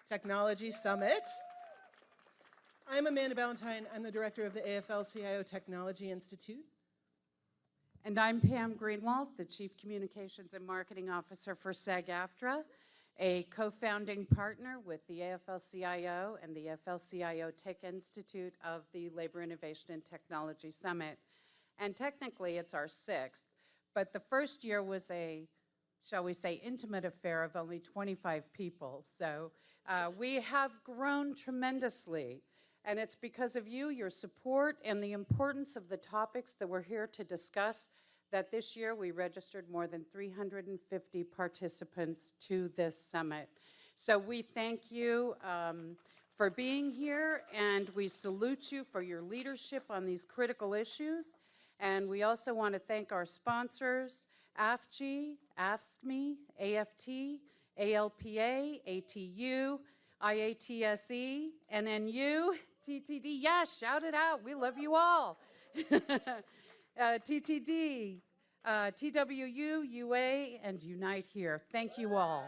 Technology Summit. I'm Amanda Ballantyne. I'm the director of the AFL-CIO Technology Institute. And I'm Pam Greenwald, the Chief Communications and Marketing Officer for SAG-AFTRA, a co-founding partner with the AFL-CIO and the AFL-CIO Tech Institute of the Labor Innovation and Technology Summit. And technically it's our 6th, but the first year was a, shall we say, intimate affair of only 25 people. So we have grown tremendously. And it's because of you, your support, and the importance of the topics that we're here to discuss that this year we registered more than 350 participants to this summit. So we thank you for being here, and we salute you for your leadership on these critical issues. And we also want to thank our sponsors, AFG, AFSCME, AFT, ALPA, ATU, IATSE, NNU, TTD, yeah, shout it out, we love you all. TTD, TWU, UA, and Unite Here. Thank you all.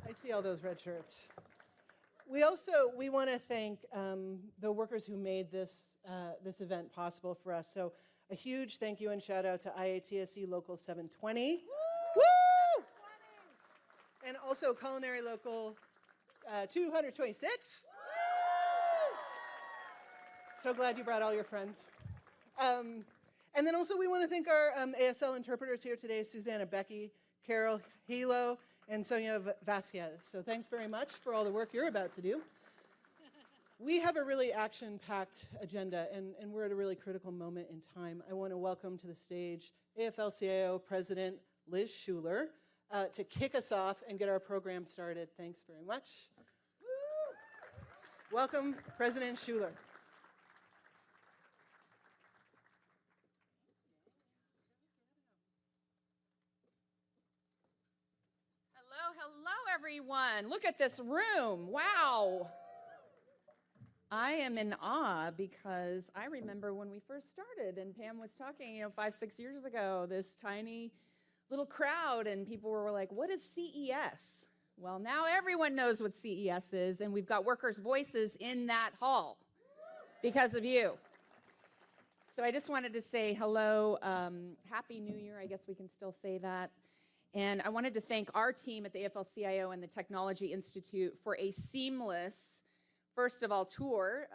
I see all those red shirts. We want to thank the workers who made this event possible for us. So a huge thank you and shout out to IATSE Local 720. Woo! And also Culinary Local 226. So glad you brought all your friends. And then also we want to thank our ASL interpreters here today, Susanna Becky, Carol Hilo, and Sonia Vasquez. So thanks very much for all the work you're about to do. We have a really action-packed agenda, and we're at a really critical moment in time. I want to welcome to the stage AFL-CIO President Liz Shuler to kick us off and get our program started. Thanks very much. Welcome, President Shuler. Hello, everyone. Look at this room. Wow. I am in awe because I remember when we first started and Pam was talking, 5, 6 years ago, this tiny little crowd, and people were like, what is CES? Well, now everyone knows what CES is, and we've got workers' voices in that hall because of you. So I just wanted to say hello, Happy New Year, I guess we can still say that. And I wanted to thank our team at the AFL-CIO and the Technology Institute for a seamless, first of all, tour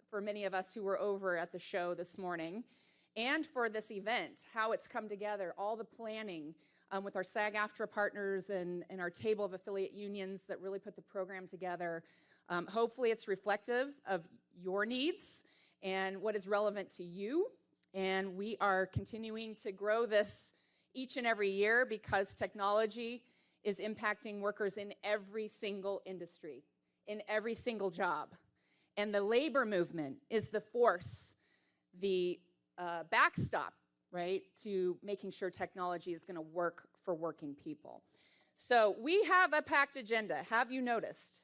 for many of us who were over at the show this morning, and for this event, how it's come together, all the planning with our SAG-AFTRA partners and our table of affiliate unions that really put the program together. Hopefully it's reflective of your needs and what is relevant to you. And we are continuing to grow this each and every year because technology is impacting workers in every single industry, in every single job. And the labor movement is the force, the backstop, right, to making sure technology is going to work for working people. So we have a packed agenda. Have you noticed?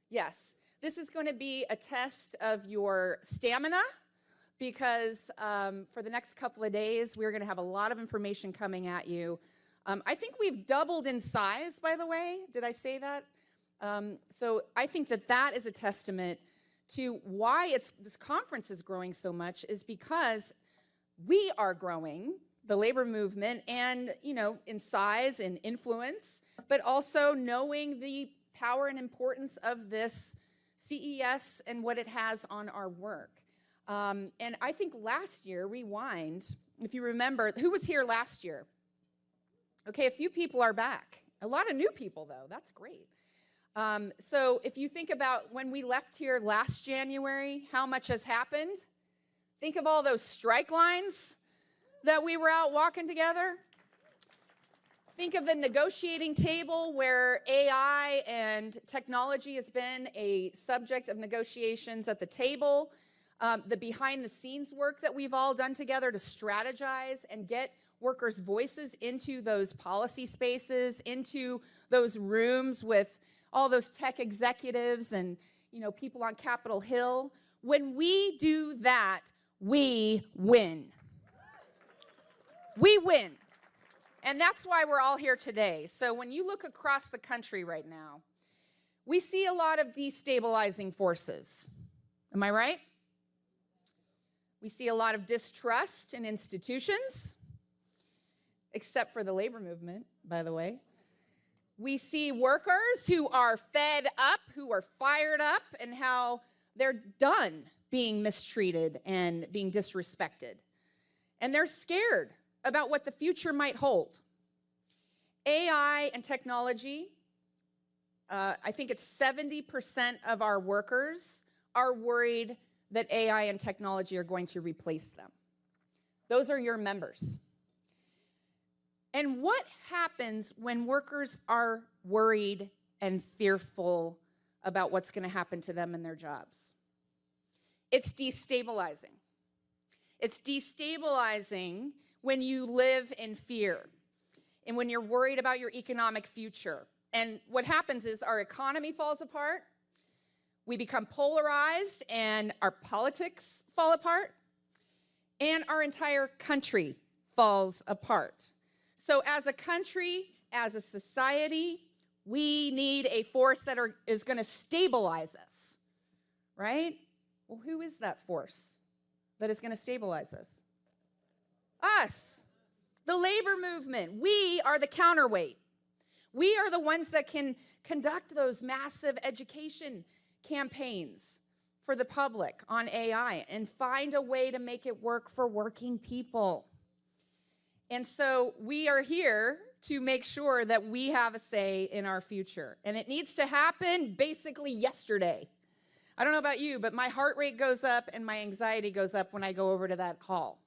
Yes. This is going to be a test of your stamina because for the next couple of days, we're going to have a lot of information coming at you. I think we've doubled in size, by the way. Did I say that? So I think that is a testament to why this conference is growing so much is because we are growing, the labor movement, and in size and influence, but also knowing the power and importance of this CES and what it has on our work. And I think last year, rewind, if you remember, who was here last year? Okay, a few people are back. A lot of new people, though. That's great. So if you think about when we left here last January, how much has happened? Think of all those strike lines that we were out walking together. Think of the negotiating table where AI and technology has been a subject of negotiations at the table. The behind-the-scenes work that we've all done together to strategize and get workers' voices into those policy spaces, into those rooms with all those tech executives and people on Capitol Hill. When we do that, we win. We win. And that's why we're all here today. So when you look across the country right now, we see a lot of destabilizing forces. Am I right? We see a lot of distrust in institutions, except for the labor movement, by the way. We see workers who are fed up, who are fired up, and how they're done being mistreated and being disrespected. And they're scared about what the future might hold. AI and technology, I think it's 70% of our workers are worried that AI and technology are going to replace them. Those are your members. And what happens when workers are worried and fearful about what's going to happen to them in their jobs? It's destabilizing. It's destabilizing when you live in fear and when you're worried about your economic future. And what happens is our economy falls apart, we become polarized, and our politics fall apart, and our entire country falls apart. So as a country, as a society, we need a force that is going to stabilize us, right? Well, who is that force that is going to stabilize us? Us, the labor movement. We are the counterweight. We are the ones that can conduct those massive education campaigns for the public on AI and find a way to make it work for working people. And so we are here to make sure that we have a say in our future. And it needs to happen basically yesterday. I don't know about you, but my heart rate goes up and my anxiety goes up when I go over to that hall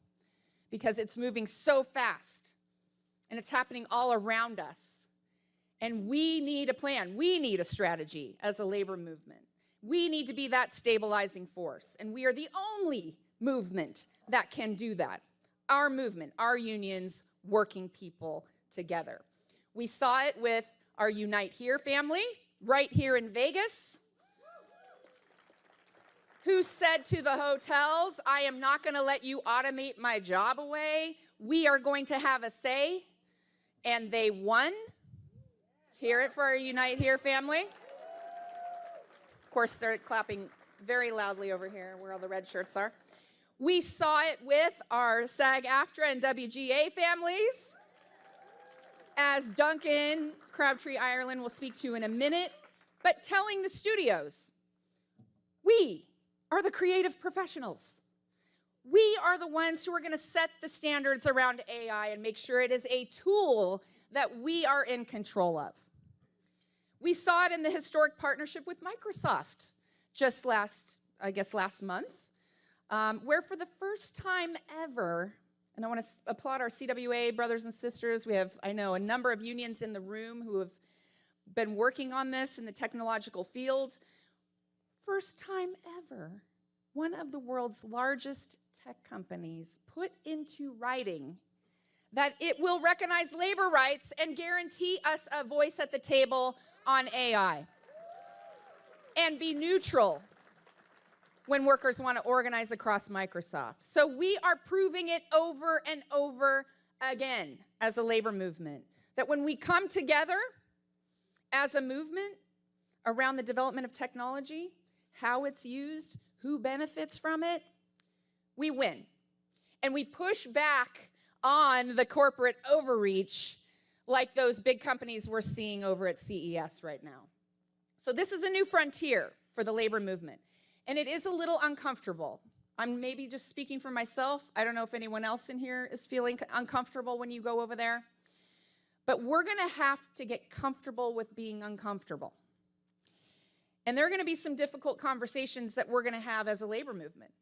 because it's moving so fast and it's happening all around us. And we need a plan. We need a strategy as a labor movement. We need to be that stabilizing force. And we are the only movement that can do that. Our movement, our unions, working people together. We saw it with our Unite Here family right here in Vegas, who said to the hotels, I am not going to let you automate my job away. We are going to have a say. And they won. Let's hear it for our Unite Here family. Of course, they're clapping very loudly over here where all the red shirts are. We saw it with our SAG-AFTRA and WGA families, as Duncan Crabtree Ireland will speak to in a minute, but telling the studios, we are the creative professionals. We are the ones who are going to set the standards around AI and make sure it is a tool that we are in control of. We saw it in the historic partnership with Microsoft just last month, where for the first time ever, and I want to applaud our CWA brothers and sisters. We have, I know, a number of unions in the room who have been working on this in the technological field. First time ever, one of the world's largest tech companies put into writing that it will recognize labor rights and guarantee us a voice at the table on AI and be neutral when workers want to organize across Microsoft. So we are proving it over and over again as a labor movement, that when we come together as a movement around the development of technology, how it's used, who benefits from it, we win. And we push back on the corporate overreach like those big companies we're seeing over at CES right now. So this is a new frontier for the labor movement. And it is a little uncomfortable. I'm maybe just speaking for myself. I don't know if anyone else in here is feeling uncomfortable when you go over there. But we're going to have to get comfortable with being uncomfortable. And there are going to be some difficult conversations that we're going to have as a labor movement,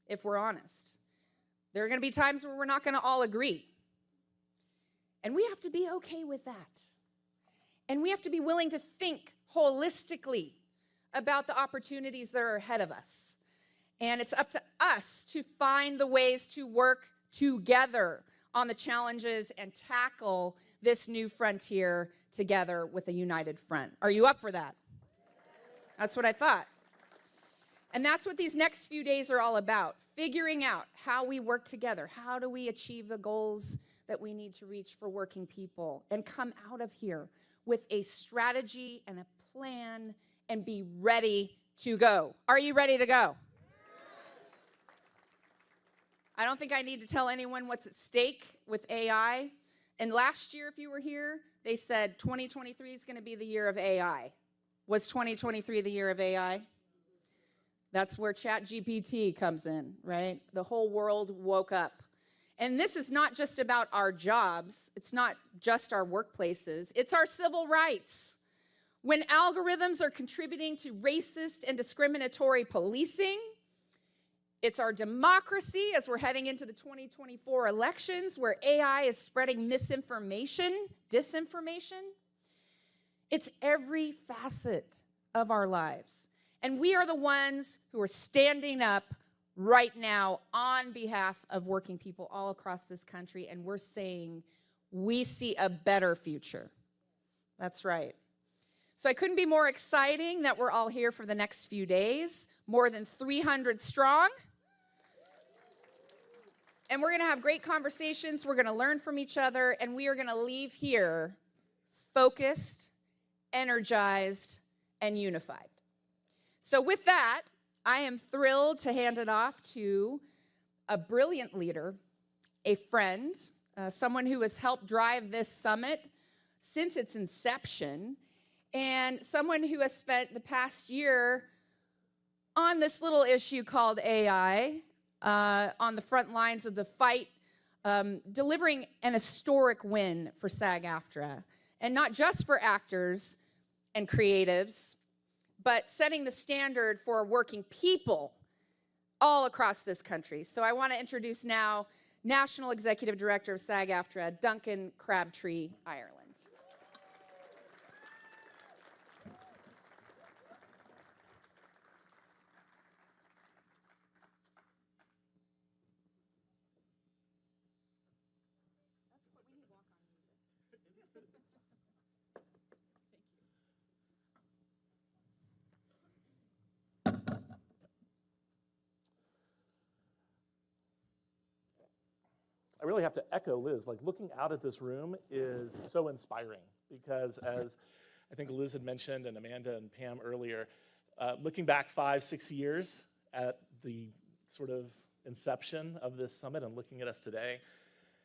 if we're honest. There are going to be times where we're not going to all agree. And we have to be okay with that. And we have to be willing to think holistically about the opportunities that are ahead of us. And it's up to us to find the ways to work together on the challenges and tackle this new frontier together with a united front. Are you up for that? That's what I thought. And that's what these next few days are all about, figuring out how we work together. How do we achieve the goals that we need to reach for working people and come out of here with a strategy and a plan and be ready to go. Are you ready to go? I don't think I need to tell anyone what's at stake with AI. And last year, if you were here, they said 2023 is going to be the year of AI. Was 2023 the year of AI? That's where ChatGPT comes in, right? The whole world woke up. And this is not just about our jobs. It's not just our workplaces. It's our civil rights. When algorithms are contributing to racist and discriminatory policing, it's our democracy as we're heading into the 2024 elections where AI is spreading misinformation, disinformation. It's every facet of our lives. And we are the ones who are standing up right now on behalf of working people all across this country, and we're saying we see a better future. That's right. So I couldn't be more exciting that we're all here for the next few days, more than 300 strong. And we're going to have great conversations, we're going to learn from each other, and we are going to leave here focused, energized, and unified. So with that, I am thrilled to hand it off to a brilliant leader, a friend, someone who has helped drive this summit since its inception, and someone who has spent the past year on this little issue called AI, on the front lines of the fight, delivering an historic win for SAG-AFTRA, and not just for actors and creatives, but setting the standard for working people all across this country. So I want to introduce now National Executive Director of SAG-AFTRA, Duncan Crabtree, Ireland. I really have to echo Liz. Like, looking out at this room is so inspiring because, as I think Liz had mentioned and Amanda and Pam earlier, looking back 5-6 years at the sort of inception of this summit and looking at us today,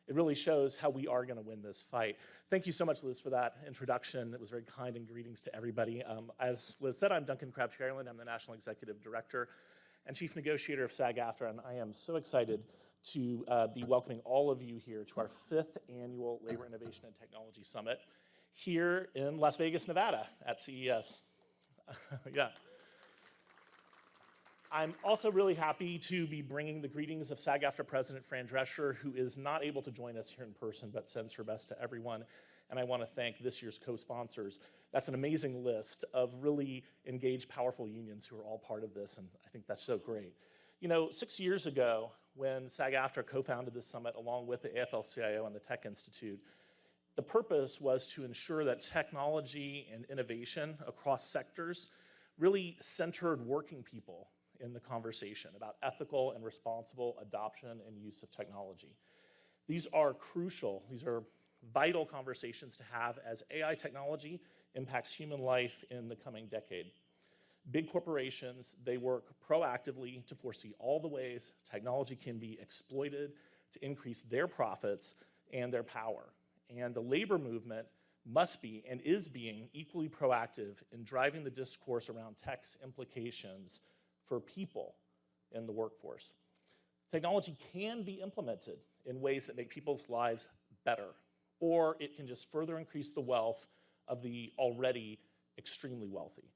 it really shows how we are going to win this fight. Thank you so much, Liz, for that introduction. It was very kind, and greetings to everybody. As Liz said, I'm Duncan Crabtree, Ireland. I'm the National Executive Director and Chief Negotiator of SAG-AFTRA, and I am so excited to be welcoming all of you here to our 5th annual Labor Innovation and Technology Summit here in Las Vegas, Nevada at CES. Yeah. I'm also really happy to be bringing the greetings of SAG-AFTRA President Fran Drescher, who is not able to join us here in person, but sends her best to everyone. And I want to thank this year's co-sponsors. That's an amazing list of really engaged, powerful unions who are all part of this, and I think that's so great. You know, 6 years ago, when SAG-AFTRA co-founded this summit along with the AFL-CIO and the Tech Institute, the purpose was to ensure that technology and innovation across sectors really centered working people in the conversation about ethical and responsible adoption and use of technology. These are crucial, these are vital conversations to have as AI technology impacts human life in the coming decade. Big corporations, they work proactively to foresee all the ways technology can be exploited to increase their profits and their power. And the labor movement must be and is being equally proactive in driving the discourse around tech's implications for people in the workforce. Technology can be implemented in ways that make people's lives better, or it can just further increase the wealth of the already extremely wealthy.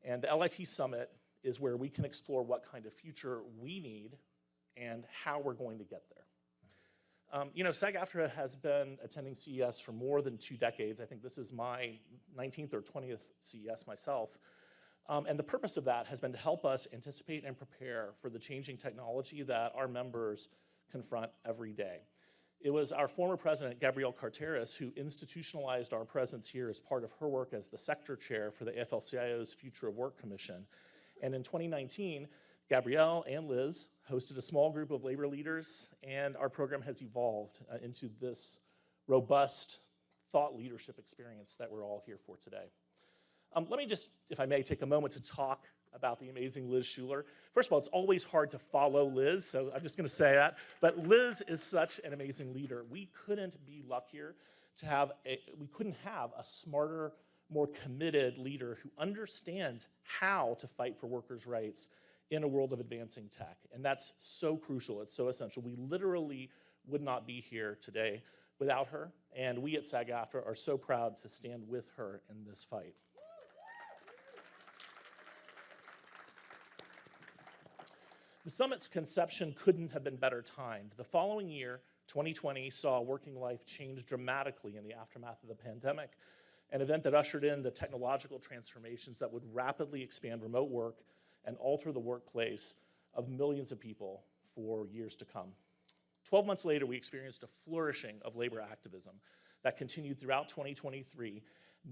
And the LIT Summit is where we can explore what kind of future we need and how we're going to get there. You know, SAG-AFTRA has been attending CES for more than 2 decades. I think this is my 19th or 20th CES myself. And the purpose of that has been to help us anticipate and prepare for the changing technology that our members confront every day. It was our former president, Gabrielle Carteris, who institutionalized our presence here as part of her work as the sector chair for the AFL-CIO's Future of Work Commission. And in 2019, Gabrielle and Liz hosted a small group of labor leaders, and our program has evolved into this robust thought leadership experience that we're all here for today. Let me just, if I may, take a moment to talk about the amazing Liz Shuler. First of all, it's always hard to follow Liz, so I'm just going to say that. But Liz is such an amazing leader. We couldn't be luckier to have we couldn't have a smarter, more committed leader who understands how to fight for workers' rights in a world of advancing tech. And that's so crucial. It's so essential. We literally would not be here today without her. And we at SAG-AFTRA are so proud to stand with her in this fight. The summit's conception couldn't have been better timed. The following year, 2020, saw working life change dramatically in the aftermath of the pandemic, an event that ushered in the technological transformations that would rapidly expand remote work and alter the workplace of millions of people for years to come. 12 months later, we experienced a flourishing of labor activism that continued throughout 2023,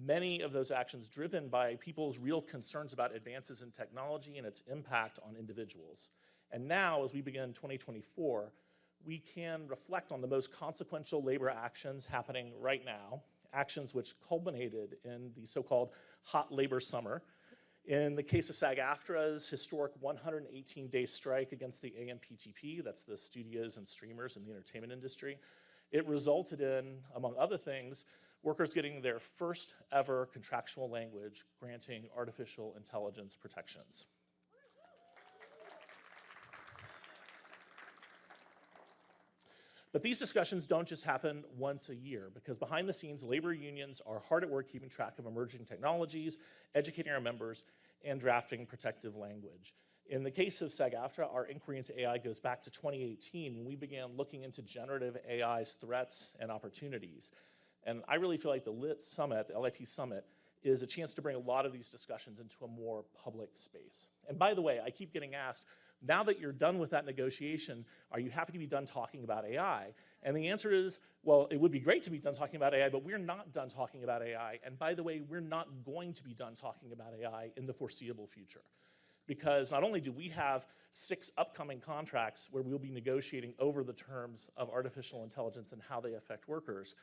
many of those actions driven by people's real concerns about advances in technology and its impact on individuals. And now, as we begin 2024, we can reflect on the most consequential labor actions happening right now, actions which culminated in the so-called hot labor summer. In the case of SAG-AFTRA's historic 118-day strike against the AMPTP, that's the studios and streamers in the entertainment industry, it resulted in, among other things, workers getting their first ever contractual language granting artificial intelligence protections. But these discussions don't just happen once a year, because behind the scenes, labor unions are hard at work keeping track of emerging technologies, educating our members, and drafting protective language. In the case of SAG-AFTRA, our inquiry into AI goes back to 2018, when we began looking into generative AI's threats and opportunities. And I really feel like the LIT Summit, is a chance to bring a lot of these discussions into a more public space. And by the way, I keep getting asked, now that you're done with that negotiation, are you happy to be done talking about AI? And the answer is, well, it would be great to be done talking about AI, but we're not done talking about AI. And by the way, we're not going to be done talking about AI in the foreseeable future. Because not only do we have 6 upcoming contracts where we'll be negotiating over the terms of artificial intelligence and how they affect workers,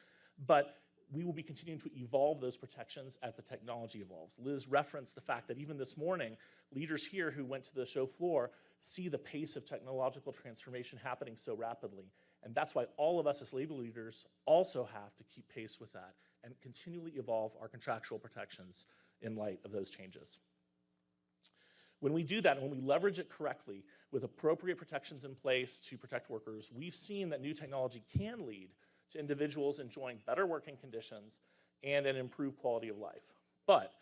but we will be continuing to evolve those protections as the technology evolves. Liz referenced the fact that even this morning, leaders here who went to the show floor see the pace of technological transformation happening so rapidly. And that's why all of us as labor leaders also have to keep pace with that and continually evolve our contractual protections in light of those changes. When we do that, and when we leverage it correctly with appropriate protections in place to protect workers, we've seen that new technology can lead to individuals enjoying better working conditions and an improved quality of life. But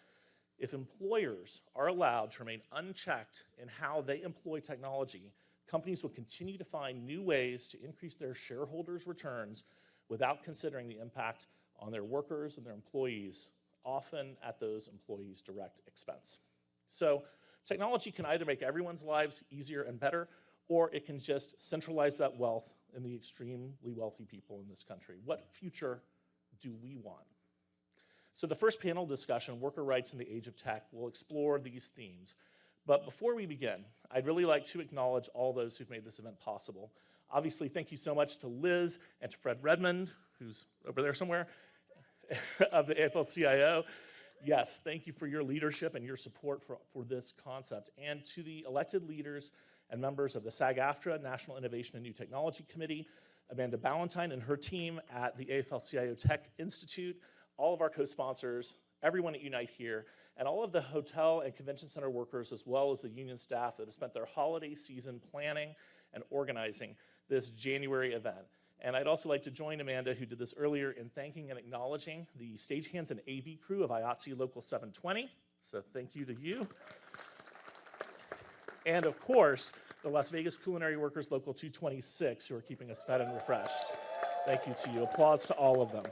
if employers are allowed to remain unchecked in how they employ technology, companies will continue to find new ways to increase their shareholders' returns without considering the impact on their workers and their employees, often at those employees' direct expense. So technology can either make everyone's lives easier and better, or it can just centralize that wealth in the extremely wealthy people in this country. What future do we want? So the first panel discussion, Worker Rights in the Age of Tech, will explore these themes. But before we begin, I'd really like to acknowledge all those who've made this event possible. Obviously, thank you so much to Liz and to Fred Redmond, who's over there somewhere, of the AFL-CIO. Yes, thank you for your leadership and your support for this concept. And to the elected leaders and members of the SAG-AFTRA National Innovation and New Technology Committee, Amanda Ballantyne and her team at the AFL-CIO Tech Institute, all of our co-sponsors, everyone at Unite here, and all of the hotel and convention center workers, as well as the union staff that have spent their holiday season planning and organizing this January event. And I'd also like to join Amanda, who did this earlier, in thanking and acknowledging the stagehands and AV crew of IATSE Local 720. So thank you to you. And of course, the Las Vegas Culinary Workers Local 226, who are keeping us fed and refreshed. Thank you to you. Applause to all of them.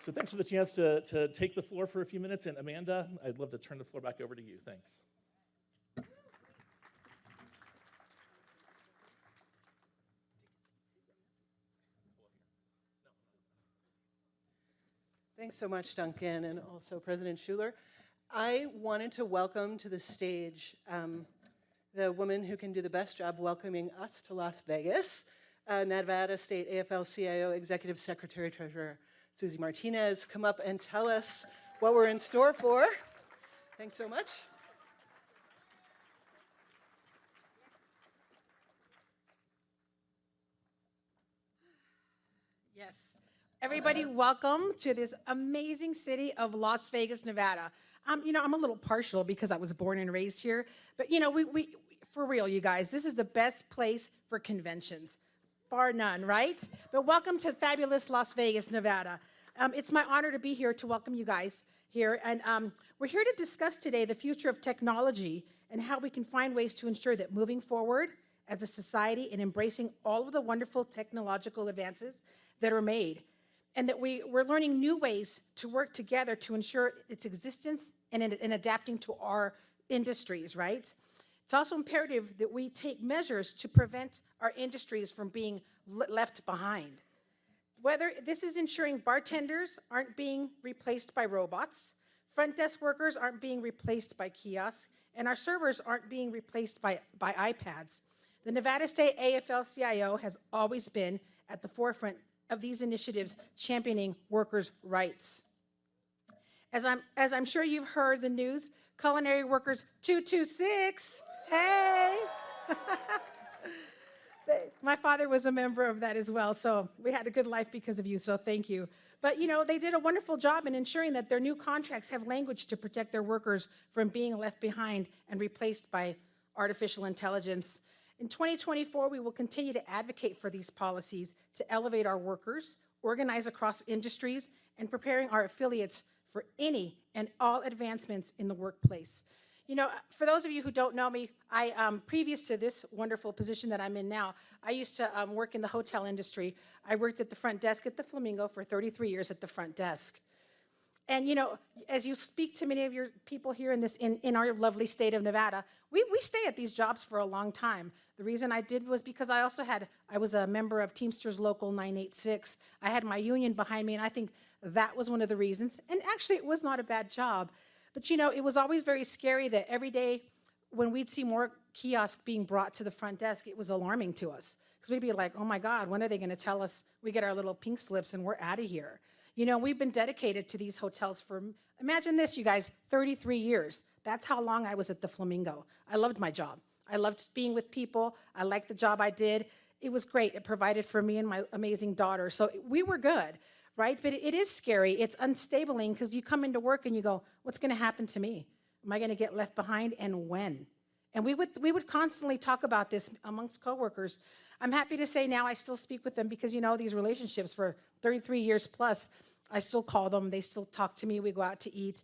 So thanks for the chance to take the floor for a few minutes. And Amanda, I'd love to turn the floor back over to you. Thanks. Thanks so much, Duncan, and also President Shuler. I wanted to welcome to the stage the woman who can do the best job welcoming us to Las Vegas, Nevada State AFL-CIO Executive Secretary Treasurer Susie Martinez come up and tell us what we're in store for. Thanks so much. Yes. Everybody, welcome to this amazing city of Las Vegas, Nevada. I'm a little partial because I was born and raised here, but we for real, you guys, this is the best place for conventions, bar none, right? But welcome to fabulous Las Vegas, Nevada. It's my honor to be here to welcome you guys here, and we're here to discuss today the future of technology and how we can find ways to ensure that moving forward as a society and embracing all of the wonderful technological advances that are made, and that we're learning new ways to work together to ensure its existence and in adapting to our industries, right? It's also imperative that we take measures to prevent our industries from being left behind. Whether this is ensuring bartenders aren't being replaced by robots, front desk workers aren't being replaced by kiosks, and our servers aren't being replaced by iPads. The Nevada State AFL-CIO has always been at the forefront of these initiatives championing workers' rights. As I'm sure you've heard the news, Culinary Workers 226, hey! My father was a member of that as well, so we had a good life because of you, so thank you. But they did a wonderful job in ensuring that their new contracts have language to protect their workers from being left behind and replaced by artificial intelligence. In 2024, we will continue to advocate for these policies to elevate our workers, organize across industries, and preparing our affiliates for any and all advancements in the workplace. For those of you who don't know me, previous to this wonderful position that I'm in now, I used to work in the hotel industry. I worked at the front desk at the Flamingo for 33 years at the front desk. And as you speak to many of your people here in our lovely state of Nevada, we stay at these jobs for a long time. The reason I did was because I was a member of Teamsters Local 986. I had my union behind me, and I think that was one of the reasons. And actually, it was not a bad job. But it was always very scary that every day when we'd see more kiosks being brought to the front desk, it was alarming to us. Because we'd be like, oh my God, when are they going to tell us we get our little pink slips and we're out of here? We've been dedicated to these hotels for, imagine this, you guys, 33 years. That's how long I was at the Flamingo. I loved my job. I loved being with people. I liked the job I did. It was great. It provided for me and my amazing daughter. So we were good, right? But it is scary. It's unstabling because you come into work and you go, what's going to happen to me? Am I going to get left behind, and when? And we would constantly talk about this amongst coworkers. I'm happy to say now I still speak with them because, these relationships for 33 years plus, I still call them. They still talk to me. We go out to eat.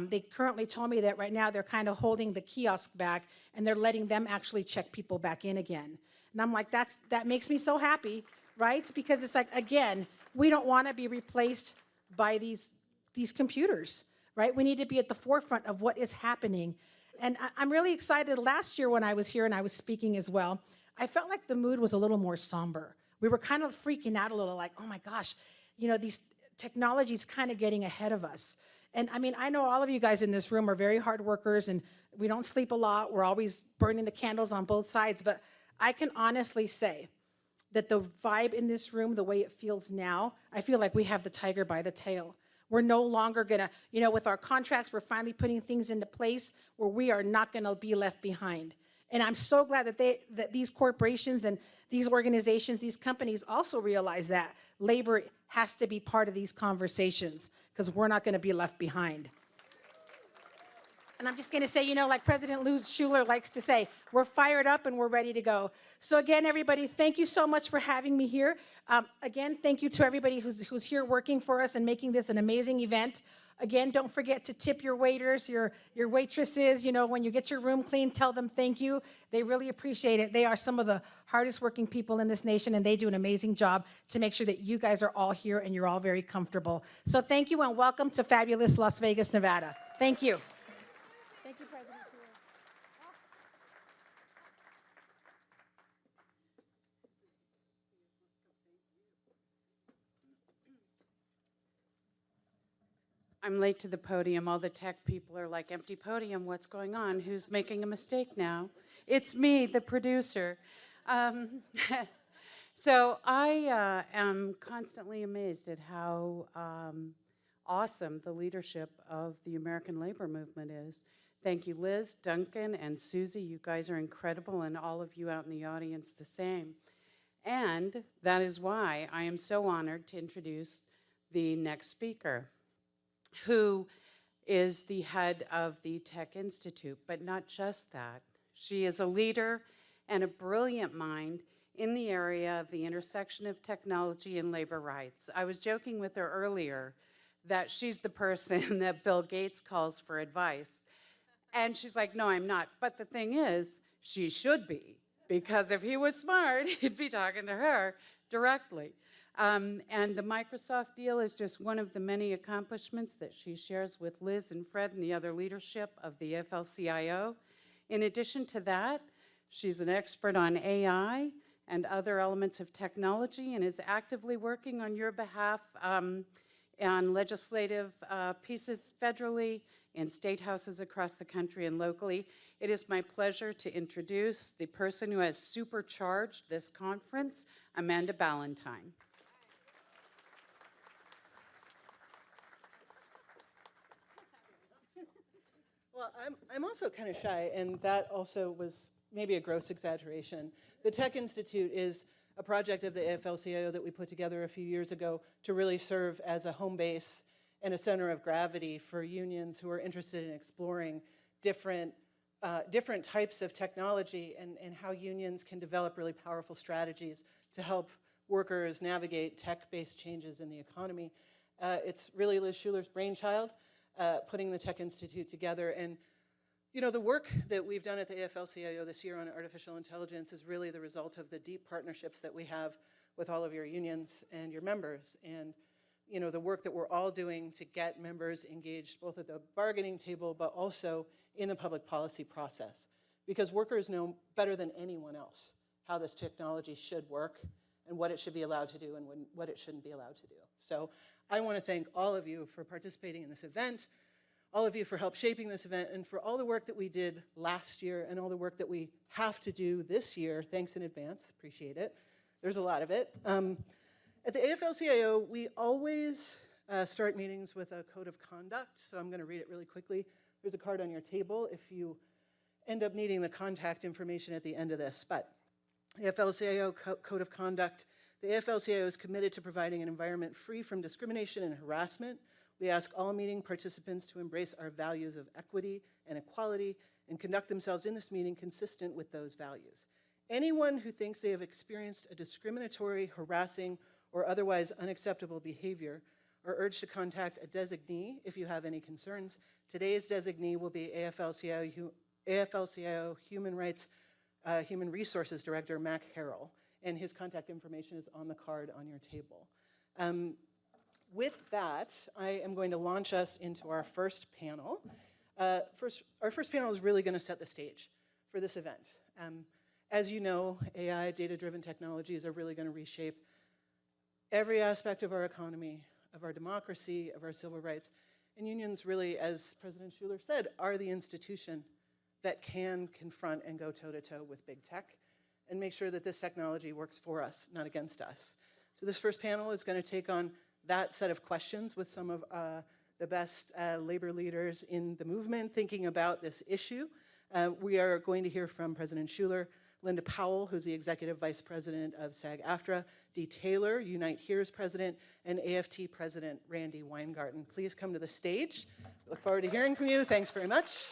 They currently told me that right now they're kind of holding the kiosk back, and they're letting them actually check people back in again. And I'm like, that makes me so happy, right? Because it's like, again, we don't want to be replaced by these computers, right? We need to be at the forefront of what is happening. And I'm really excited. Last year when I was here and I was speaking as well, I felt like the mood was a little more somber. We were kind of freaking out a little, like, oh my gosh, these technology's kind of getting ahead of us. And I know all of you guys in this room are very hard workers, and we don't sleep a lot. We're always burning the candles on both sides. But I can honestly say that the vibe in this room, the way it feels now, I feel like we have the tiger by the tail. We're no longer going to, with our contracts, we're finally putting things into place where we are not going to be left behind. And I'm so glad that these corporations and these organizations, these companies also realize that labor has to be part of these conversations because we're not going to be left behind. And I'm just going to say, like President Shuler likes to say, we're fired up and we're ready to go. So again, everybody, thank you so much for having me here. Again, thank you to everybody who's here working for us and making this an amazing event. Again, don't forget to tip your waiters, your waitresses. When you get your room clean, tell them thank you. They really appreciate it. They are some of the hardest working people in this nation, and they do an amazing job to make sure that you guys are all here and you're all very comfortable. So thank you and welcome to fabulous Las Vegas, Nevada. Thank you. Thank you, President Shuler. I'm late to the podium. All the tech people are like, empty podium, what's going on? Who's making a mistake now? It's me, the producer. So I am constantly amazed at how awesome the leadership of the American labor movement is. Thank you, Liz, Duncan, and Susie. You guys are incredible, and all of you out in the audience the same. And that is why I am so honored to introduce the next speaker, who is the head of the Tech Institute, but not just that. She is a leader and a brilliant mind in the area of the intersection of technology and labor rights. I was joking with her earlier that she's the person that Bill Gates calls for advice. And she's like, no, I'm not. But the thing is, she should be, because if he was smart, he'd be talking to her directly. And the Microsoft deal is just one of the many accomplishments that she shares with Liz and Fred and the other leadership of the AFL-CIO. In addition to that, she's an expert on AI and other elements of technology and is actively working on your behalf on legislative pieces federally in state houses across the country and locally. It is my pleasure to introduce the person who has supercharged this conference, Amanda Ballantyne. Well, I'm also kind of shy, and that also was maybe a gross exaggeration. The Tech Institute is a project of the AFL-CIO that we put together a few years ago to really serve as a home base and a center of gravity for unions who are interested in exploring different types of technology and how unions can develop really powerful strategies to help workers navigate tech-based changes in the economy. It's really Liz Shuler's brainchild, putting the Tech Institute together. And you know, the work that we've done at the AFL-CIO this year on artificial intelligence is really the result of the deep partnerships that we have with all of your unions and your members. And you know, the work that we're all doing to get members engaged both at the bargaining table but also in the public policy process. Because workers know better than anyone else how this technology should work and what it should be allowed to do and what it shouldn't be allowed to do. So I want to thank all of you for participating in this event, all of you for help shaping this event, and for all the work that we did last year and all the work that we have to do this year. Thanks in advance, appreciate it. There's a lot of it. At the AFL-CIO, we always start meetings with a code of conduct, so I'm going to read it really quickly. There's a card on your table if you end up needing the contact information at the end of this. But the AFL-CIO Code of Conduct, the AFL-CIO is committed to providing an environment free from discrimination and harassment. We ask all meeting participants to embrace our values of equity and equality and conduct themselves in this meeting consistent with those values. Anyone who thinks they have experienced a discriminatory, harassing, or otherwise unacceptable behavior are urged to contact a designee if you have any concerns. Today's designee will be AFL-CIO Human Resources Director, Mac Harrell, and his contact information is on the card on your table. With that, I am going to launch us into our first panel. Our first panel is really going to set the stage for this event. As you know, AI, data-driven technologies are really going to reshape every aspect of our economy, of our democracy, of our civil rights. And unions really, as President Shuler said, are the institution that can confront and go toe-to-toe with big tech and make sure that this technology works for us, not against us. So this first panel is going to take on that set of questions with some of the best labor leaders in the movement thinking about this issue. We are going to hear from President Shuler, Linda Powell, who's the Executive Vice President of SAG-AFTRA, Dee Taylor, Unite Here's President, and AFT President Randy Weingarten. Please come to the stage. Look forward to hearing from you. Thanks very much.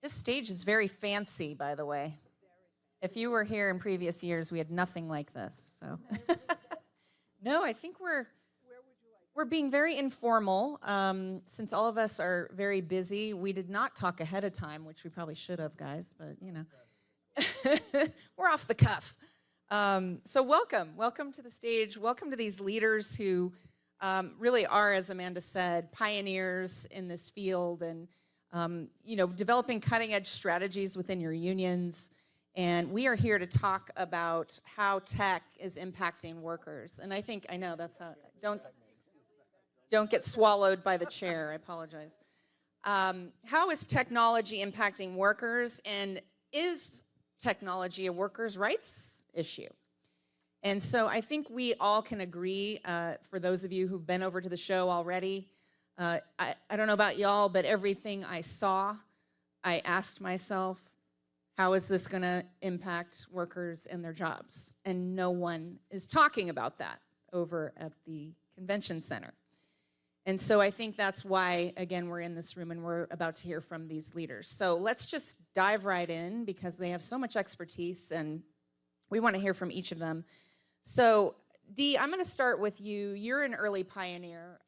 This stage is very fancy, by the way. If you were here in previous years, we had nothing like this. So, no, I think we're being very informal. Since all of us are very busy, we did not talk ahead of time, which we probably should have, guys. But you know, we're off the cuff. So welcome to the stage. Welcome to these leaders who really are, as Amanda said, pioneers in this field and. You know, developing cutting-edge strategies within your unions, and we are here to talk about how tech is impacting workers. And I know that's how, Don't get swallowed by the chair. I apologize. How is technology impacting workers, and is technology a workers' rights issue? And so I think we all can agree, for those of you who've been over to the show already, I don't know about y'all, but everything I saw, I asked myself, how is this going to impact workers and their jobs? And no one is talking about that over at the convention center. And so I think that's why, again, we're in this room and we're about to hear from these leaders. So let's just dive right in because they have so much expertise and we want to hear from each of them. So Dee, I'm going to start with you. You're an early pioneer.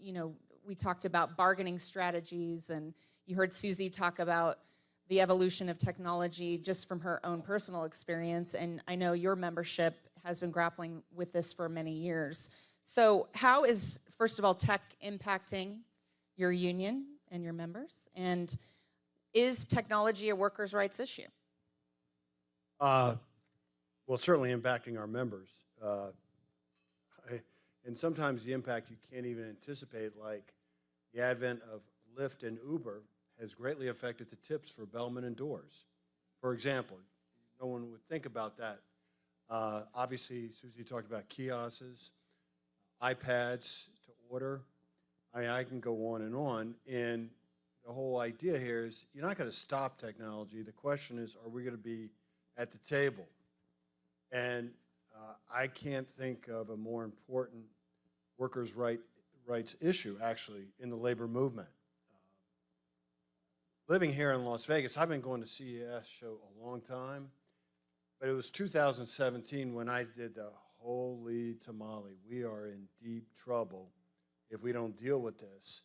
You know, we talked about bargaining strategies, and you heard Susie talk about the evolution of technology just from her own personal experience, and I know your membership has been grappling with this for many years. So how is, first of all, tech impacting your union and your members? And is technology a workers' rights issue? Well, it's certainly impacting our members. And sometimes the impact you can't even anticipate, like the advent of Lyft and Uber has greatly affected the tips for bellmen and doors. For example, no one would think about that. Obviously, Susie talked about kiosks, iPads to order. I can go on. And the whole idea here is you're not going to stop technology. The question is, are we going to be at the table? And I can't think of a more important workers' rights issue, actually, in the labor movement. Living here in Las Vegas, I've been going to CES show a long time, but it was 2017 when I did the holy tamale. We are in deep trouble if we don't deal with this.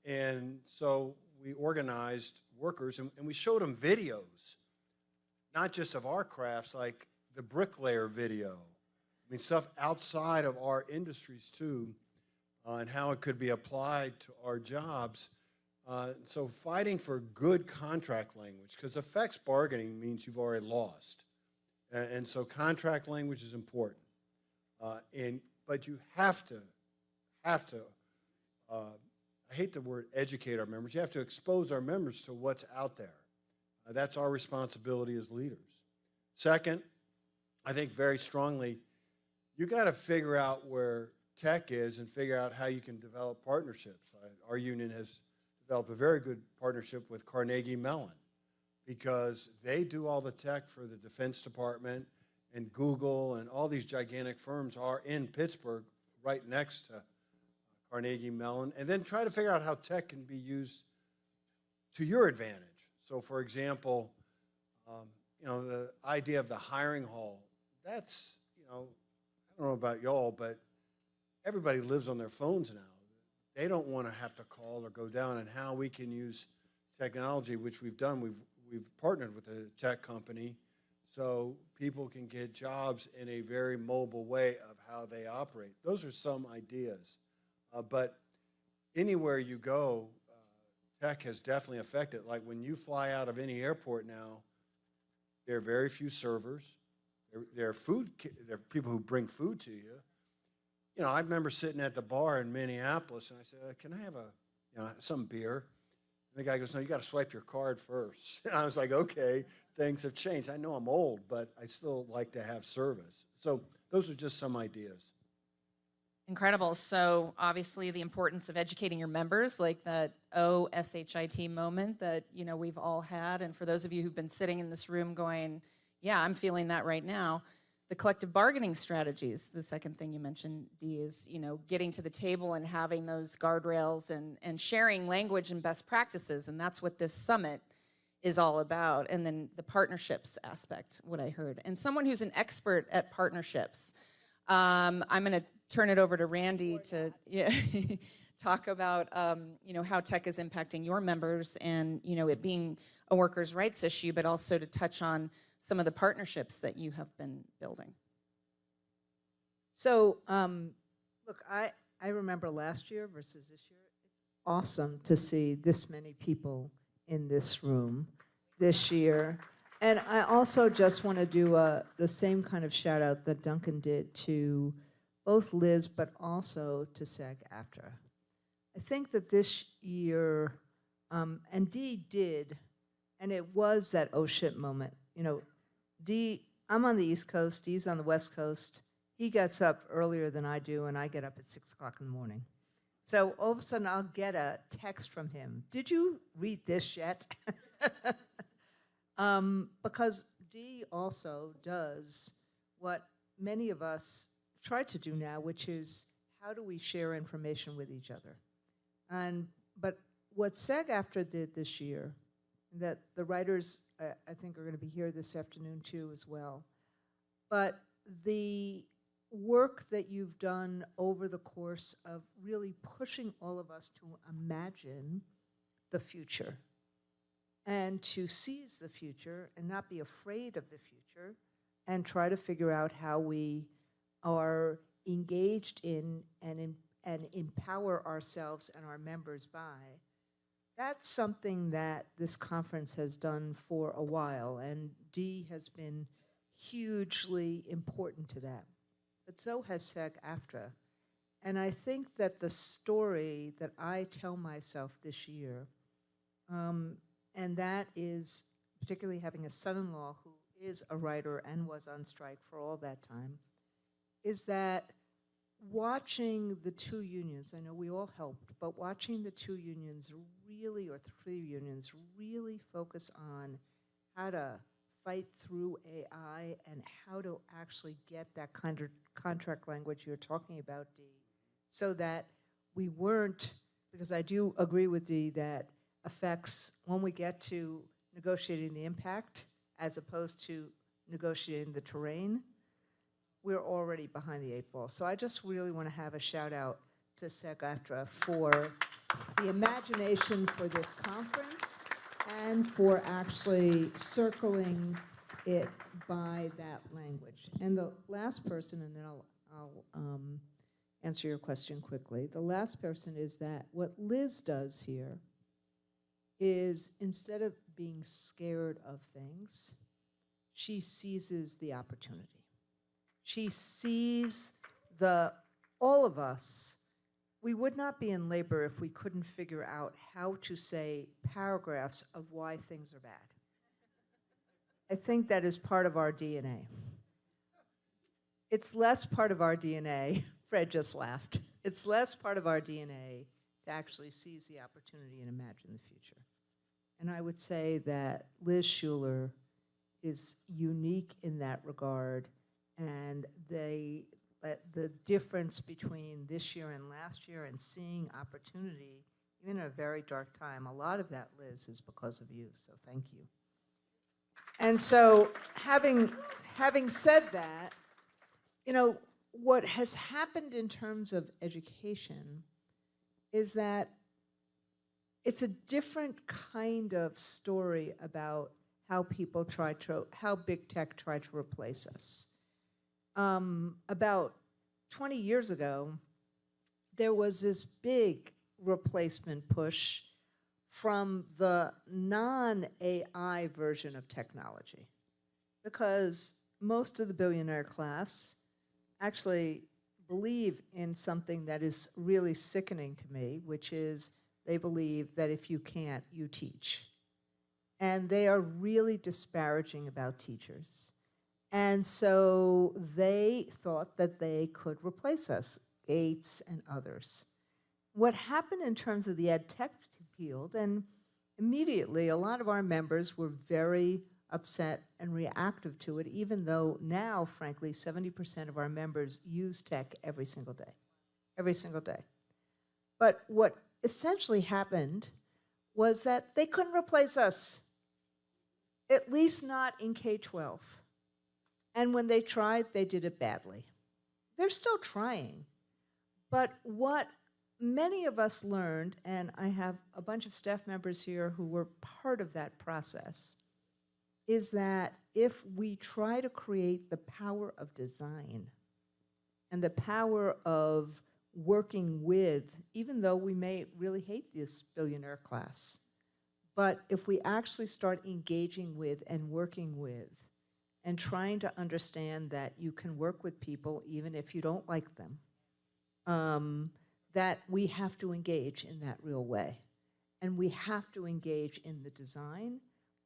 And so we organized workers, and we showed them videos, not just of our crafts, like the bricklayer video. I mean, stuff outside of our industries, too, and how it could be applied to our jobs. So fighting for good contract language, because effects bargaining means you've already lost. And so contract language is important. But you have to, I hate the word educate our members. You have to expose our members to what's out there. That's our responsibility as leaders. Second, I think very strongly, you got to figure out where tech is and figure out how you can develop partnerships. Our union has developed a very good partnership with Carnegie Mellon because they do all the tech for the Defense Department, and Google and all these gigantic firms are in Pittsburgh right next to Carnegie Mellon, and then try to figure out how tech can be used to your advantage. So for example, you know, the idea of the hiring hall, that's, you know, I don't know about y'all, but everybody lives on their phones now. They don't want to have to call or go down, and how we can use technology, which we've done. We've partnered with a tech company so people can get jobs in a very mobile way of how they operate. Those are some ideas. But anywhere you go, tech has definitely affected. Like when you fly out of any airport now, there are very few servers. There are people who bring food to you. You know, I remember sitting at the bar in Minneapolis, and I said, "Can I have some beer?" And the guy goes, "No, you got to swipe your card first." And I was like, "Okay, things have changed. I know I'm old, but I still like to have service." So those are just some ideas. Incredible. So obviously the importance of educating your members, like that SHIT moment that, you know, we've all had. And for those of you who've been sitting in this room going, yeah, I'm feeling that right now. The collective bargaining strategies, the second thing you mentioned, Dee, is, you know, getting to the table and having those guardrails and sharing language and best practices. And that's what this summit is all about. And then the partnerships aspect, what I heard. And someone who's an expert at partnerships. I'm going to turn it over to Randy to talk about, you know, how tech is impacting your members and, you know, it being a workers' rights issue, but also to touch on some of the partnerships that you have been building. So, look, I remember last year versus this year. It's awesome to see this many people in this room this year. And I also just want to do the same kind of shout out that Duncan did to both Liz but also to SAG-AFTRA. I think that this year, and Dee did, and it was that oh shit moment. You know, Dee, I'm on the East Coast, Dee's on the West Coast. He gets up earlier than I do, and I get up at 6 o'clock in the morning. So all of a sudden, I'll get a text from him. Did you read this yet? Because Dee also does what many of us try to do now, which is how do we share information with each other? But what SAG-AFTRA did this year, that the writers, I think, are going to be here this afternoon too as well, but the work that you've done over the course of really pushing all of us to imagine the future and to seize the future and not be afraid of the future and try to figure out how we are engaged in and empower ourselves and our members by. That's something that this conference has done for a while, and Dee has been hugely important to that. But so has SAG-AFTRA. And I think that the story that I tell myself this year, and that is particularly having a son-in-law who is a writer and was on strike for all that time, is that watching the two unions, I know we all helped, but watching the two unions really, or three unions, really focus on how to fight through AI and how to actually get that kind of contract language you're talking about, Dee, so that we weren't, because I do agree with Dee that affects when we get to negotiating the impact as opposed to negotiating the terrain, we're already behind the 8 ball. So I just really want to have a shout out to SAG-AFTRA for the imagination for this conference and for actually circling it by that language. And the last person, and then I'll answer your question quickly. The last person is that what Liz does here is instead of being scared of things, she seizes the opportunity. She sees all of us. We would not be in labor if we couldn't figure out how to say paragraphs of why things are bad. I think that is part of our DNA. It's less part of our DNA, Fred just laughed. It's less part of our DNA to actually seize the opportunity and imagine the future. And I would say that Liz Shuler is unique in that regard. And the difference between this year and last year and seeing opportunity, even in a very dark time, a lot of that, Liz, is because of you, so thank you. And so having said that, you know, what has happened in terms of education is that it's a different kind of story about how how big tech tried to replace us. About 20 years ago, there was this big replacement push from the non-AI version of technology, because most of the billionaire class actually believe in something that is really sickening to me, which is they believe that if you can't, you teach. And they are really disparaging about teachers. And so they thought that they could replace us, Gates and others. What happened in terms of the ed tech field, and immediately a lot of our members were very upset and reactive to it, even though now, frankly, 70% of our members use tech every single day. Every single day. But what essentially happened was that they couldn't replace us, at least not in K-12. And when they tried, they did it badly. They're still trying. But what many of us learned, and I have a bunch of staff members here who were part of that process, is that if we try to create the power of design and the power of working with, even though we may really hate this billionaire class, but if we actually start engaging with and working with and trying to understand that you can work with people even if you don't like them, that we have to engage in that real way. And we have to engage in the design,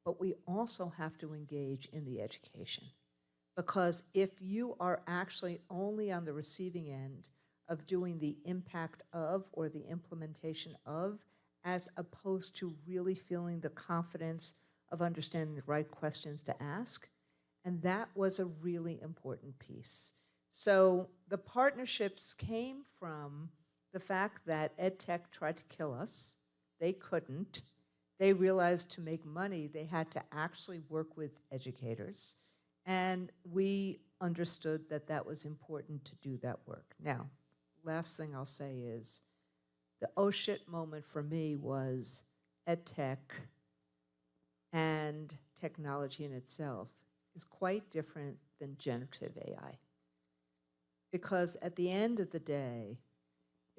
but we also have to engage in the education. Because if you are actually only on the receiving end of doing the impact of or the implementation of, as opposed to really feeling the confidence of understanding the right questions to ask, and that was a really important piece. So the partnerships came from the fact that EdTech tried to kill us. They couldn't. They realized to make money, they had to actually work with educators. And we understood that that was important to do that work. Now, last thing I'll say is, the oh shit moment for me was EdTech and technology in itself is quite different than generative AI. Because at the end of the day,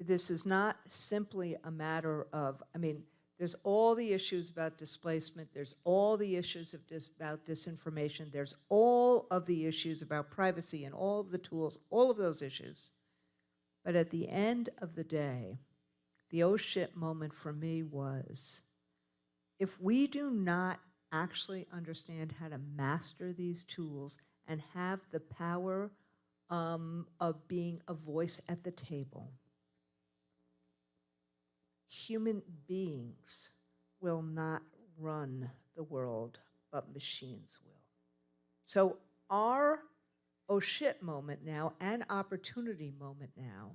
this is not simply a matter of, I mean, there's all the issues about displacement, there's all the issues about disinformation, there's all of the issues about privacy and all of the tools, all of those issues. But at the end of the day, the oh shit moment for me was, if we do not actually understand how to master these tools and have the power of being a voice at the table, human beings will not run the world, but machines will. So our oh shit moment now and opportunity moment now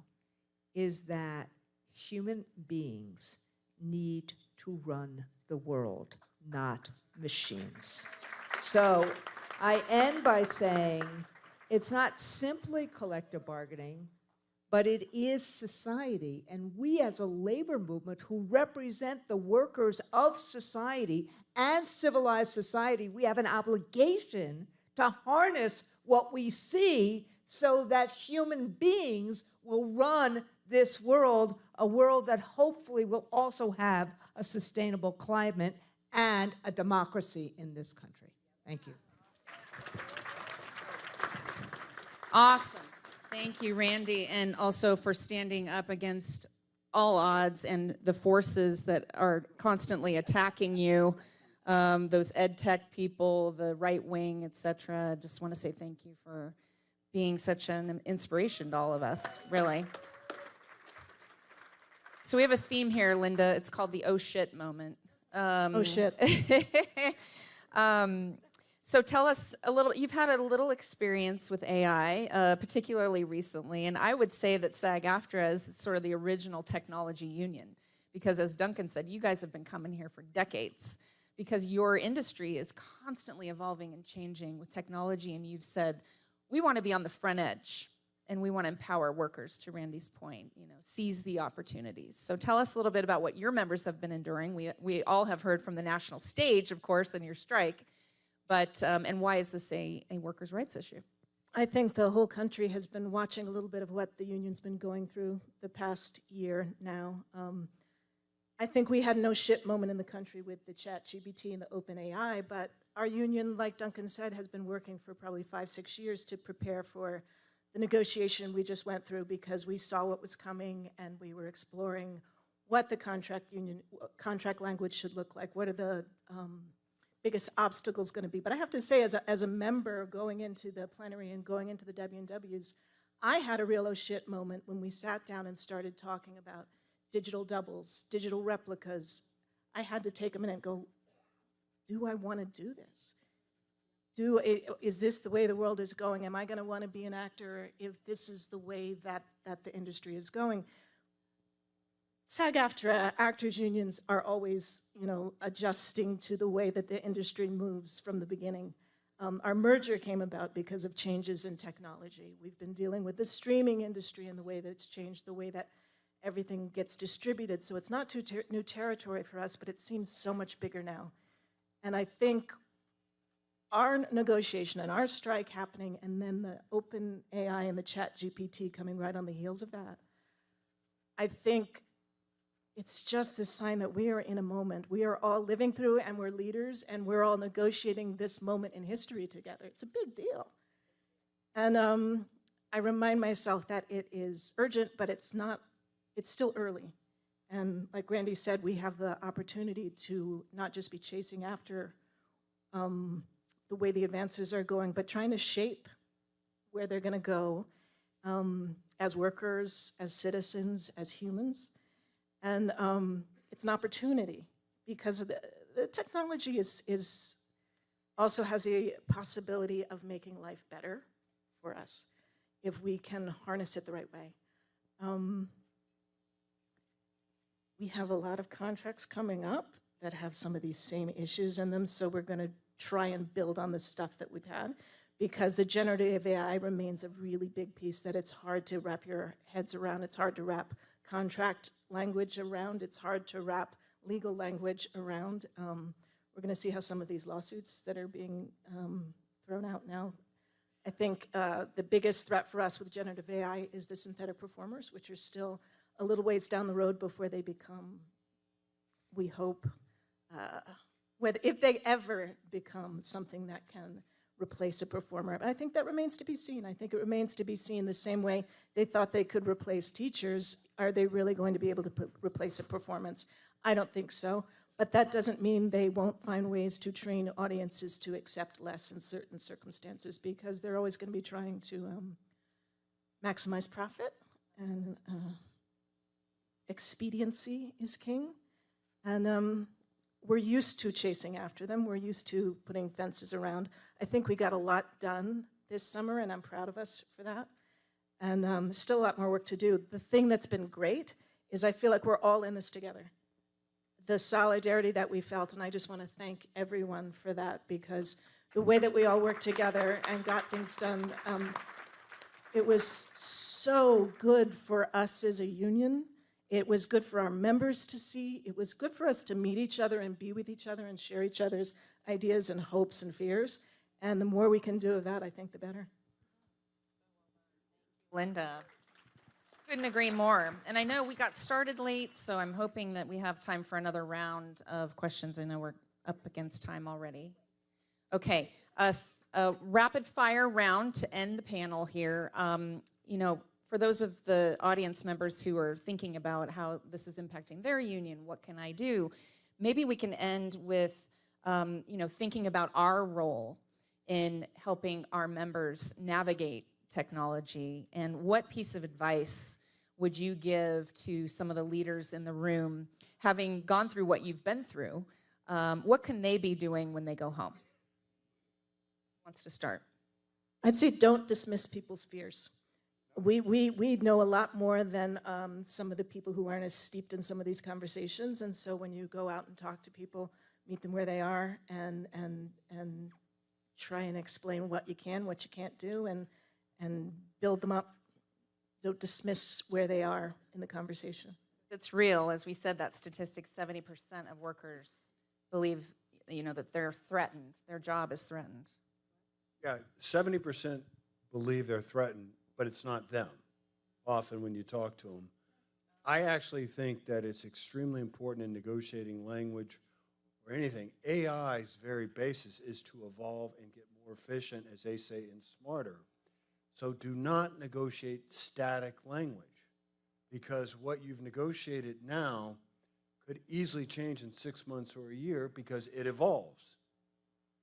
is that human beings need to run the world, not machines. So I end by saying it's not simply collective bargaining, but it is society. And we as a labor movement who represent the workers of society and civilized society, we have an obligation to harness what we see so that human beings will run this world, a world that hopefully will also have a sustainable climate and a democracy in this country. Thank you. Awesome. Thank you, Randy, and also for standing up against all odds and the forces that are constantly attacking you, those ed tech people, the right wing, et cetera. I just want to say thank you for being such an inspiration to all of us, really. So we have a theme here, Linda. It's called the oh shit moment. Oh shit. So tell us a little, you've had a little experience with AI, particularly recently, and I would say that SAG-AFTRA is sort of the original technology union, because as Duncan said, you guys have been coming here for decades, because your industry is constantly evolving and changing with technology, and you've said, we want to be on the front edge, and we want to empower workers, to Randy's point, you know, seize the opportunities. So tell us a little bit about what your members have been enduring. We all have heard from the national stage, of course, in your strike, but, and why is this a workers' rights issue? I think the whole country has been watching a little bit of what the union's been going through the past year now. I think we had no shit moment in the country with the ChatGPT and the OpenAI, but our union, like Duncan said, has been working for probably 5-6 years to prepare for the negotiation we just went through, because we saw what was coming and we were exploring what the contract language should look like. What are the biggest obstacles going to be? But I have to say, as a member going into the plenary and going into the W&Ws, I had a real oh shit moment when we sat down and started talking about digital doubles, digital replicas. I had to take a minute and go, do I want to do this? Is this the way the world is going? Am I going to want to be an actor if this is the way that the industry is going? SAG-AFTRA actors unions are always, adjusting to the way that the industry moves from the beginning. Our merger came about because of changes in technology. We've been dealing with the streaming industry and the way that it's changed, the way that everything gets distributed. So it's not new territory for us, but it seems so much bigger now. And I think our negotiation and our strike happening, and then the open AI and the ChatGPT coming right on the heels of that, I think it's just this sign that we are in a moment. We are all living through, and we're leaders, and we're all negotiating this moment in history together. It's a big deal. And I remind myself that it is urgent, but it's still early. And like Randy said, we have the opportunity to not just be chasing after the way the advances are going, but trying to shape where they're going to go as workers, as citizens, as humans. And it's an opportunity because the technology also has the possibility of making life better for us if we can harness it the right way. We have a lot of contracts coming up that have some of these same issues in them, so we're going to try and build on the stuff that we've had, because the generative AI remains a really big piece that it's hard to wrap your heads around. It's hard to wrap contract language around. It's hard to wrap legal language around. We're going to see how some of these lawsuits that are being thrown out now. I think the biggest threat for us with generative AI is the synthetic performers, which are still a little ways down the road before they become, we hope, if they ever become something that can replace a performer. But I think that remains to be seen. I think it remains to be seen the same way they thought they could replace teachers. Are they really going to be able to replace a performance? I don't think so. But that doesn't mean they won't find ways to train audiences to accept less in certain circumstances, because they're always going to be trying to maximize profit, and expediency is king. And we're used to chasing after them. We're used to putting fences around. I think we got a lot done this summer, and I'm proud of us for that. And there's still a lot more work to do. The thing that's been great is I feel like we're all in this together. The solidarity that we felt, and I just want to thank everyone for that, because the way that we all worked together and got things done, it was so good for us as a union. It was good for our members to see. It was good for us to meet each other and be with each other and share each other's ideas and hopes and fears. And the more we can do of that, I think the better. Linda. Couldn't agree more. And I know we got started late, so I'm hoping that we have time for another round of questions. I know we're up against time already. Okay, a rapid fire round to end the panel here. You know, for those of the audience members who are thinking about how this is impacting their union, what can I do? Maybe we can end with, you know, thinking about our role in helping our members navigate technology, and what piece of advice would you give to some of the leaders in the room, having gone through what you've been through? What can they be doing when they go home? Who wants to start? I'd say don't dismiss people's fears. We know a lot more than some of the people who aren't as steeped in some of these conversations, and so when you go out and talk to people, meet them where they are, and try and explain what you can, what you can't do, and build them up. Don't dismiss where they are in the conversation. It's real. As we said, that statistic, 70% of workers believe, you know, that they're threatened. Their job is threatened. Yeah, 70% believe they're threatened, but it's not them, often when you talk to them. I actually think that it's extremely important in negotiating language or anything. AI's very basis is to evolve and get more efficient, as they say, and smarter. So do not negotiate static language, because what you've negotiated now could easily change in 6 months or a year because it evolves.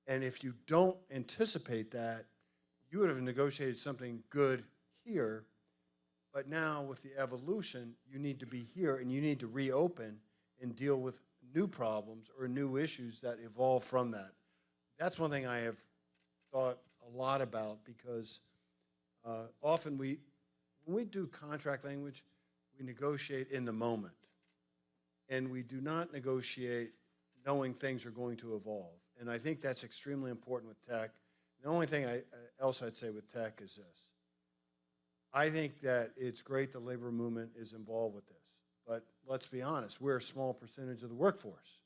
And if you don't anticipate that, you would have negotiated something good here, but now with the evolution, you need to be here and you need to reopen and deal with new problems or new issues that evolve from that. That's one thing I have thought a lot about, because often when we do contract language, we negotiate in the moment. And we do not negotiate knowing things are going to evolve. And I think that's extremely important with tech. The only thing else I'd say with tech is this. I think that it's great the labor movement is involved with this. But let's be honest, we're a small percentage of the workforce.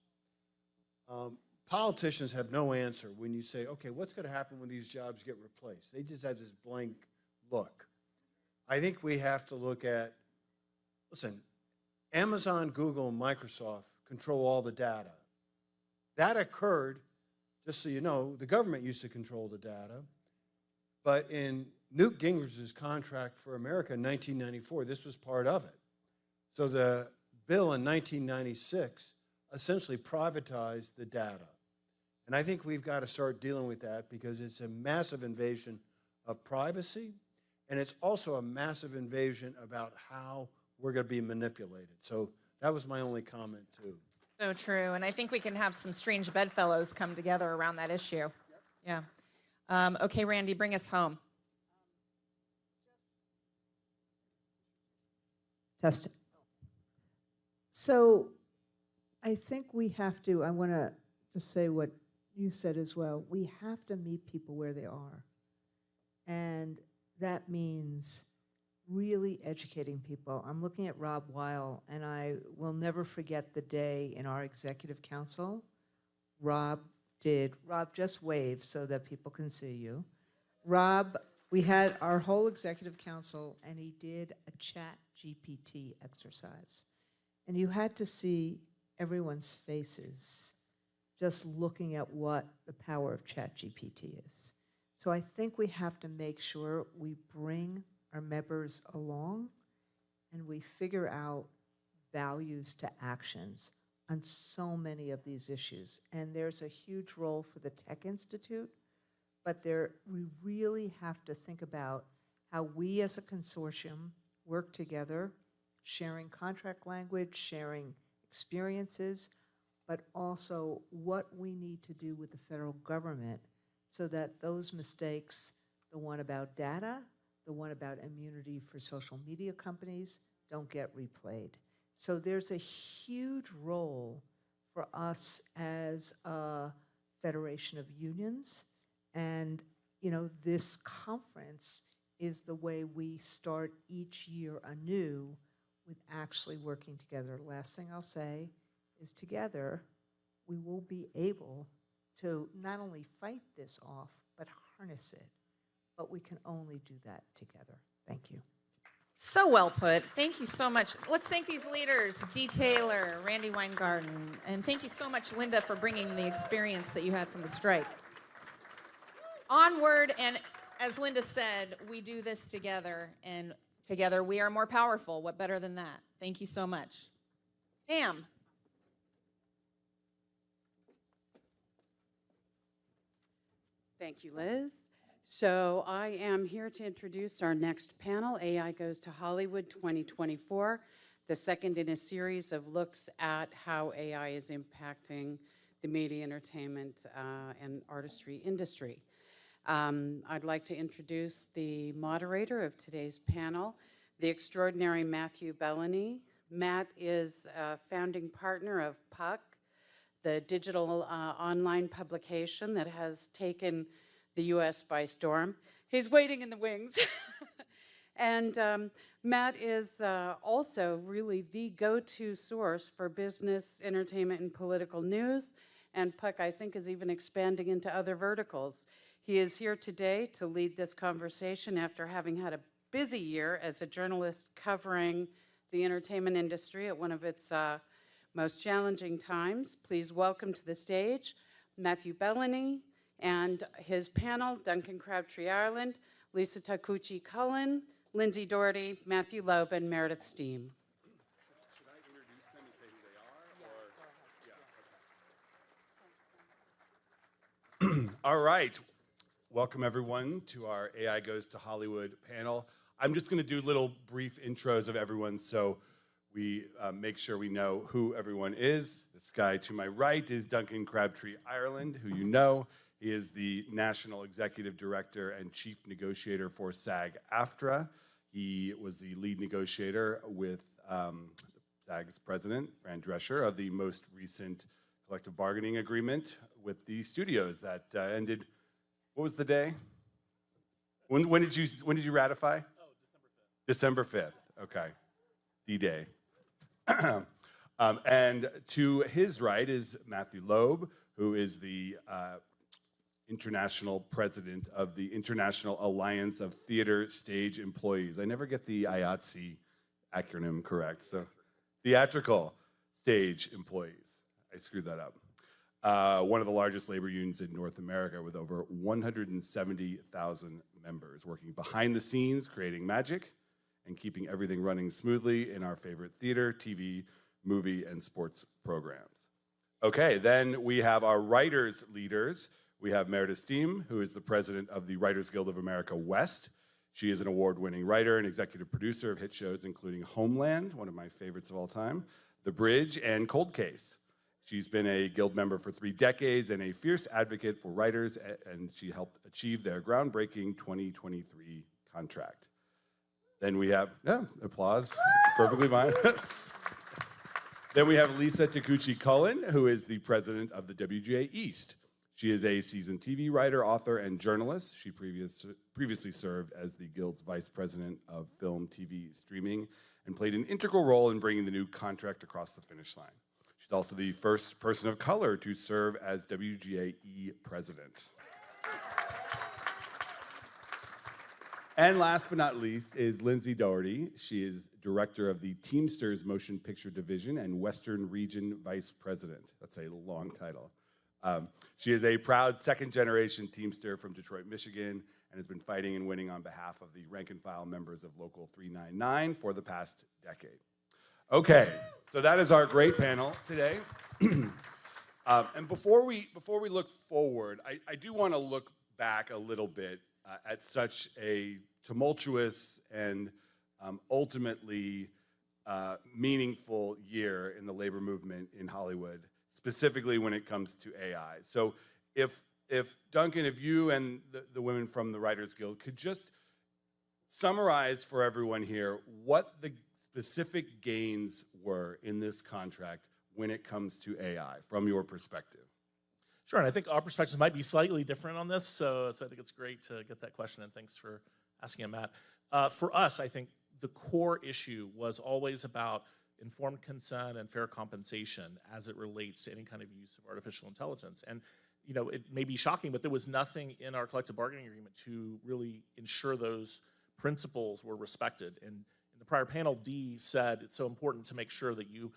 Politicians have no answer when you say, okay, what's going to happen when these jobs get replaced? They just have this blank look. I think we have to look at, listen, Amazon, Google, and Microsoft control all the data. That occurred, just so you know, the government used to control the data, but in Newt Gingrich's contract for America in 1994, this was part of it. So the bill in 1996 essentially privatized the data. And I think we've got to start dealing with that because it's a massive invasion of privacy, and it's also a massive invasion about how we're going to be manipulated. So that was my only comment, too. So true, and I think we can have some strange bedfellows come together around that issue. Yeah. Okay, Randy, bring us home. Test it. So I think we have to, I want to just say what you said as well. We have to meet people where they are. And that means really educating people. I'm looking at Rob Weil, and I will never forget the day in our executive council. Rob, just wave so that people can see you. Rob, we had our whole executive council, and he did a chat GPT exercise. And you had to see everyone's faces just looking at what the power of chat GPT is. So I think we have to make sure we bring our members along and we figure out values to actions on so many of these issues. And there's a huge role for the Tech Institute, but we really have to think about how we as a consortium work together, sharing contract language, sharing experiences, but also what we need to do with the federal government so that those mistakes, the one about data, the one about immunity for social media companies, don't get replayed. So there's a huge role for us as a federation of unions, and this conference is the way we start each year anew with actually working together. Last thing I'll say is together we will be able to not only fight this off, but harness it. But we can only do that together. Thank you. So well put. Thank you so much. Let's thank these leaders, Dee Taylor, Randy Weingarten, and thank you so much, Linda, for bringing the experience that you had from the strike. Onward, and as Linda said, we do this together, and together we are more powerful. What better than that? Thank you so much. Pam. Thank you, Liz. So I am here to introduce our next panel, AI Goes to Hollywood 2024, the second in a series of looks at how AI is impacting the media, entertainment, and artistry industry. I'd like to introduce the moderator of today's panel, the extraordinary Matthew Bellany. Matt is a founding partner of Puck, the digital online publication that has taken the U.S. by storm. He's waiting in the wings. And Matt is also really the go-to source for business, entertainment, and political news. And Puck, I think, is even expanding into other verticals. He is here today to lead this conversation after having had a busy year as a journalist covering the entertainment industry at one of its most challenging times. Please welcome to the stage Matthew Bellany and his panel, Duncan Crabtree Ireland, Lisa Takuchi Cullen, Lindsay Doherty, Matthew Loeb, and Meredith Steen. Should I introduce them and say who they are? All right. Welcome, everyone, to our AI Goes to Hollywood panel. I'm just going to do little brief intros of everyone so we make sure we know who everyone is. This guy to my right is Duncan Crabtree Ireland, who you know. He is the National Executive Director and Chief Negotiator for SAG-AFTRA. He was the lead negotiator with SAG's president, Fran Drescher, of the most recent collective bargaining agreement with the studios that ended. What was the day? When did you ratify? Oh, December 5th. December 5th. Okay, D-Day. And to his right is Matthew Loeb, who is the international president of the International Alliance of Theater Stage Employees. I never get the IATSE acronym correct. So, theatrical stage employees. I screwed that up. One of the largest labor unions in North America with over 170,000 members working behind the scenes, creating magic and keeping everything running smoothly in our favorite theater, TV, movie, and sports programs. Okay, then we have our writers leaders. We have Meredith Steam, who is the president of the Writers Guild of America West. She is an award-winning writer and executive producer of hit shows including Homeland, one of my favorites of all time, The Bridge, and Cold Case. She's been a Guild member for 3 decades and a fierce advocate for writers, and she helped achieve their groundbreaking 2023 contract. Then we have, applause, perfectly fine. Then we have Lisa Takuchi-Cullen, who is the president of the WGA East. She is a seasoned TV writer, author, and journalist. She previously served as the Guild's vice president of film, TV, streaming, and played an integral role in bringing the new contract across the finish line. She's also the first person of color to serve as WGAE president. And last but not least is Lindsay Doherty. She is director of the Teamsters Motion Picture Division and Western Region Vice President. That's a long title. She is a proud second-generation Teamster from Detroit, Michigan, and has been fighting and winning on behalf of the rank-and-file members of Local 399 for the past decade. Okay, so that is our great panel today. And before we look forward, I do want to look back a little bit at such a tumultuous and ultimately meaningful year in the labor movement in Hollywood, specifically when it comes to AI. So if Duncan, if you and the women from the Writers Guild could just summarize for everyone here what the specific gains were in this contract when it comes to AI from your perspective. Sure, and I think our perspectives might be slightly different on this, so I think it's great to get that question, and thanks for asking it, Matt. For us, I think the core issue was always about informed consent and fair compensation as it relates to any kind of use of artificial intelligence. And it may be shocking, but there was nothing in our collective bargaining agreement to really ensure those principles were respected. And in the prior panel, Dee said it's so important to make sure that you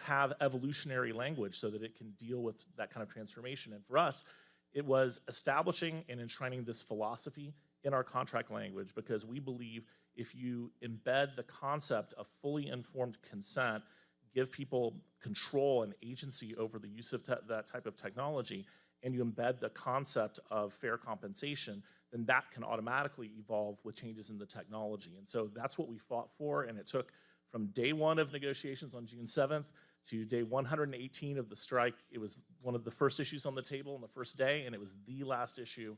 have evolutionary language so that it can deal with that kind of transformation. And for us, it was establishing and enshrining this philosophy in our contract language, because we believe if you embed the concept of fully informed consent, give people control and agency over the use of that type of technology, and you embed the concept of fair compensation, then that can automatically evolve with changes in the technology. And so that's what we fought for, and it took from day 1 of negotiations on June 7th to day 118 of the strike. It was one of the first issues on the table on the first day, and it was the last issue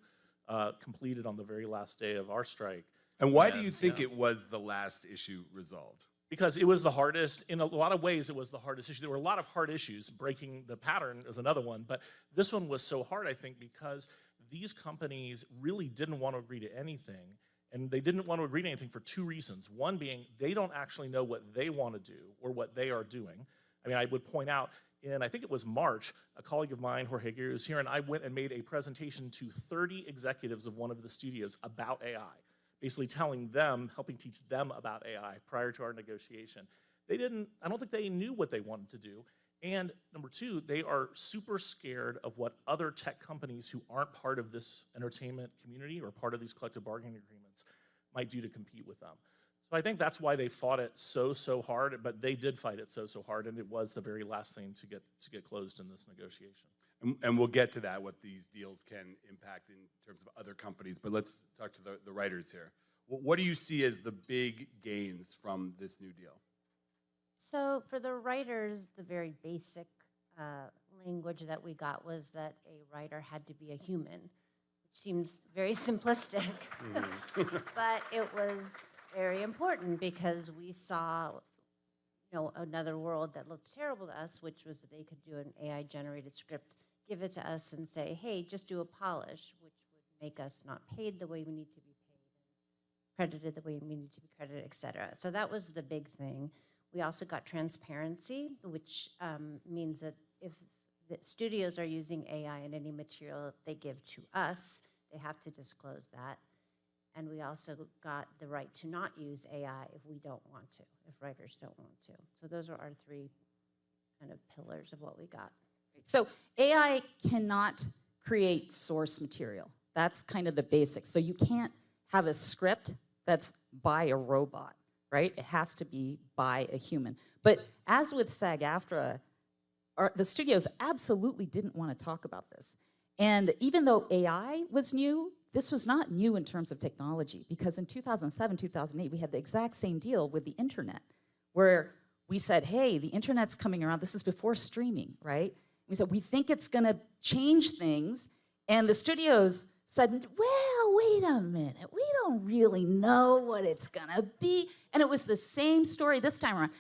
completed on the very last day of our strike. And why do you think it was the last issue resolved? Because it was the hardest. In a lot of ways, it was the hardest issue. There were a lot of hard issues. Breaking the pattern is another one. But this one was so hard, I think, because these companies really didn't want to agree to anything. And they didn't want to agree to anything for 2 reasons. One being, they don't actually know what they want to do or what they are doing. I mean, I would point out, I think it was March, a colleague of mine, Jorge Aguirre, was here, and I went and made a presentation to 30 executives of one of the studios about AI, basically telling them, helping teach them about AI prior to our negotiation. I don't think they knew what they wanted to do. And number 2, they are super scared of what other tech companies who aren't part of this entertainment community or part of these collective bargaining agreements might do to compete with them. So I think that's why they fought it so hard, but they did fight it so hard, and it was the very last thing to get closed in this negotiation. And we'll get to that, what these deals can impact in terms of other companies, but let's talk to the writers here. What do you see as the big gains from this new deal? So for the writers, the very basic language that we got was that a writer had to be a human, which seems very simplistic, but it was very important because we saw another world that looked terrible to us, which was that they could do an AI-generated script, give it to us and say, hey, just do a polish, which would make us not paid the way we need to be paid, credited the way we need to be credited, et cetera. So that was the big thing. We also got transparency, which means that if the studios are using AI in any material they give to us, they have to disclose that. And we also got the right to not use AI if we don't want to, if writers don't want to. So those are our three kind of pillars of what we got. So AI cannot create source material. That's kind of the basics. So you can't have a script that's by a robot, right? It has to be by a human. But as with SAG-AFTRA, the studios absolutely didn't want to talk about this. And even though AI was new, this was not new in terms of technology, because in 2007, 2008, we had the exact same deal with the internet, where we said, hey, the internet's coming around. This is before streaming, right? We said, we think it's going to change things. And the studios said, well, wait a minute. We don't really know what it's going to be. And it was the same story this time around.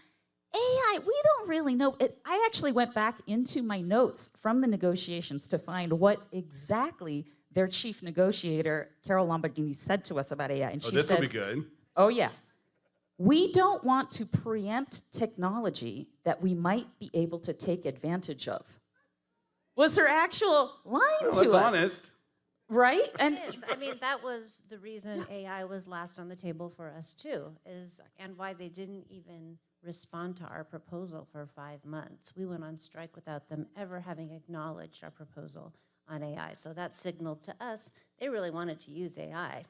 AI, we don't really know. I actually went back into my notes from the negotiations to find what exactly their chief negotiator, Carol Lombardini, said to us about AI. And she this said, will be good. oh, yeah. We don't want to preempt technology that we might be able to take advantage of. Was her actual line to us. That's honest. Right? And It is. I mean, that was the reason AI was last on the table for us too, and why they didn't even respond to our proposal for 5 months. We went on strike without them ever having acknowledged our proposal on AI. So that signaled to us they really wanted to use AI.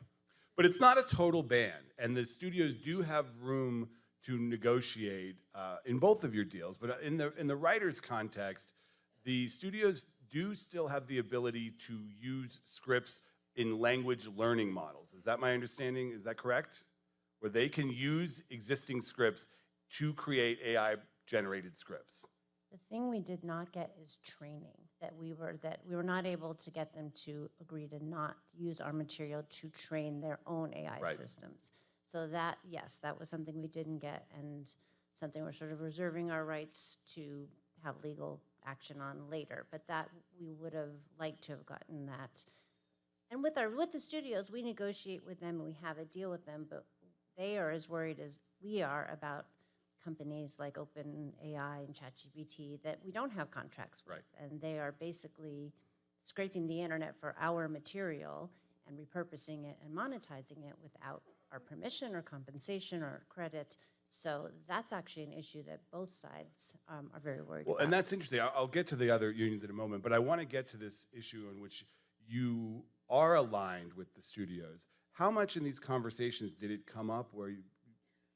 But it's not a total ban, and the studios do have room to negotiate in both of your deals. But in the writer's context, the studios do still have the ability to use scripts in language learning models. Is that my understanding? Is that correct? Where they can use existing scripts to create AI-generated scripts. The thing we did not get is training, that we were not able to get them to agree to not use our material to train their own AI Right. systems. So that, yes, that was something we didn't get, and something we're sort of reserving our rights to have legal action on later. But that, we would have liked to have gotten that. And with the studios, we negotiate with them and we have a deal with them, but they are as worried as we are about companies like OpenAI and ChatGPT that we don't have contracts with. Right. And they are basically scraping the internet for our material and repurposing it and monetizing it without our permission or compensation or credit. So that's actually an issue that both sides are very worried Well, about. and that's interesting. I'll get to the other unions in a moment, but I want to get to this issue in which you are aligned with the studios. How much in these conversations did it come up where you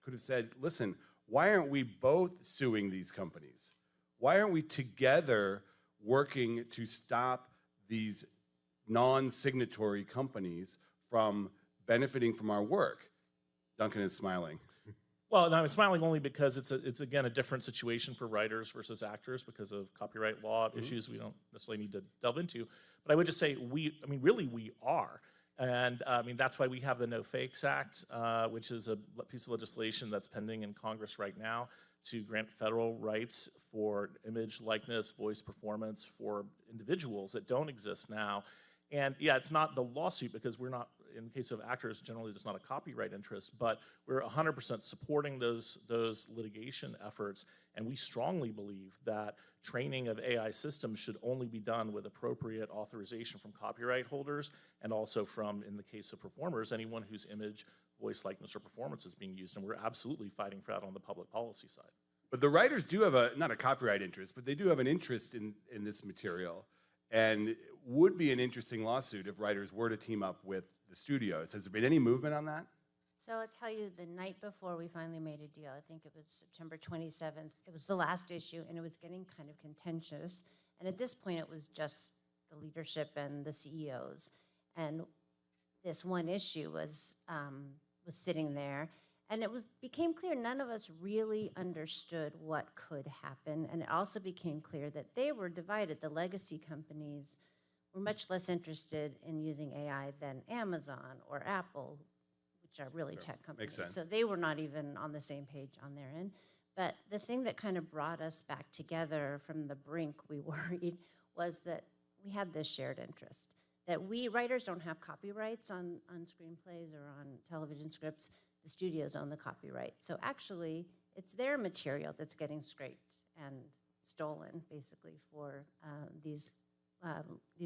could have said, listen, why aren't we both suing these companies? Why aren't we together working to stop these non-signatory companies from benefiting from our work? Duncan is smiling. Well, no, I'm smiling only because it's again a different situation for writers versus actors because of copyright law issues we don't necessarily need to delve into. But I would just say really we are. And that's why we have the No Fakes Act, which is a piece of legislation that's pending in Congress right now to grant federal rights for image, likeness, voice performance for individuals that don't exist now. And yeah, it's not the lawsuit because we're not, in the case of actors, generally there's not a copyright interest, but we're 100% supporting those litigation efforts. And we strongly believe that training of AI systems should only be done with appropriate authorization from copyright holders and also from, in the case of performers, anyone whose image, voice, likeness, or performance is being used. And we're absolutely fighting for that on the public policy side. But the writers do have not a copyright interest, but they do have an interest in this material. And would be an interesting lawsuit if writers were to team up with the studios. Has there been any movement on that? So I'll tell you, the night before we finally made a deal, I think it was September 27th, it was the last issue, and it was getting kind of contentious. And at this point, it was just the leadership and the CEOs. And this one issue was sitting there, and it became clear none of us really understood what could happen. And it also became clear that they were divided. The legacy companies were much less interested in using AI than Amazon or Apple, which are really tech companies. sense. So they were not even on the same page on their end. But the thing that kind of brought us back together from the brink, we worried, was that we had this shared interest. That we, writers, don't have copyrights on screenplays or on television scripts. The studios own the copyright. So actually, it's their material that's getting scraped and stolen, basically, for these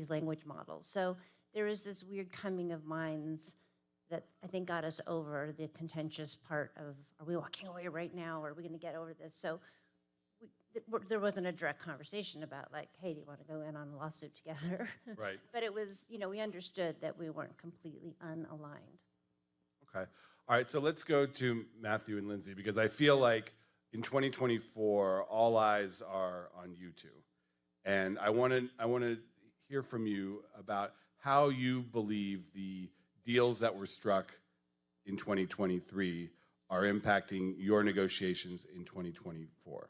language models. So there is this weird coming of minds that I think got us over the contentious part of, are we walking away right now, or are we going to get over this? So there wasn't a direct conversation about like, hey, do you want to go in on a lawsuit together? Right. But it was, we understood that we weren't completely unaligned. Okay. All right, so let's go to Matthew and Lindsay, because I feel like in 2024, all eyes are on you two. And I want to hear from you about how you believe the deals that were struck in 2023 are impacting your negotiations in 2024.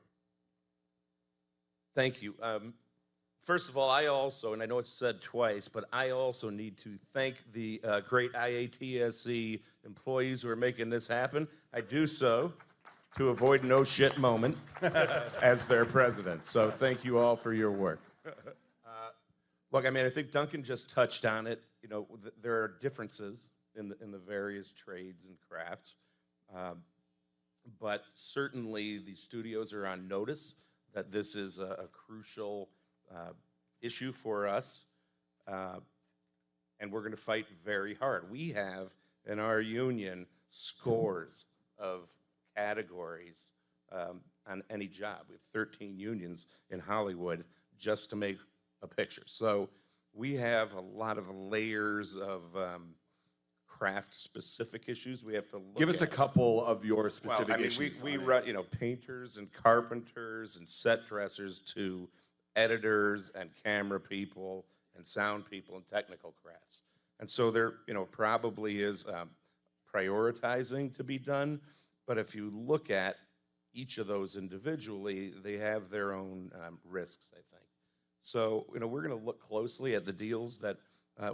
Thank you. First of all, I also, and I know it's said twice, but I also need to thank the great IATSE employees who are making this happen. I do so to avoid no shit moment as their president. So thank you all for your work. Look, I mean, I think Duncan just touched on it. There are differences in the various trades and crafts, but certainly the studios are on notice that this is a crucial issue for us, and we're going to fight very hard. We have in our union scores of categories on any job. We have 13 unions in Hollywood just to make a picture. So we have a lot of layers of craft-specific issues we have to look at. Give us a couple of your specific issues. We run, painters and carpenters and set dressers to editors and camera people and sound people and technical crafts. And so there, probably is prioritizing to be done. But if you look at each of those individually, they have their own risks, I think. So, we're going to look closely at the deals that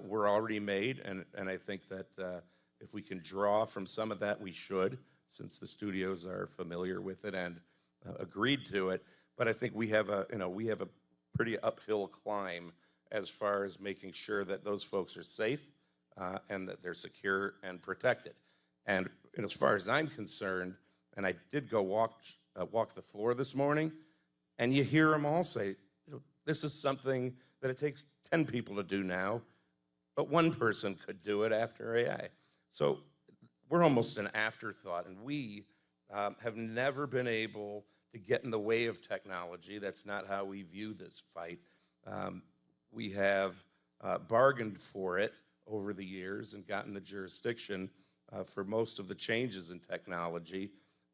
were already made, and I think that if we can draw from some of that, we should, since the studios are familiar with it and agreed to it. But I think we have a pretty uphill climb as far as making sure that those folks are safe and that they're secure and protected. And as far as I'm concerned, and I did go walk the floor this morning, and you hear them all say, this is something that it takes 10 people to do now, but one person could do it after AI. So we're almost an afterthought, and we have never been able to get in the way of technology. That's not how we view this fight. We have bargained for it over the years and gotten the jurisdiction for most of the changes in technology,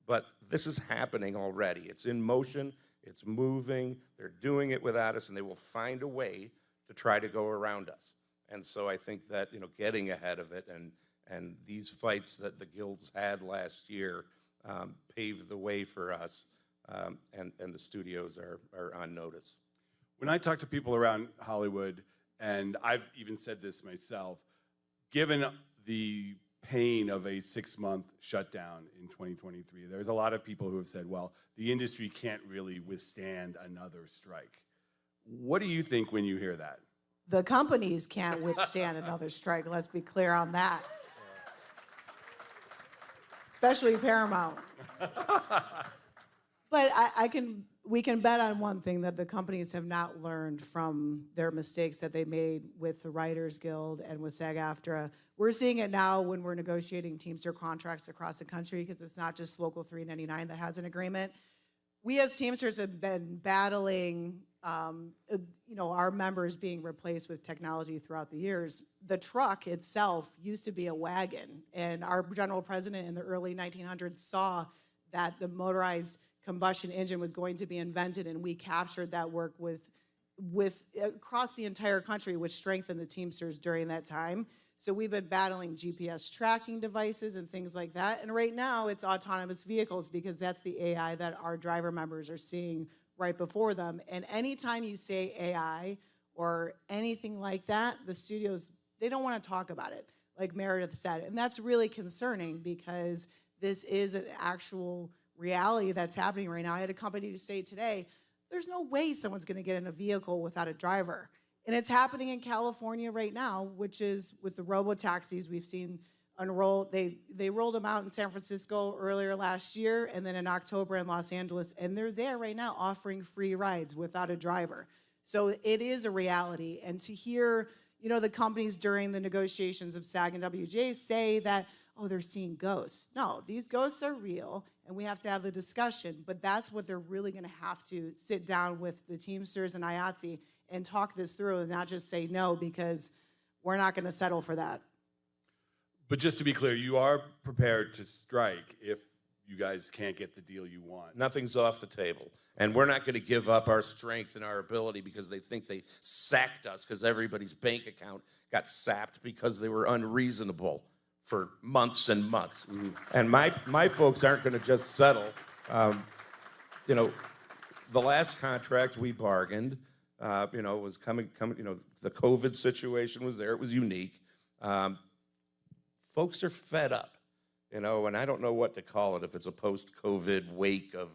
but this is happening already. It's in motion, it's moving, they're doing it without us, and they will find a way to try to go around us. And so I think that, getting ahead of it and these fights that the guilds had last year paved the way for us, and the studios are on notice. When I talk to people around Hollywood, and I've even said this myself, given the pain of a 6-month shutdown in 2023, there's a lot of people who have said, well, the industry can't really withstand another strike. What do you think when you hear that? The companies can't withstand another strike, let's be clear on that. Especially Paramount. But we can bet on one thing, that the companies have not learned from their mistakes that they made with the Writers Guild and with SAG-AFTRA. We're seeing it now when we're negotiating Teamster contracts across the country, because it's not just Local 399 that has an agreement. We as Teamsters have been battling our members being replaced with technology throughout the years. The truck itself used to be a wagon, and our general president in the early 1900s saw that the motorized combustion engine was going to be invented, and we captured that work with across the entire country, which strengthened the Teamsters during that time. So we've been battling GPS tracking devices and things like that. And right now it's autonomous vehicles, because that's the AI that our driver members are seeing right before them. And anytime you say AI or anything like that, the studios, they don't want to talk about it, like Meredith said. And that's really concerning, because this is an actual reality that's happening right now. I had a company to say today, there's no way someone's going to get in a vehicle without a driver. And it's happening in California right now, which is with the robo-taxis we've seen unroll. They rolled them out in San Francisco earlier last year, and then in October in Los Angeles, and they're there right now offering free rides without a driver. So it is a reality. And to hear, you know, the companies during the negotiations of SAG and WGA say that, oh, they're seeing ghosts. No, these ghosts are real, and we have to have the discussion, but that's what they're really gonna have to sit down with the Teamsters and IATSE and talk this through and not just say no, because we're not gonna settle for that. But just to be clear, you are prepared to strike if you guys can't get the deal you want. Nothing's off the table. And we're not going to give up our strength and our ability because they think they sacked us because everybody's bank account got sapped because they were unreasonable for months and months. And my folks aren't going to just settle. You know, the last contract we bargained, you know, was coming, you know, the COVID situation was there. It was unique. Folks are fed up. You know, and I don't know what to call it, if it's a post-COVID wake of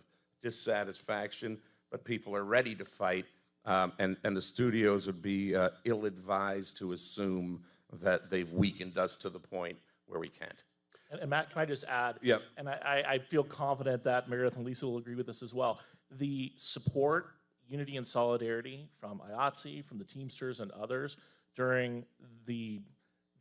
dissatisfaction, but people are ready to fight, and the studios would be ill-advised to assume that they've weakened us to the point where we can't. And Matt, can I just add? Yep. And I feel confident that Meredith and Lisa will agree with this as well. The support, unity, and solidarity from IATSE, from the Teamsters, and others during the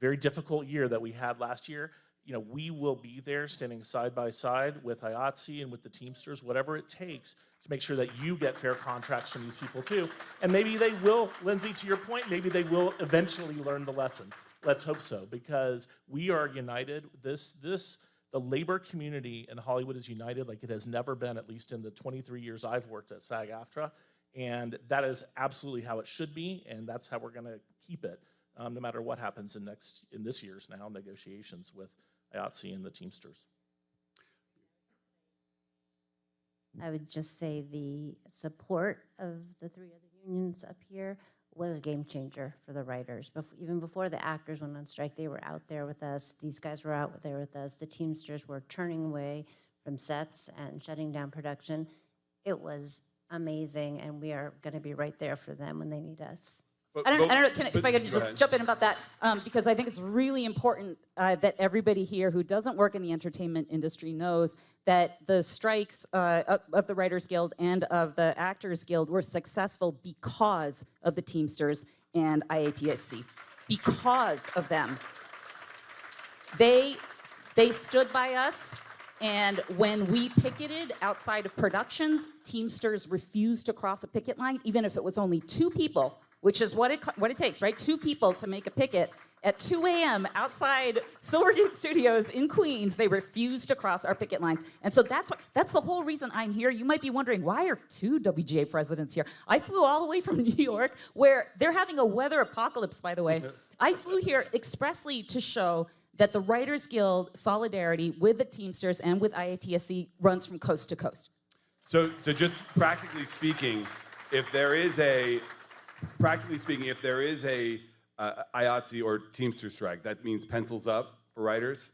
very difficult year that we had last year, you know, we will be there standing side by side with IATSE and with the Teamsters, whatever it takes to make sure that you get fair contracts from these people too. And maybe they will, Lindsay, to your point, maybe they will eventually learn the lesson. Let's hope so, because we are united. The labor community in Hollywood is united like it has never been, at least in the 23 years I've worked at SAG-AFTRA. And that is absolutely how it should be, and that's how we're gonna keep it, no matter what happens in this year's now negotiations with IATSE and the Teamsters. I would just say the support of the three other unions up here was a game changer for the writers. Even before the actors went on strike, they were out there with us. These guys were out there with us. The Teamsters were turning away from sets and shutting down production. It was amazing, and we are going to be right there for them when they need us. I don't know, if I could just jump in about that, because I think it's really important that everybody here who doesn't work in the entertainment industry knows that the strikes of the Writers Guild and of the Actors Guild were successful because of the Teamsters and IATSE. Because of them. They stood by us, and when we picketed outside of productions, Teamsters refused to cross a picket line, even if it was only 2 people, which is what it takes, right? 2 people to make a picket at 2 a.m. outside Silvergate Studios in Queens. They refuse to cross our picket lines. And so that's the whole reason I'm here. You might be wondering, why are 2 WGA presidents here? I flew all the way from New York, where they're having a weather apocalypse, by the way. I flew here expressly to show that the Writers Guild solidarity with the Teamsters and with IATSE runs from coast to coast. So just practically speaking, if there is a IATSE or Teamster strike, that means pencils up for writers?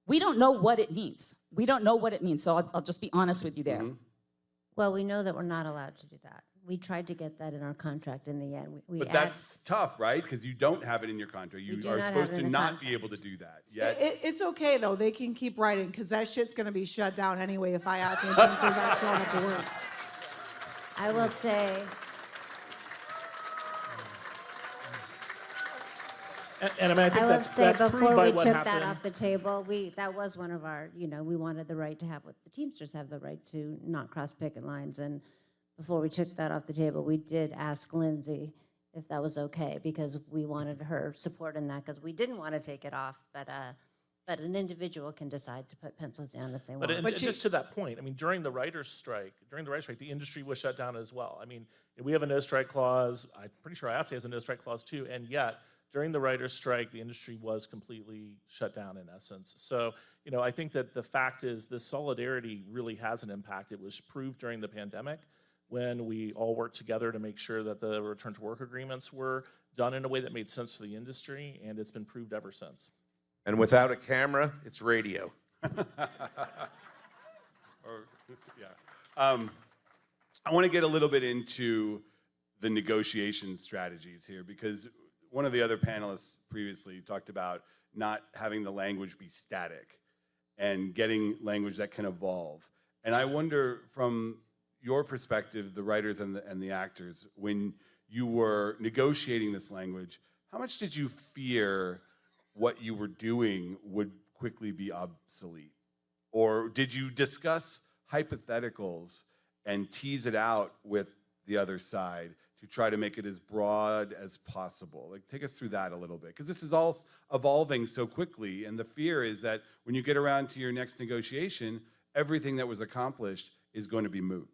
We don't know what it means. We don't know what it means, so I'll just be honest with you there. Mm-hmm. Well, we know that we're not allowed to do that. We tried to get that in our contract in the end. But that's tough, right? Because you don't have it in your contract. You are supposed to not be able to do that. Yet. It's okay, though. They can keep writing, because that shit's going to be shut down anyway if IATSE and Teamsters aren't showing up to work. I will say, And I mean, I think that's proved before by we what took happened. that off the table, that was one of our, you know, we wanted the right to have, what the Teamsters have the right to not cross picket lines. And before we took that off the table, we did ask Lindsay if that was okay, because we wanted her support in that, because we didn't want to take it off. But an individual can decide to put pencils down if they want. But just to that point, I mean, during the writers' strike, the industry was shut down as well. I mean, we have a no-strike clause. I'm pretty sure IATSE has a no-strike clause too, and yet during the writers' strike, the industry was completely shut down in essence. So, you know, I think that the fact is this solidarity really has an impact. It was proved during the pandemic when we all worked together to make sure that the return to work agreements were done in a way that made sense to the industry, and it's been proved ever since. And without a camera, it's radio. I want to get a little bit into the negotiation strategies here, because one of the other panelists previously talked about not having the language be static and getting language that can evolve. And I wonder, from your perspective, the writers and the actors, when you were negotiating this language, how much did you fear what you were doing would quickly be obsolete? Or did you discuss hypotheticals and tease it out with the other side to try to make it as broad as possible? Like, take us through that a little bit, because this is all evolving so quickly, and the fear is that when you get around to your next negotiation, everything that was accomplished is going to be moot.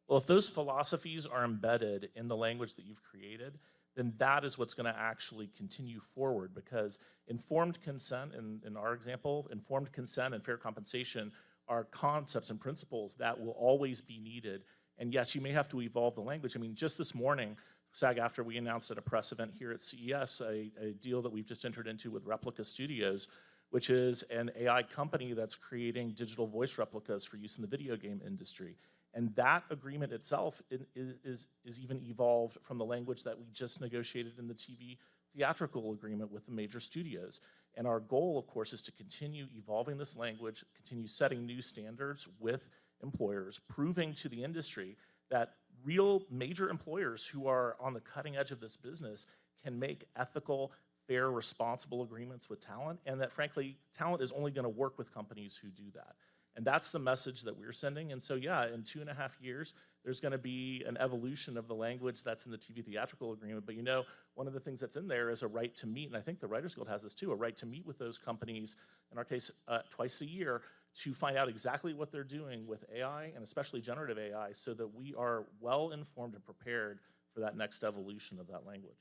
Well, if those philosophies are embedded in the language that you've created, then that is what's going to actually continue forward, because informed consent, in our example, informed consent and fair compensation are concepts and principles that will always be needed. And yes, you may have to evolve the language. I mean, just this morning, SAG-AFTRA, we announced at a press event here at CES a deal that we've just entered into with Replica Studios, which is an AI company that's creating digital voice replicas for use in the video game industry. And that agreement itself is even evolved from the language that we just negotiated in the TV theatrical agreement with the major studios. And our goal, of course, is to continue evolving this language, continue setting new standards with employers, proving to the industry that real major employers who are on the cutting edge of this business can make ethical, fair, responsible agreements with talent, and that, frankly, talent is only going to work with companies who do that. And that's the message that we're sending. And so, yeah, in 2.5 years, there's going to be an evolution of the language that's in the TV theatrical agreement. But you know, one of the things that's in there is a right to meet, and I think the Writers Guild has this too, a right to meet with those companies, in our case, twice a year, to find out exactly what they're doing with AI, and especially generative AI, so that we are well informed and prepared for that next evolution of that language.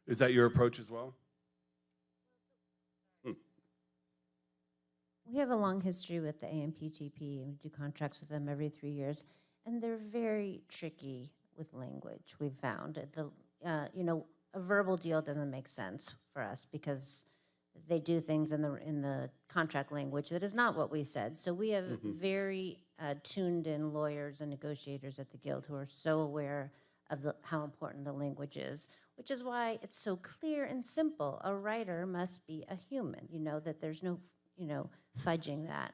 Is that your approach as well? We have a long history with the AMPTP, and we do contracts with them every 3 years, and they're very tricky with language, we've found. You know, a verbal deal doesn't make sense for us because they do things in the contract language that is not what we said. So we have very tuned-in lawyers and negotiators at the Guild who are so aware of how important the language is, which is why it's so clear and simple. A writer must be a human, you know, that there's no, you know, fudging that.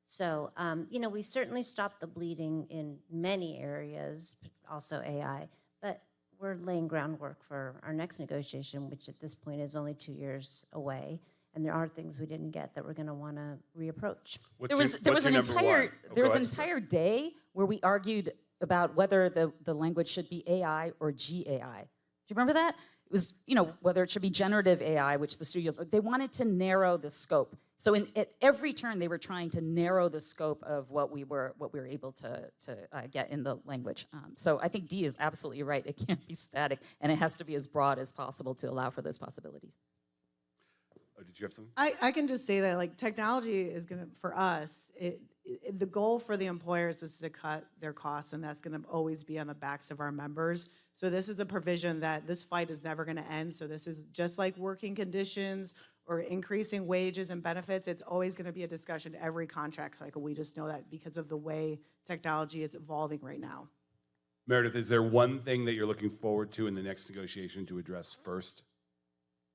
So, you know, we certainly stopped the bleeding in many areas, also AI, but we're laying groundwork for our next negotiation, which at this point is only 2 years away. And there are things we didn't get that we're going to want to reapproach. There was an entire day where we argued about whether the language should be AI or GAI. Do you remember that? It was, you know, whether it should be generative AI, which the studios, they wanted to narrow the scope. So at every turn, they were trying to narrow the scope of what we were able to get in the language. So I think D is absolutely right. It can't be static, and it has to be as broad as possible to allow for those possibilities. Oh, did you have something? I can just say that, like, technology is going to, for us, the goal for the employers is to cut their costs, and that's going to always be on the backs of our members. So this is a provision that this fight is never going to end. So this is just like working conditions or increasing wages and benefits. It's always going to be a discussion every contract cycle. We just know that because of the way technology is evolving right now. Meredith, is there one thing that you're looking forward to in the next negotiation to address first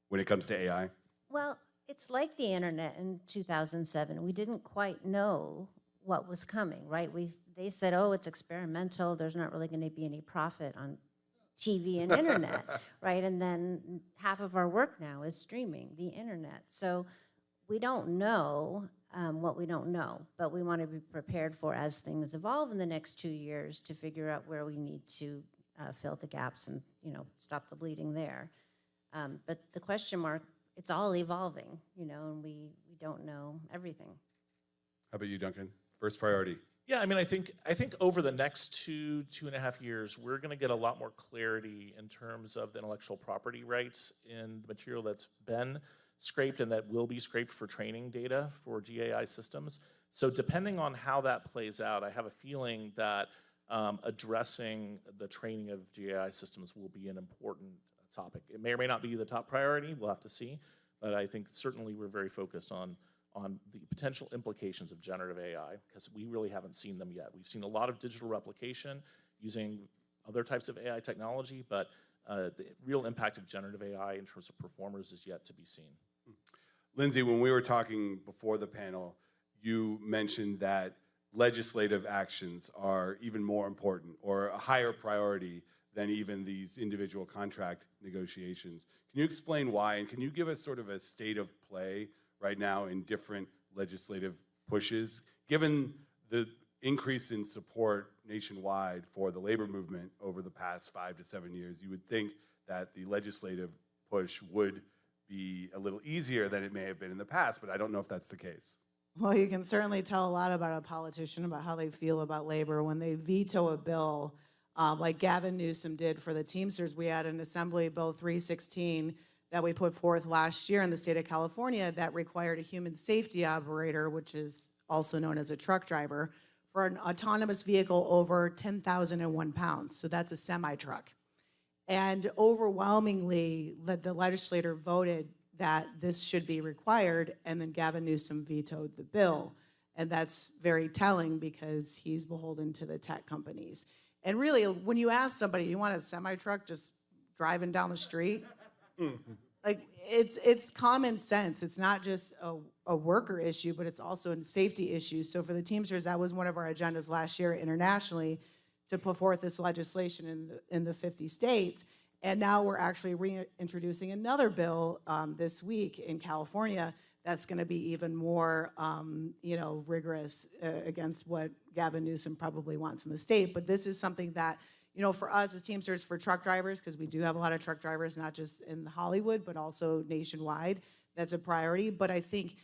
when it comes to AI? Well, it's like the internet in 2007. We didn't quite know what was coming, right? They said, oh, it's experimental. There's not really going to be any profit on TV and internet, right? And then half of our work now is streaming, the internet. So we don't know what we don't know, but we want to be prepared for, as things evolve in the next 2 years, to figure out where we need to fill the gaps and, you know, stop the bleeding there. But the question mark, it's all evolving, you know, and we don't know everything. How about you, Duncan? First priority. Yeah, I mean, I think over the next 2.5 years, we're going to get a lot more clarity in terms of the intellectual property rights in the material that's been scraped and that will be scraped for training data for GAI systems. So depending on how that plays out, I have a feeling that addressing the training of GAI systems will be an important topic. It may or may not be the top priority, we'll have to see, but I think certainly we're very focused on the potential implications of generative AI, because we really haven't seen them yet. We've seen a lot of digital replication using other types of AI technology, but the real impact of generative AI in terms of performers is yet to be seen. Lindsay, when we were talking before the panel, you mentioned that legislative actions are even more important or a higher priority than even these individual contract negotiations. Can you explain why, and can you give us sort of a state of play right now in different legislative pushes, given the increase in support nationwide for the labor movement over the past 5 to 7 years? You would think that the legislative push would be a little easier than it may have been in the past, but I don't know if that's the case. Well, you can certainly tell a lot about a politician about how they feel about labor when they veto a bill like Gavin Newsom did for the Teamsters. We had an Assembly Bill 316 that we put forth last year in the state of California that required a human safety operator, which is also known as a truck driver, for an autonomous vehicle over 10,001 pounds. So that's a semi-truck. And overwhelmingly, the legislator voted that this should be required, and then Gavin Newsom vetoed the bill. And that's very telling because he's beholden to the tech companies. And really, when you ask somebody, you want a semi-truck just driving down the street? Like, it's common sense. It's not just a worker issue, but it's also a safety issue. So for the Teamsters, that was one of our agendas last year internationally, to put forth this legislation in the 50 states. And now we're actually reintroducing another bill this week in California that's going to be even more, rigorous against what Gavin Newsom probably wants in the state. But this is something that, for us as Teamsters, for truck drivers, because we do have a lot of truck drivers, not just in Hollywood, but also nationwide, that's a priority. But I think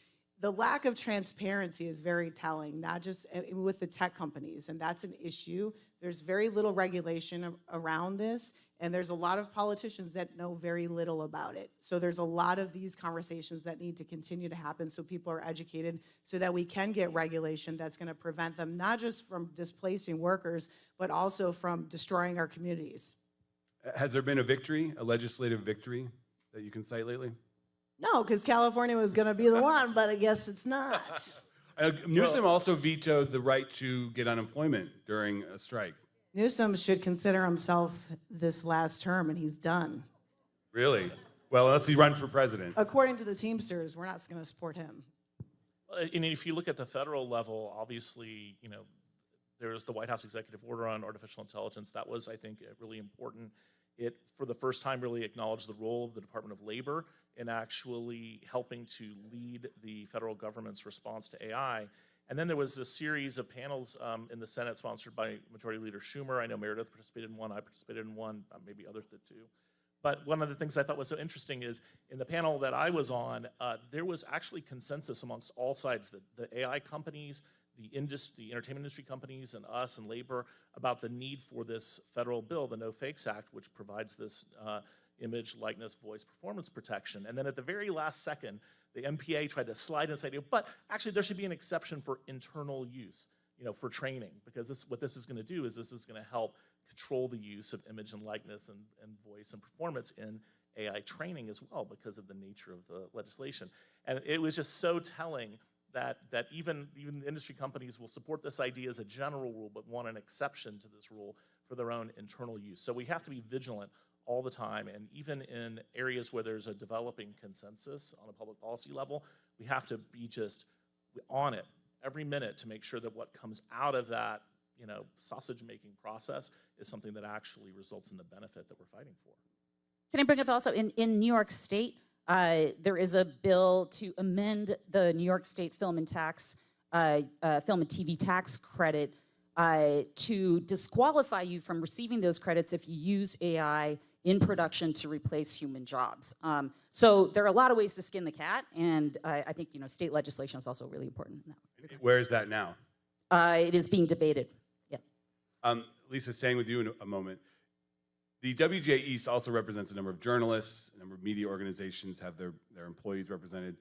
the lack of transparency is very telling, not just with the tech companies, and that's an issue. There's very little regulation around this, and there's a lot of politicians that know very little about it. So there's a lot of these conversations that need to continue to happen so people are educated so that we can get regulation that's going to prevent them not just from displacing workers, but also from destroying our communities. Has there been a victory, a legislative victory that you can cite lately? No, because California was going to be the one, but I guess it's not. Newsom also vetoed the right to get unemployment during a strike. Newsom should consider himself this last term, and he's done. Really? Well, unless he runs for president. According to the Teamsters, we're not going to support him. And if you look at the federal level, obviously, there's the White House executive order on artificial intelligence. That was, I think, really important. It, for the first time, really acknowledged the role of the Department of Labor in actually helping to lead the federal government's response to AI. And then there was a series of panels in the Senate sponsored by Majority Leader Schumer. I know Meredith participated in one, I participated in one, maybe others did too. But one of the things I thought was so interesting is in the panel that I was on, there was actually consensus amongst all sides, the AI companies, the entertainment industry companies, and us and labor about the need for this federal bill, the No Fakes Act, which provides this image, likeness, voice, performance protection. And then at the very last second, the MPA tried to slide in this idea, but actually there should be an exception for internal use, for training, because what this is going to do is this is going to help control the use of image and likeness and voice and performance in AI training as well because of the nature of the legislation. And it was just so telling that even the industry companies will support this idea as a general rule, but want an exception to this rule for their own internal use. So we have to be vigilant all the time, and even in areas where there's a developing consensus on a public policy level, we have to be just on it every minute to make sure that what comes out of that, sausage-making process is something that actually results in the benefit that we're fighting for. Can I bring up also, in New York State, there is a bill to amend the New York State film and TV tax credit to disqualify you from receiving those credits if you use AI in production to replace human jobs. So there are a lot of ways to skin the cat, and I think state legislation is also really important in that. Where is that now? It is being debated. Yeah. Lisa, staying with you in a moment. The WGA East also represents a number of journalists, a number of media organizations have their employees represented.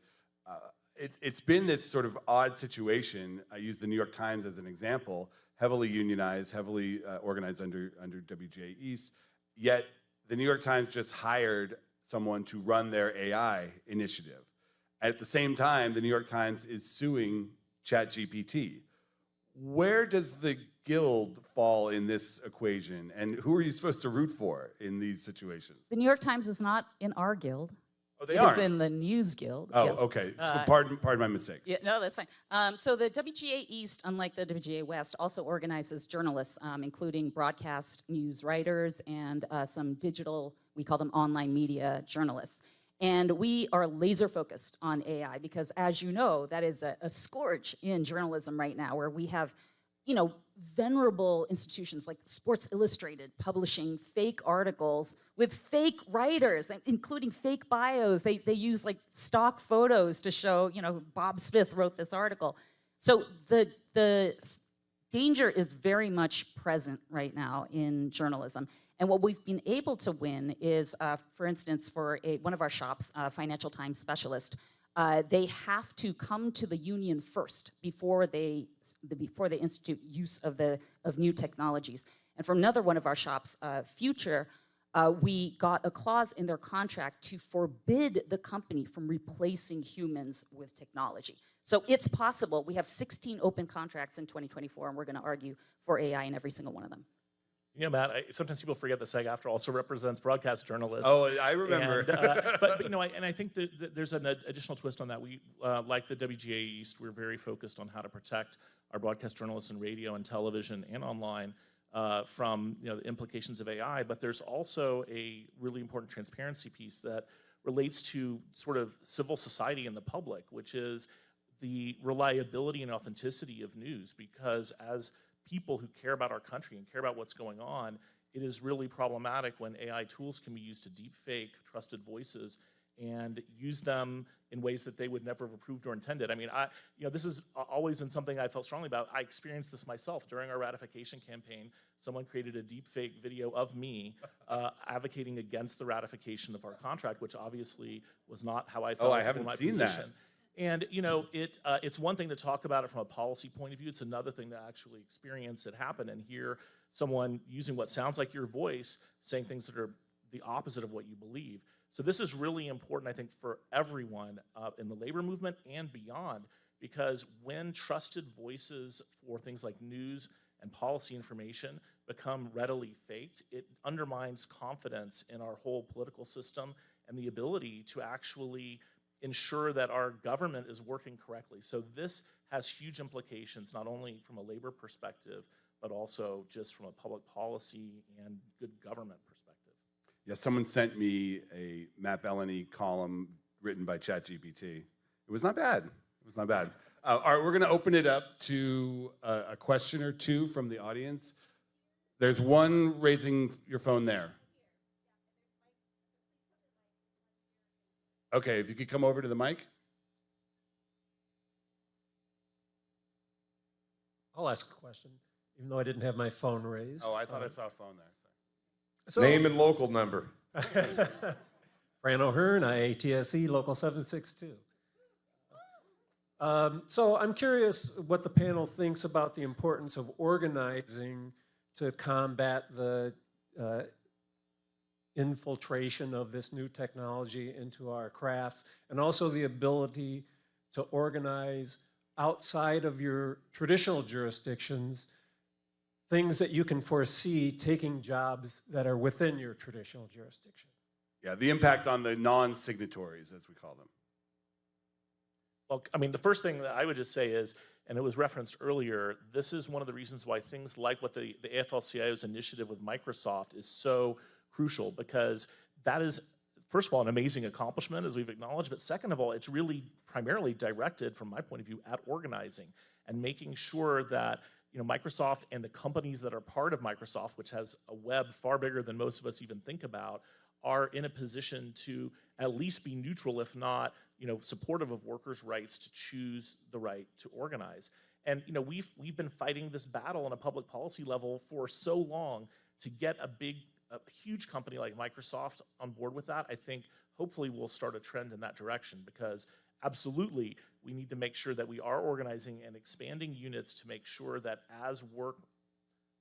It's been this sort of odd situation. I use the New York Times as an example, heavily unionized, heavily organized under WGA East, yet the New York Times just hired someone to run their AI initiative. At the same time, the New York Times is suing ChatGPT. Where does the Guild fall in this equation, and who are you supposed to root for in these situations? The New York Times is not in our guild. Oh, they It is are. in the News Guild. Oh, yes. okay. So pardon my mistake. Yeah, no, that's fine. So the WGA East, unlike the WGA West, also organizes journalists, including broadcast news writers and some digital, we call them online media journalists. And we are laser focused on AI because, as you know, that is a scourge in journalism right now, where we have, you know, venerable institutions like Sports Illustrated publishing fake articles with fake writers, including fake bios. They use like stock photos to show, you know, Bob Smith wrote this article. So the danger is very much present right now in journalism. And what we've been able to win is, for instance, for one of our shops, Financial Times Specialist, they have to come to the union first before they institute use of new technologies. And from another one of our shops, Future, we got a clause in their contract to forbid the company from replacing humans with technology. So it's possible. We have 16 open contracts in 2024, and we're going to argue for AI in every single one of them. You know, Matt, sometimes people forget that SAG-AFTRA also represents broadcast journalists. Oh, I remember. And, but you know, I think that there's an additional twist on that. We, like the WGA East, we're very focused on how to protect our broadcast journalists in radio and television and online from, you know, the implications of AI. But there's also a really important transparency piece that relates to sort of civil society and the public, which is the reliability and authenticity of news. Because as people who care about our country and care about what's going on, it is really problematic when AI tools can be used to deepfake trusted voices and use them in ways that they would never have approved or intended. I mean, you know, this has always been something I felt strongly about. I experienced this myself during our ratification campaign. Someone created a deepfake video of me advocating against the ratification of our contract, which obviously was not how I felt. Oh, I haven't seen that. And you know, it's one thing to talk about it from a policy point of view. It's another thing to actually experience it happen and hear someone using what sounds like your voice saying things that are the opposite of what you believe. So this is really important, I think, for everyone in the labor movement and beyond, because when trusted voices for things like news and policy information become readily faked, it undermines confidence in our whole political system and the ability to actually ensure that our government is working correctly. So this has huge implications, not only from a labor perspective, but also just from a public policy and good government perspective. Yeah, someone sent me a Matt Bellany column written by ChatGPT. It was not bad. It was not bad. All right, we're going to open it up to a question or two from the audience. There's one raising your phone there. Okay, if you could come over to the mic. I'll ask a question, even though I didn't have my phone raised. Oh, I thought I saw a phone there. So, Name and local number. Fran O'Hearn, IATSE, Local 762. So I'm curious what the panel thinks about the importance of organizing to combat the infiltration of this new technology into our crafts, and also the ability to organize outside of your traditional jurisdictions things that you can foresee taking jobs that are within your traditional jurisdiction. Yeah, the impact on the non-signatories, as we call them. Well, I mean, the first thing that I would just say is, and it was referenced earlier, this is one of the reasons why things like what the AFL-CIO's initiative with Microsoft is so crucial, because that is, first of all, an amazing accomplishment, as we've acknowledged, but second of all, it's really primarily directed, from my point of view, at organizing and making sure that, you know, Microsoft and the companies that are part of Microsoft, which has a web far bigger than most of us even think about, are in a position to at least be neutral, if not, you know, supportive of workers' rights to choose the right to organize. And you know, we've been fighting this battle on a public policy level for so long to get a huge company like Microsoft on board with that. I think hopefully we'll start a trend in that direction, because absolutely we need to make sure that we are organizing and expanding units to make sure that as work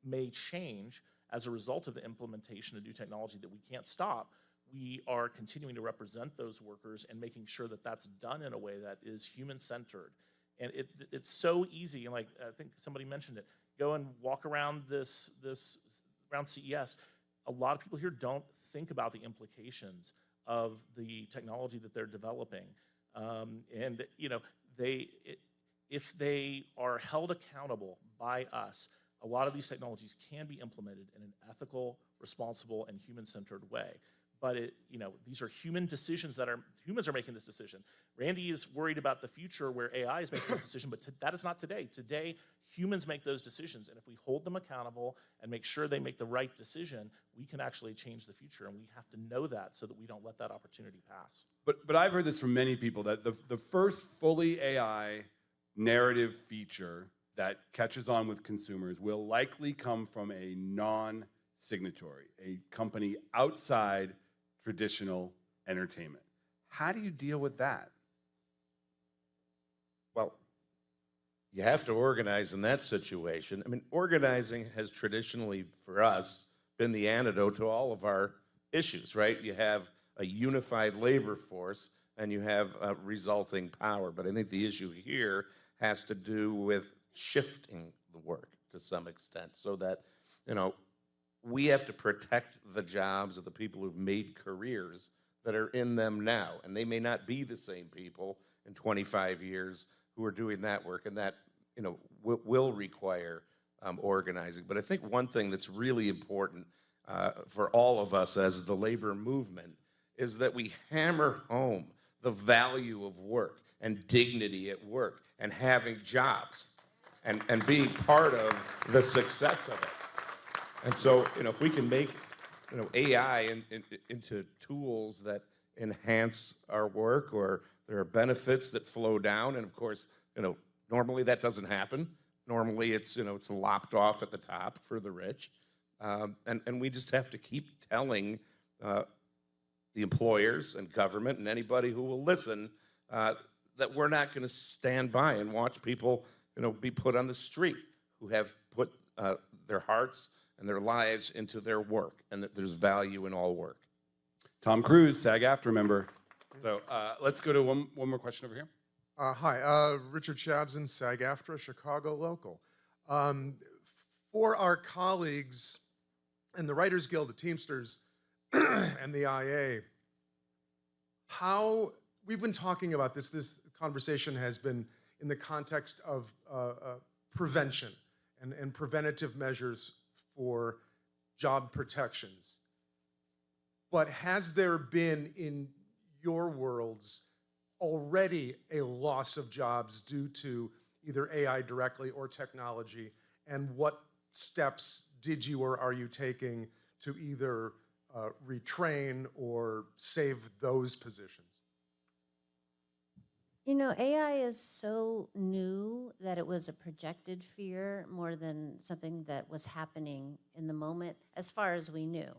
may change as a result of the implementation of new technology that we can't stop, we are continuing to represent those workers and making sure that that's done in a way that is human-centered. And it's so easy, and like I think somebody mentioned it, go and walk around around CES. A lot of people here don't think about the implications of the technology that they're developing. And if they are held accountable by us, a lot of these technologies can be implemented in an ethical, responsible, and human-centered way. But these are human decisions humans are making this decision. Randy is worried about the future where AI is making this decision, but that is not today. Today, humans make those decisions, and if we hold them accountable and make sure they make the right decision, we can actually change the future, and we have to know that so that we don't let that opportunity pass. But I've heard this from many people that the first fully AI narrative feature that catches on with consumers will likely come from a non-signatory, a company outside traditional entertainment. How do you deal with that? Well, you have to organize in that situation. I mean, organizing has traditionally, for us, been the antidote to all of our issues, right? You have a unified labor force and you have a resulting power. But I think the issue here has to do with shifting the work to some extent so that, we have to protect the jobs of the people who've made careers that are in them now. And they may not be the same people in 25 years who are doing that work, and that will require organizing. But I think one thing that's really important for all of us as the labor movement is that we hammer home the value of work and dignity at work and having jobs and being part of the success of it. And so, if we can make, AI into tools that enhance our work, or there are benefits that flow down, and of course, normally that doesn't happen. Normally it's, it's lopped off at the top for the rich. And we just have to keep telling the employers and government and anybody who will listen that we're not going to stand by and watch people, be put on the street who have put their hearts and their lives into their work, and that there's value in all work. Tom Cruise, SAG-AFTRA member. So let's go to one more question over here. Hi, Richard Shabzin, SAG-AFTRA, Chicago local. For our colleagues in the Writers Guild, the Teamsters, and the IA, we've been talking about this. This conversation has been in the context of prevention and preventative measures for job protections. But has there been in your worlds already a loss of jobs due to either AI directly or technology? And what steps did you or are you taking to either retrain or save those positions? AI is so new that it was a projected fear more than something that was happening in the moment, as far as we knew,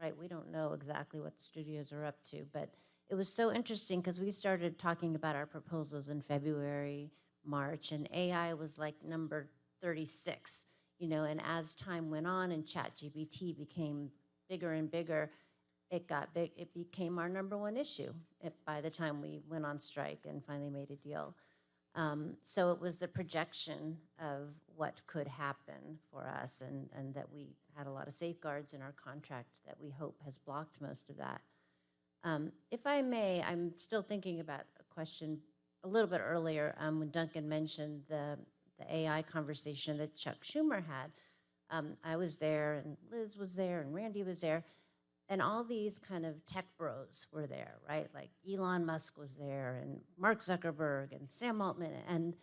right? We don't know exactly what the studios are up to, but it was so interesting because we started talking about our proposals in February, March, and AI was like number 36, and as time went on and ChatGPT became bigger and bigger, it got big. It became our #1 issue by the time we went on strike and finally made a deal. So it was the projection of what could happen for us, and that we had a lot of safeguards in our contract that we hope has blocked most of that. If I may, I'm still thinking about a question a little bit earlier when Duncan mentioned the AI conversation that Chuck Schumer had. I was there, and Liz was there, and Randy was there. And all these kind of tech bros were there, right? Like Elon Musk was there, and Mark Zuckerberg, and Sam Altman. And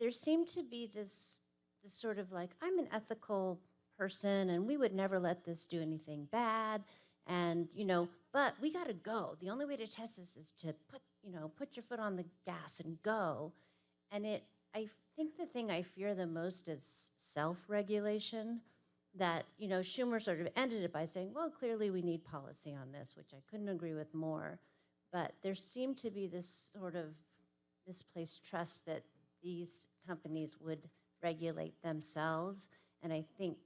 there seemed to be this sort of like, I'm an ethical person, and we would never let this do anything bad. And, but we got to go. The only way to test this is to put your foot on the gas and go. And I think the thing I fear the most is self-regulation. That, Schumer sort of ended it by saying, well, clearly we need policy on this, which I couldn't agree with more. But there seemed to be this sort of misplaced trust that these companies would regulate themselves. And I think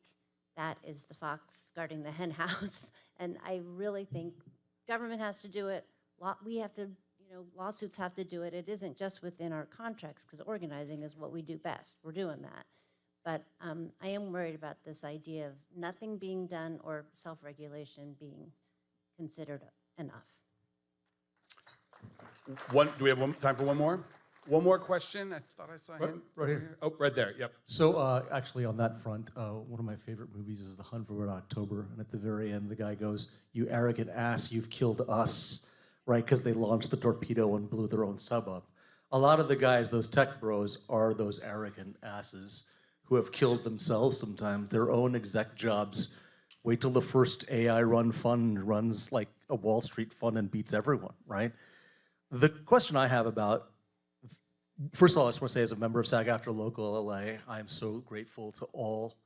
that is the fox guarding the hen house. And I really think government has to do it. We have to, lawsuits have to do it. It isn't just within our contracts, because organizing is what we do best. We're doing that. But I am worried about this idea of nothing being done or self-regulation being considered enough. Do we have time for one more? One more question. I thought I saw him. Right here. Oh, right there. Yep. So actually on that front, one of my favorite movies is The Hunt for Red October. And at the very end, the guy goes, "You arrogant ass, you've killed us," right? Because they launched the torpedo and blew their own sub up. A lot of the guys, those tech bros, are those arrogant asses who have killed themselves sometimes, their own exec jobs. Wait till the first AI run fund runs like a Wall Street fund and beats everyone, right? The question I have about, first of all, I just want to say as a member of SAG-AFTRA Local LA, I am so grateful to all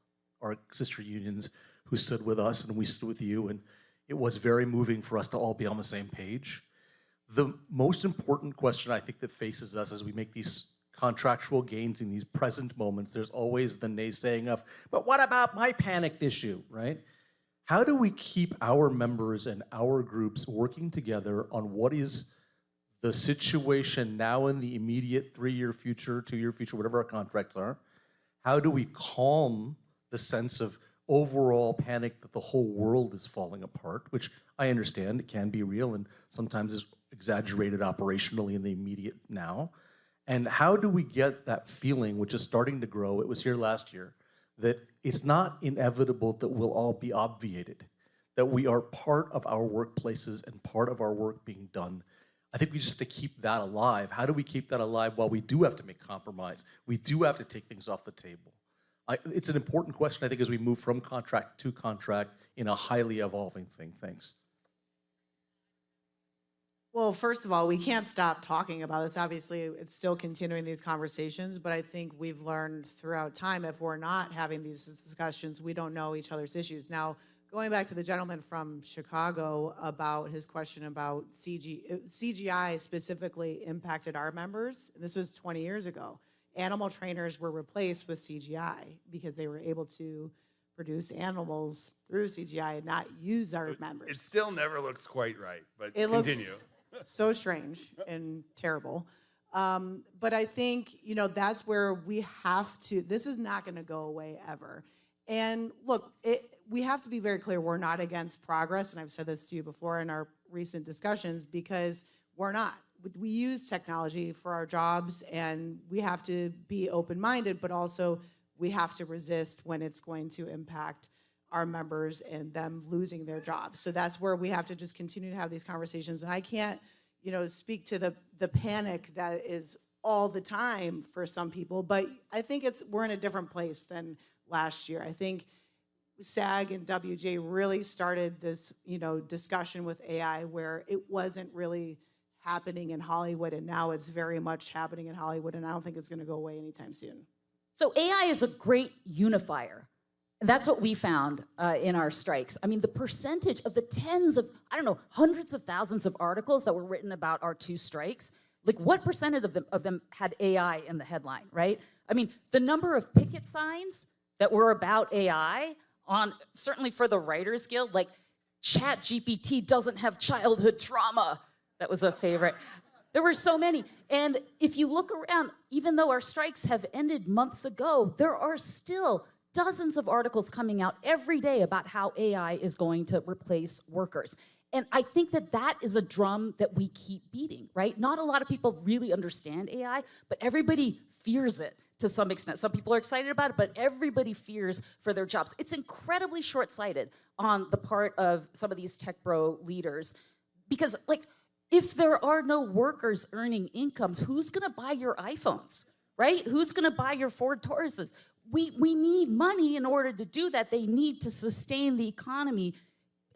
our sister unions who stood with us and we stood with you, and it was very moving for us to all be on the same page. The most important question I think that faces us as we make these contractual gains in these present moments, there's always the naysaying of, but what about my panicked issue, right? How do we keep our members and our groups working together on what is the situation now in the immediate 3-year future, 2-year future, whatever our contracts are? How do we calm the sense of overall panic that the whole world is falling apart, which I understand it can be real and sometimes is exaggerated operationally in the immediate now? And how do we get that feeling, which is starting to grow, it was here last year, that it's not inevitable that we'll all be obviated, that we are part of our workplaces and part of our work being done. I think we just have to keep that alive. How do we keep that alive while we do have to make compromise? We do have to take things off the table. It's an important question, I think, as we move from contract to contract in a highly evolving thing. Thanks. Well, first of all, we can't stop talking about this. Obviously, it's still continuing these conversations, but I think we've learned throughout time, if we're not having these discussions, we don't know each other's issues. Now, going back to the gentleman from Chicago about his question about CGI specifically impacted our members. This was 20 years ago. Animal trainers were replaced with CGI because they were able to produce animals through CGI and not use our members. It still never looks quite right, but It continue. looks so strange and terrible. But I think, that's where we have to, this is not going to go away ever. And look, we have to be very clear, we're not against progress, and I've said this to you before in our recent discussions, because we're not. We use technology for our jobs, and we have to be open-minded, but also we have to resist when it's going to impact our members and them losing their jobs. So that's where we have to just continue to have these conversations. And I can't, speak to the panic that is all the time for some people, but I think we're in a different place than last year. I think SAG and WJ really started this, discussion with AI where it wasn't really happening in Hollywood, and now it's very much happening in Hollywood, and I don't think it's going to go away anytime soon. So AI is a great unifier. That's what we found in our strikes. I mean, the percentage of the tens of, hundreds of thousands of articles that were written about our 2 strikes, like what percentage of them had AI in the headline, right? I mean, the number of picket signs that were about AI certainly for the Writers Guild, like ChatGPT doesn't have childhood trauma. That was a favorite. There were so many. And if you look around, even though our strikes have ended months ago, there are still dozens of articles coming out every day about how AI is going to replace workers. And I think that is a drum that we keep beating, right? Not a lot of people really understand AI, but everybody fears it to some extent. Some people are excited about it, but everybody fears for their jobs. It's incredibly short-sighted on the part of some of these tech bro leaders because, if there are no workers earning incomes, who's gonna buy your iPhones, right? Who's gonna buy your Ford Tauruses? We need money in order to do that. They need to sustain the economy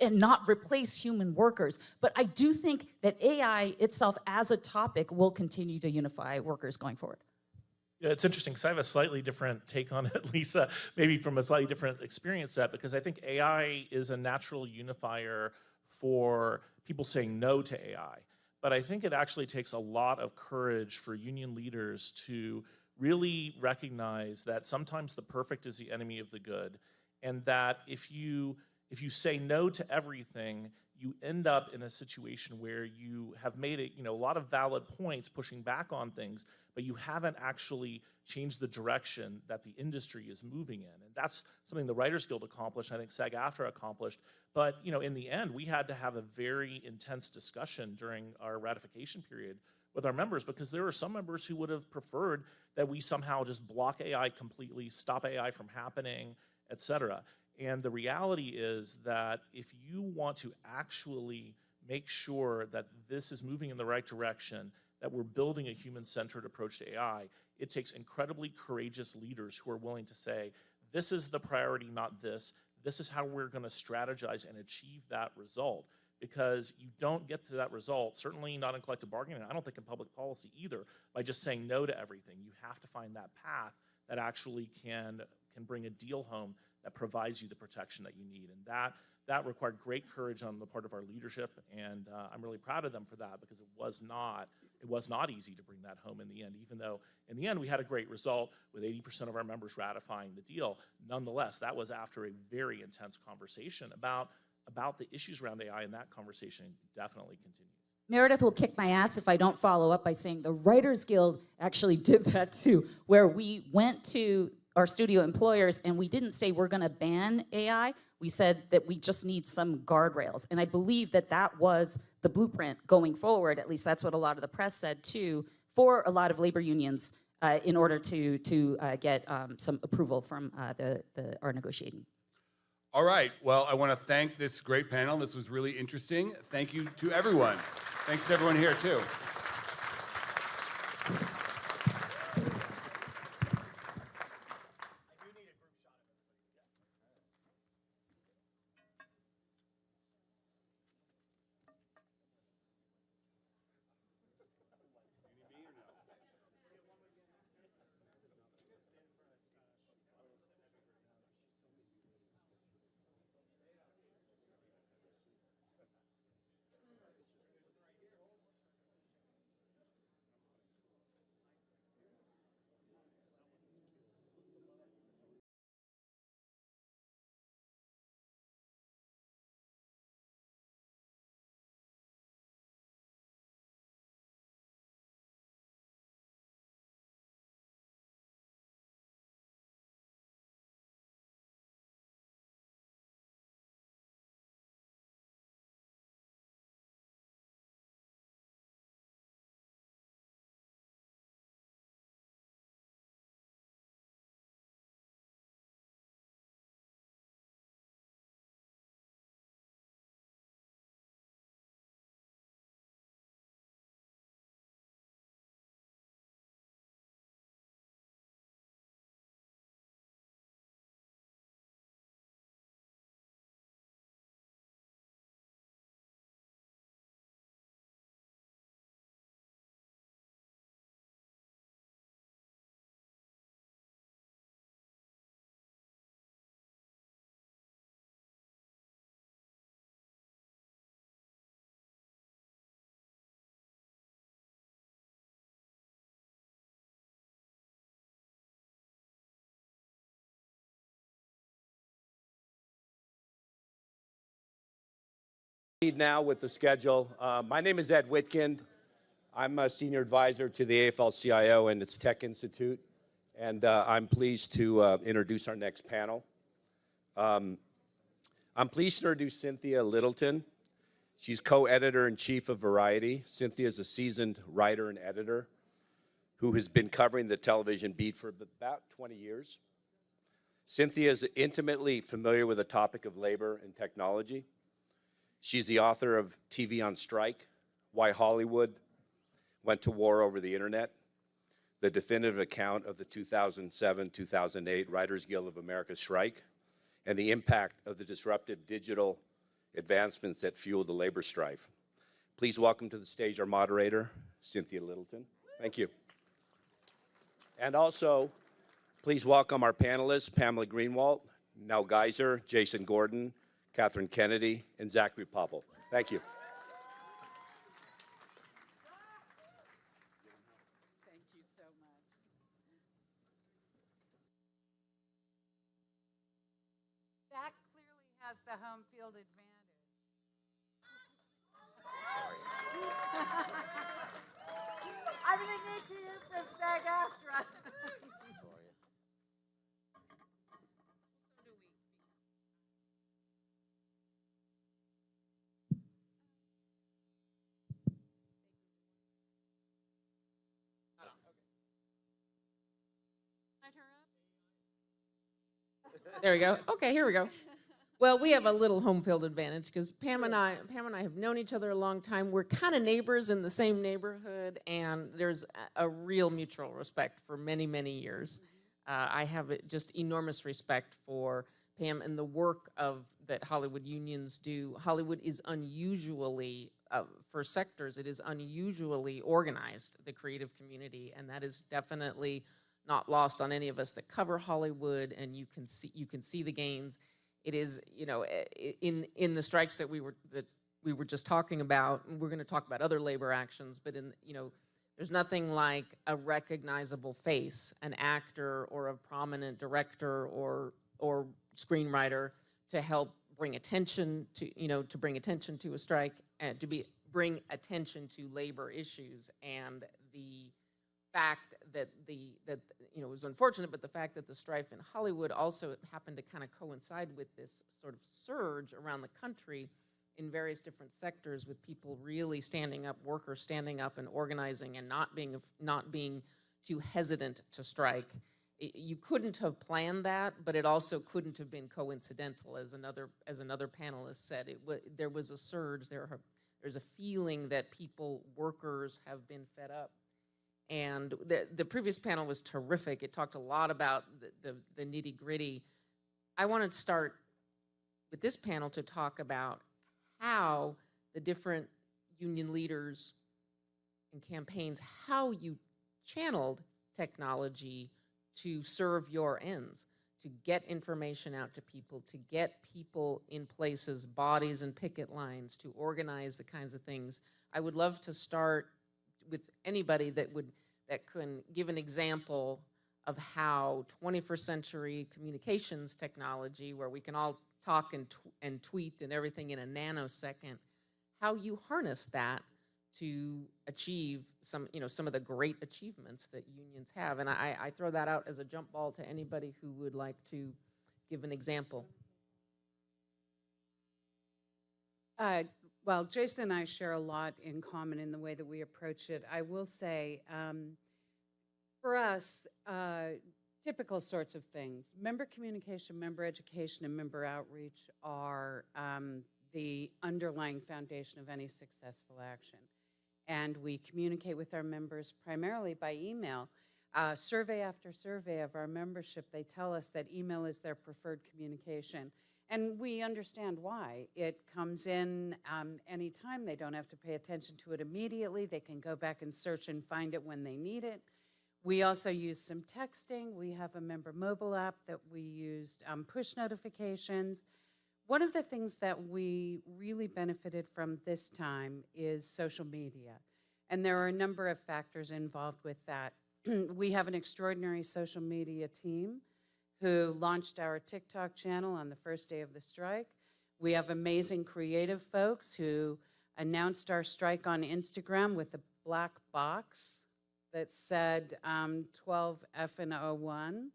and not replace human workers. But I do think that AI itself as a topic will continue to unify workers going forward. Yeah, it's interesting because I have a slightly different take on it, Lisa, maybe from a slightly different experience set, because I think AI is a natural unifier for people saying no to AI. But I think it actually takes a lot of courage for union leaders to really recognize that sometimes the perfect is the enemy of the good, and that if you say no to everything, you end up in a situation where you have made it, a lot of valid points pushing back on things, but you haven't actually changed the direction that the industry is moving in. And that's something the Writers Guild accomplished, I think SAG-AFTRA accomplished. But, in the end, we had to have a very intense discussion during our ratification period with our members, because there are some members who would have preferred that we somehow just block AI completely, stop AI from happening, et cetera. And the reality is that if you want to actually make sure that this is moving in the right direction, that we're building a human-centered approach to AI, it takes incredibly courageous leaders who are willing to say, this is the priority, not this. This is how we're going to strategize and achieve that result. Because you don't get to that result, certainly not in collective bargaining, I don't think in public policy either, by just saying no to everything. You have to find that path that actually can bring a deal home that provides you the protection that you need. And that required great courage on the part of our leadership, and I'm really proud of them for that, because it was not easy to bring that home in the end, even though in the end we had a great result with 80% of our members ratifying the deal. Nonetheless, that was after a very intense conversation about the issues around AI, and that conversation definitely continues. Meredith will kick my ass if I don't follow up by saying the Writers Guild actually did that too, where we went to our studio employers and we didn't say we're going to ban AI. We said that we just need some guardrails. And I believe that that was the blueprint going forward, at least that's what a lot of the press said too, for a lot of labor unions in order to get some approval from our negotiating. All right, well, I want to thank this great panel. This was really interesting. Thank you to everyone. Thanks to everyone here, too. Now with the schedule. My name is Ed Whitkind. I'm a senior advisor to the AFL-CIO and its Tech Institute, and I'm pleased to introduce our next panel. I'm pleased to introduce Cynthia Littleton. She's co-editor-in-chief of Variety. Cynthia is a seasoned writer and editor who has been covering the television beat for about 20 years. Cynthia is intimately familiar with the topic of labor and technology. She's the author of TV on Strike, Why Hollywood Went to War Over the Internet, the definitive account of the 2007-2008 Writers Guild of America strike, and the impact of the disruptive digital advancements that fueled the labor strife. Please welcome to the stage our moderator, Cynthia Littleton. Thank you. And also, please welcome our panelists, Pamela Greenwalt, Nell Geiser, Jason Gordon, Catherine Kennedy, and Zachary Popple. Thank you. Thank you so much. Zach clearly has the home field advantage. I'm going to need to hear from SAG-AFTRA. There we go. Okay, here we go. Well, we have a little home field advantage because Pam and I have known each other a long time. We're kind of neighbors in the same neighborhood, and there's a real mutual respect for many, many years. I have just enormous respect for Pam and the work that Hollywood unions do. Hollywood is unusually, for sectors, it is unusually organized, the creative community, and that is definitely not lost on any of us that cover Hollywood, and you can see the gains. It is, you know, in the strikes that we were just talking about. We're going to talk about other labor actions, but there's nothing like a recognizable face, an actor or a prominent director or screenwriter to help bring attention to a strike and bring attention to labor issues. And the fact that it was unfortunate, but the fact that the strife in Hollywood also happened to kind of coincide with this sort of surge around the country in various different sectors, with people really standing up, workers standing up and organizing and not being too hesitant to strike. You couldn't have planned that, but it also couldn't have been coincidental, as another panelist said. There was a surge. There's a feeling that workers have been fed up. And the previous panel was terrific. It talked a lot about the nitty-gritty. I want to start with this panel to talk about how the different union leaders and campaigns, how you channeled technology to serve your ends, to get information out to people, to get people in places, bodies and picket lines, to organize the kinds of things. I would love to start with anybody that can give an example of how 21st century communications technology, where we can all talk and tweet and everything in a nanosecond, how you harness that to achieve some of the great achievements that unions have. And I throw that out as a jump ball to anybody who would like to give an example. Well, Jason and I share a lot in common in the way that we approach it. I will say, for us, typical sorts of things, member communication, member education, and member outreach are the underlying foundation of any successful action. And we communicate with our members primarily by email. Survey after survey of our membership, they tell us that email is their preferred communication. And we understand why. It comes in anytime. They don't have to pay attention to it immediately. They can go back and search and find it when they need it. We also use some texting. We have a member mobile app that we used, push notifications. One of the things that we really benefited from this time is social media. And there are a number of factors involved with that. We have an extraordinary social media team who launched our TikTok channel on the first day of the strike. We have amazing creative folks who announced our strike on Instagram with a black box that said 12F01.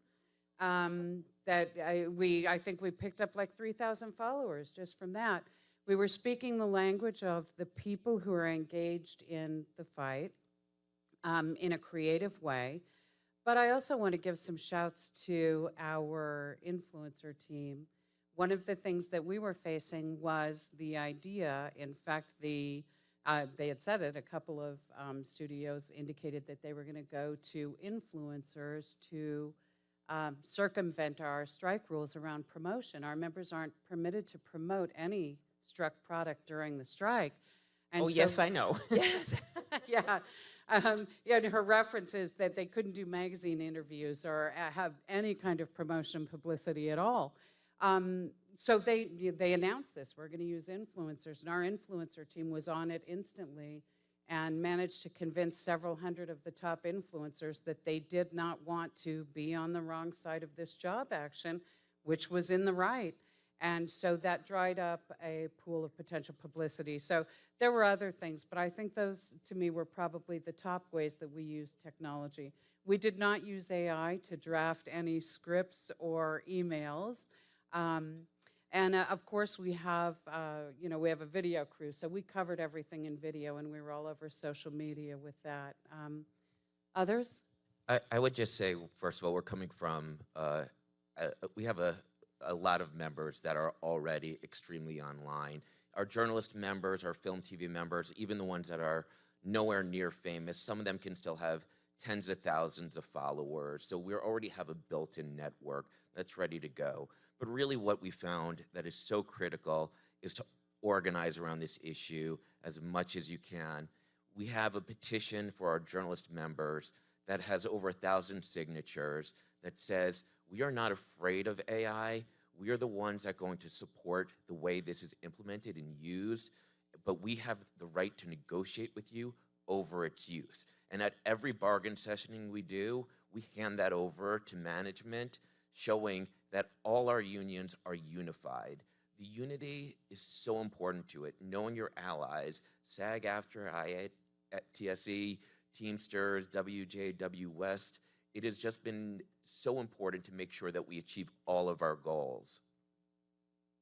I think we picked up like 3,000 followers just from that. We were speaking the language of the people who are engaged in the fight in a creative way. But I also want to give some shouts to our influencer team. One of the things that we were facing was the idea, in fact, they had said it, a couple of studios indicated that they were going to go to influencers to circumvent our strike rules around promotion. Our members aren't permitted to promote any struck product during the strike. And yes, I know. Yes, yeah. And her reference is that they couldn't do magazine interviews or have any kind of promotion publicity at all. So they announced this. We're going to use influencers, and our influencer team was on it instantly and managed to convince several hundred of the top influencers that they did not want to be on the wrong side of this job action, which was in the right. And so that dried up a pool of potential publicity. So there were other things, but I think those, to me, were probably the top ways that we use technology. We did not use AI to draft any scripts or emails. Of course, we have a video crew, so we covered everything in video, and we were all over social media with that. Others? I would just say, first of all, we're coming from, we have a lot of members that are already extremely online. Our journalist members, our film TV members, even the ones that are nowhere near famous, some of them can still have tens of thousands of followers. So we already have a built-in network that's ready to go. But really what we found that is so critical is to organize around this issue as much as you can. We have a petition for our journalist members that has over 1,000 signatures that says, we are not afraid of AI. We are the ones that are going to support the way this is implemented and used, but we have the right to negotiate with you over its use. And at every bargain sessioning we do, we hand that over to management, showing that all our unions are unified. The unity is so important to it. Knowing your allies, SAG-AFTRA, TSE, Teamsters, WJW West, it has just been so important to make sure that we achieve all of our goals.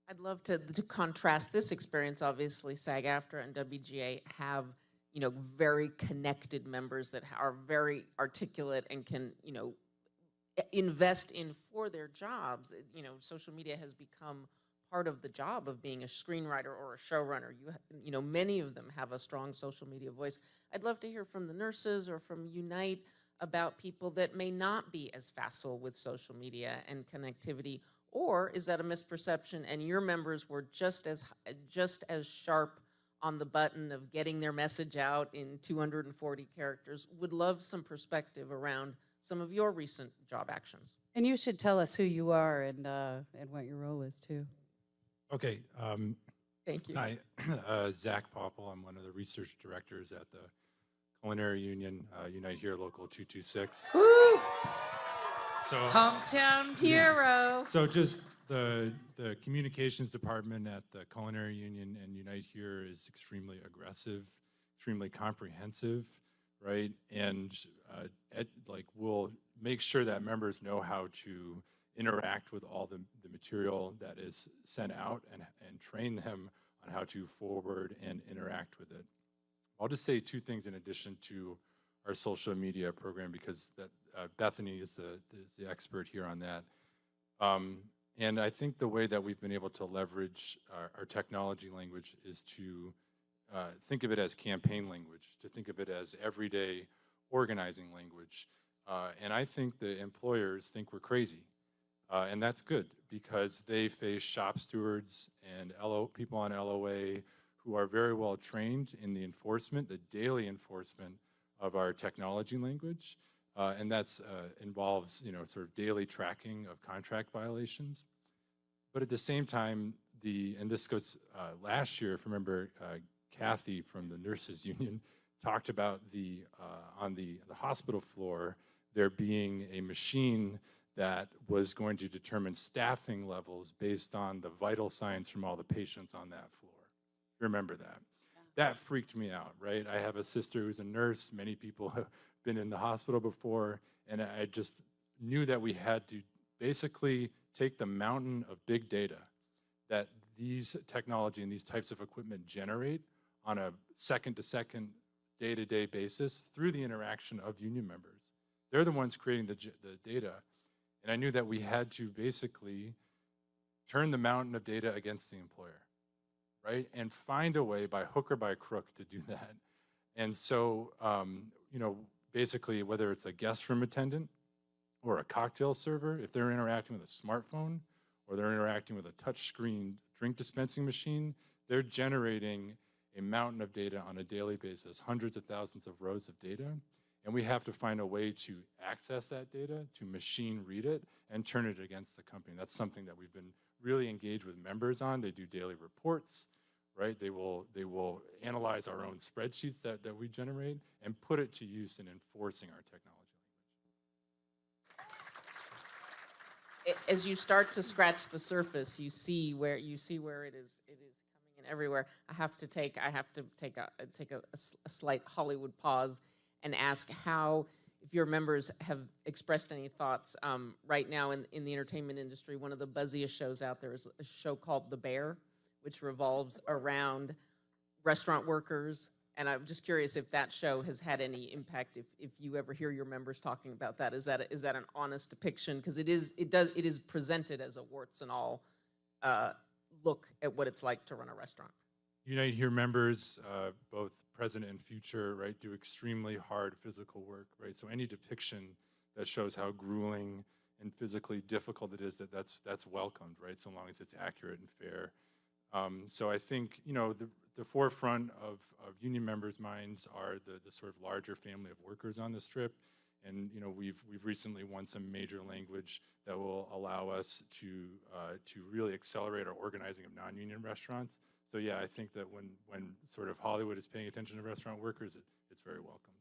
I'd love to contrast this experience. Obviously, SAG-AFTRA and WGA have, very connected members that are very articulate and can, invest in for their jobs. Social media has become part of the job of being a screenwriter or a showrunner. Many of them have a strong social media voice. I'd love to hear from the nurses or from Unite about people that may not be as facile with social media and connectivity, or is that a misperception and your members were just as sharp on the button of getting their message out in 240 characters? Would love some perspective around some of your recent job actions. And you should tell us who you are and what your role is too. Okay. Thank you. Hi, Zach Popple. I'm one of the research directors at the Culinary Union, Unite Here Local 226. Woo! So, Hometown hero. So just the communications department at the Culinary Union and Unite Here is extremely aggressive, extremely comprehensive, right? And we'll make sure that members know how to interact with all the material that is sent out and train them on how to forward and interact with it. I'll just say two things in addition to our social media program, because Bethany is the expert here on that. And I think the way that we've been able to leverage our technology language is to think of it as campaign language, to think of it as everyday organizing language. And I think the employers think we're crazy. And that's good, because they face shop stewards and people on LOA who are very well trained in the enforcement, the daily enforcement of our technology language. And that's involves, sort of daily tracking of contract violations. But at the same time, and this goes last year, if you remember, Kathy from the Nurses Union talked about on the hospital floor, there being a machine that was going to determine staffing levels based on the vital signs from all the patients on that floor. Remember that? Yeah. That freaked me out, right? I have a sister who's a nurse. Many people have been in the hospital before, and I just knew that we had to basically take the mountain of big data that these technology and these types of equipment generate on a second-to-second, day-to-day basis through the interaction of union members. They're the ones creating the data. And I knew that we had to basically turn the mountain of data against the employer, right? And find a way by hook or by crook to do that. And so, basically, whether it's a guest room attendant or a cocktail server, if they're interacting with a smartphone or they're interacting with a touchscreen drink dispensing machine, they're generating a mountain of data on a daily basis, hundreds of thousands of rows of data. And we have to find a way to access that data, to machine read it, and turn it against the company. That's something that we've been really engaged with members on. They do daily reports, right? They will analyze our own spreadsheets that we generate and put it to use in enforcing our technology. as you start to scratch the surface, you see where it is coming in everywhere. I have to take a slight Hollywood pause and ask how, if your members have expressed any thoughts. Right now in the entertainment industry, one of the buzziest shows out there is a show called The Bear, which revolves around restaurant workers. And I'm just curious if that show has had any impact, if you ever hear your members talking about that. Is that an honest depiction? Because it is presented as a warts and all look at what it's like to run a restaurant. Unite Here members, both present and future, right, do extremely hard physical work, right? So any depiction that shows how grueling and physically difficult it is, that's welcomed, right? So long as it's accurate and fair. So I think, the forefront of union members' minds are the sort of larger family of workers on the Strip. And we've recently won some major language that will allow us to really accelerate our organizing of non-union restaurants. So yeah, I think that when sort of Hollywood is paying attention to restaurant workers, it's very welcome.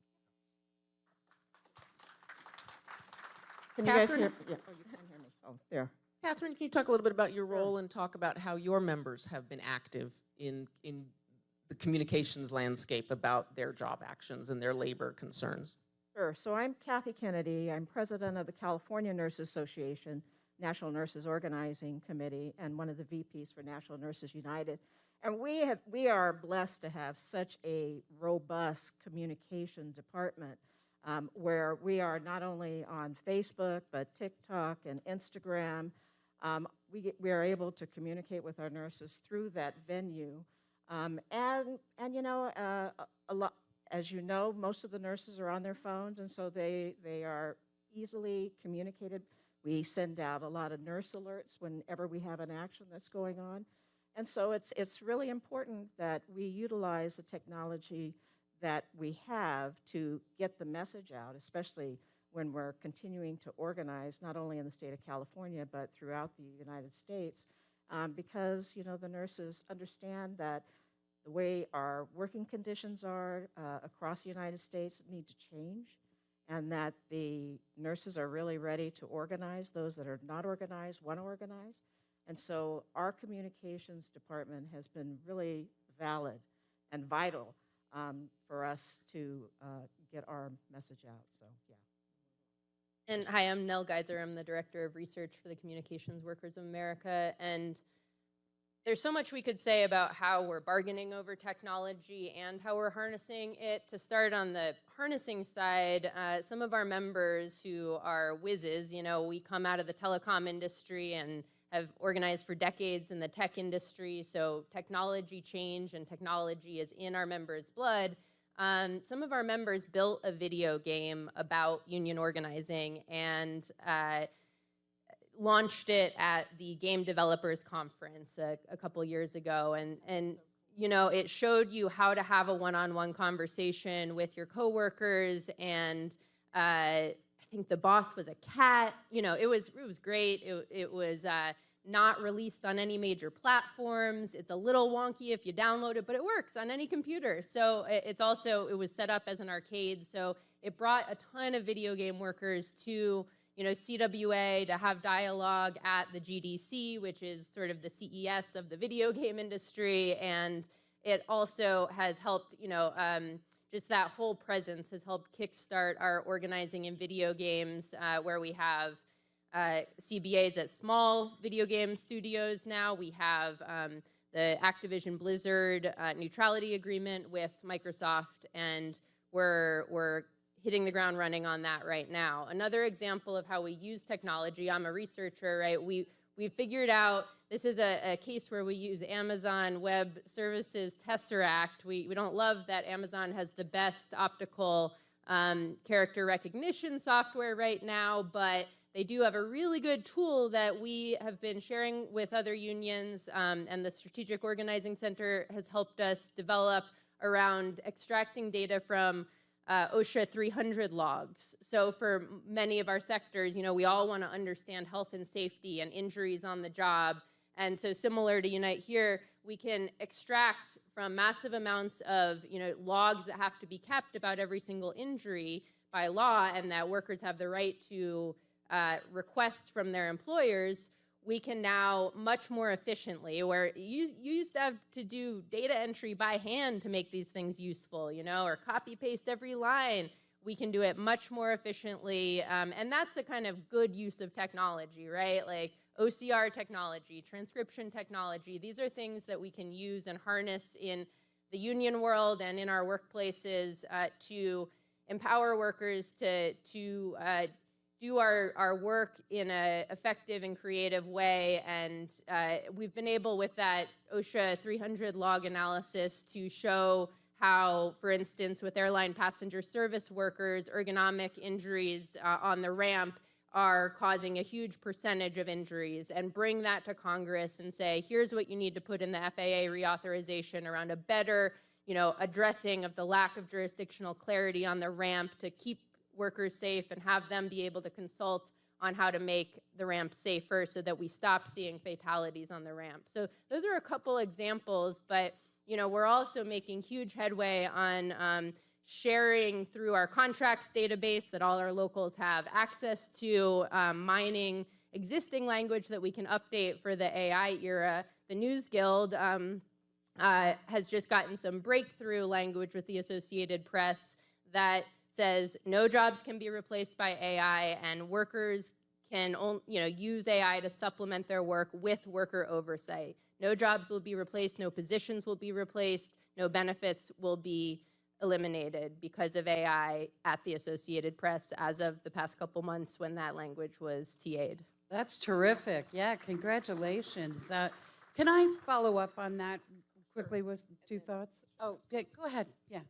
Can you guys Catherine? hear? Yeah. Oh, you can't hear me. Oh, there. Catherine, can you talk a little bit about your role and talk about how your members have been active in the communications landscape about their job actions and their labor concerns? Sure. So I'm Kathy Kennedy. I'm president of the California Nurses Association, National Nurses Organizing Committee, and one of the VPs for National Nurses United. And we are blessed to have such a robust communication department where we are not only on Facebook, but TikTok and Instagram. We are able to communicate with our nurses through that venue. A lot, as you know, most of the nurses are on their phones, and so they are easily communicated. We send out a lot of nurse alerts whenever we have an action that's going on. And so it's really important that we utilize the technology that we have to get the message out, especially when we're continuing to organize, not only in the state of California, but throughout the United States, because the nurses understand that the way our working conditions are across the United States need to change, and that the nurses are really ready to organize. Those that are not organized want to organize. And so our communications department has been really valid and vital for us to get our message out. So, yeah. And hi, I'm Nell Geiser. I'm the Director of Research for the Communications Workers of America. And there's so much we could say about how we're bargaining over technology and how we're harnessing it. To start on the harnessing side, some of our members who are whizzes, we come out of the telecom industry and have organized for decades in the tech industry, so technology change and technology is in our members' blood. Some of our members built a video game about union organizing and launched it at the Game Developers Conference a couple years ago. And it showed you how to have a one-on-one conversation with your coworkers, and I think the boss was a cat. It was great. It was not released on any major platforms. It's a little wonky if you download it, but it works on any computer. So it was set up as an arcade. So it brought a ton of video game workers to CWA to have dialogue at the GDC, which is sort of the CES of the video game industry. And it also has helped, just that whole presence has helped kickstart our organizing in video games, where we have CBAs at small video game studios now. We have the Activision Blizzard neutrality agreement with Microsoft, and we're hitting the ground running on that right now. Another example of how we use technology, I'm a researcher, right? We figured out, this is a case where we use Amazon Web Services Tesseract. We don't love that Amazon has the best optical character recognition software right now, but they do have a really good tool that we have been sharing with other unions, and the Strategic Organizing Center has helped us develop around extracting data from OSHA 300 logs. So for many of our sectors, we all want to understand health and safety and injuries on the job. And so similar to Unite Here, we can extract from massive amounts of logs that have to be kept about every single injury by law, and that workers have the right to requests from their employers, we can now much more efficiently, where you used to have to do data entry by hand to make these things useful, or copy paste every line. We can do it much more efficiently, and that's a kind of good use of technology, right? Like OCR technology, transcription technology. These are things that we can use and harness in the union world and in our workplaces to empower workers to do our work in an effective and creative way. And we've been able, with that OSHA 300 log analysis, to show how, for instance, with airline passenger service workers, ergonomic injuries on the ramp are causing a huge percentage of injuries, and bring that to Congress and say, here's what you need to put in the FAA reauthorization around a better, addressing of the lack of jurisdictional clarity on the ramp to keep workers safe and have them be able to consult on how to make the ramp safer so that we stop seeing fatalities on the ramp. So those are a couple examples, but we're also making huge headway on sharing through our contracts database that all our locals have access to, mining existing language that we can update for the AI era. The News Guild has just gotten some breakthrough language with the Associated Press that says no jobs can be replaced by AI, and workers can use AI to supplement their work with worker oversight. No jobs will be replaced, no positions will be replaced, no benefits will be eliminated because of AI at the Associated Press as of the past couple months when that language was TA'd. That's terrific. Yeah, congratulations. Can I follow up on that quickly with two thoughts? Oh, yeah, go ahead. Yeah.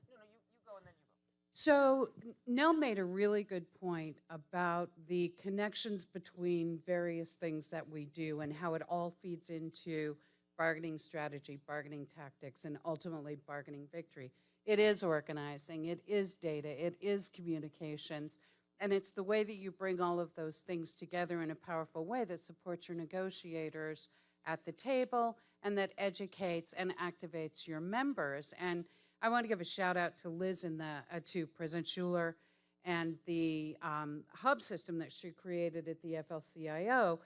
So Nell made a really good point about the connections between various things that we do and how it all feeds into bargaining strategy, bargaining tactics, and ultimately bargaining victory. It is organizing, it is data, it is communications, and it's the way that you bring all of those things together in a powerful way that supports your negotiators at the table and that educates and activates your members. And I want to give a shout out to Liz and to President Shuler and the hub system that she created at the AFL-CIO.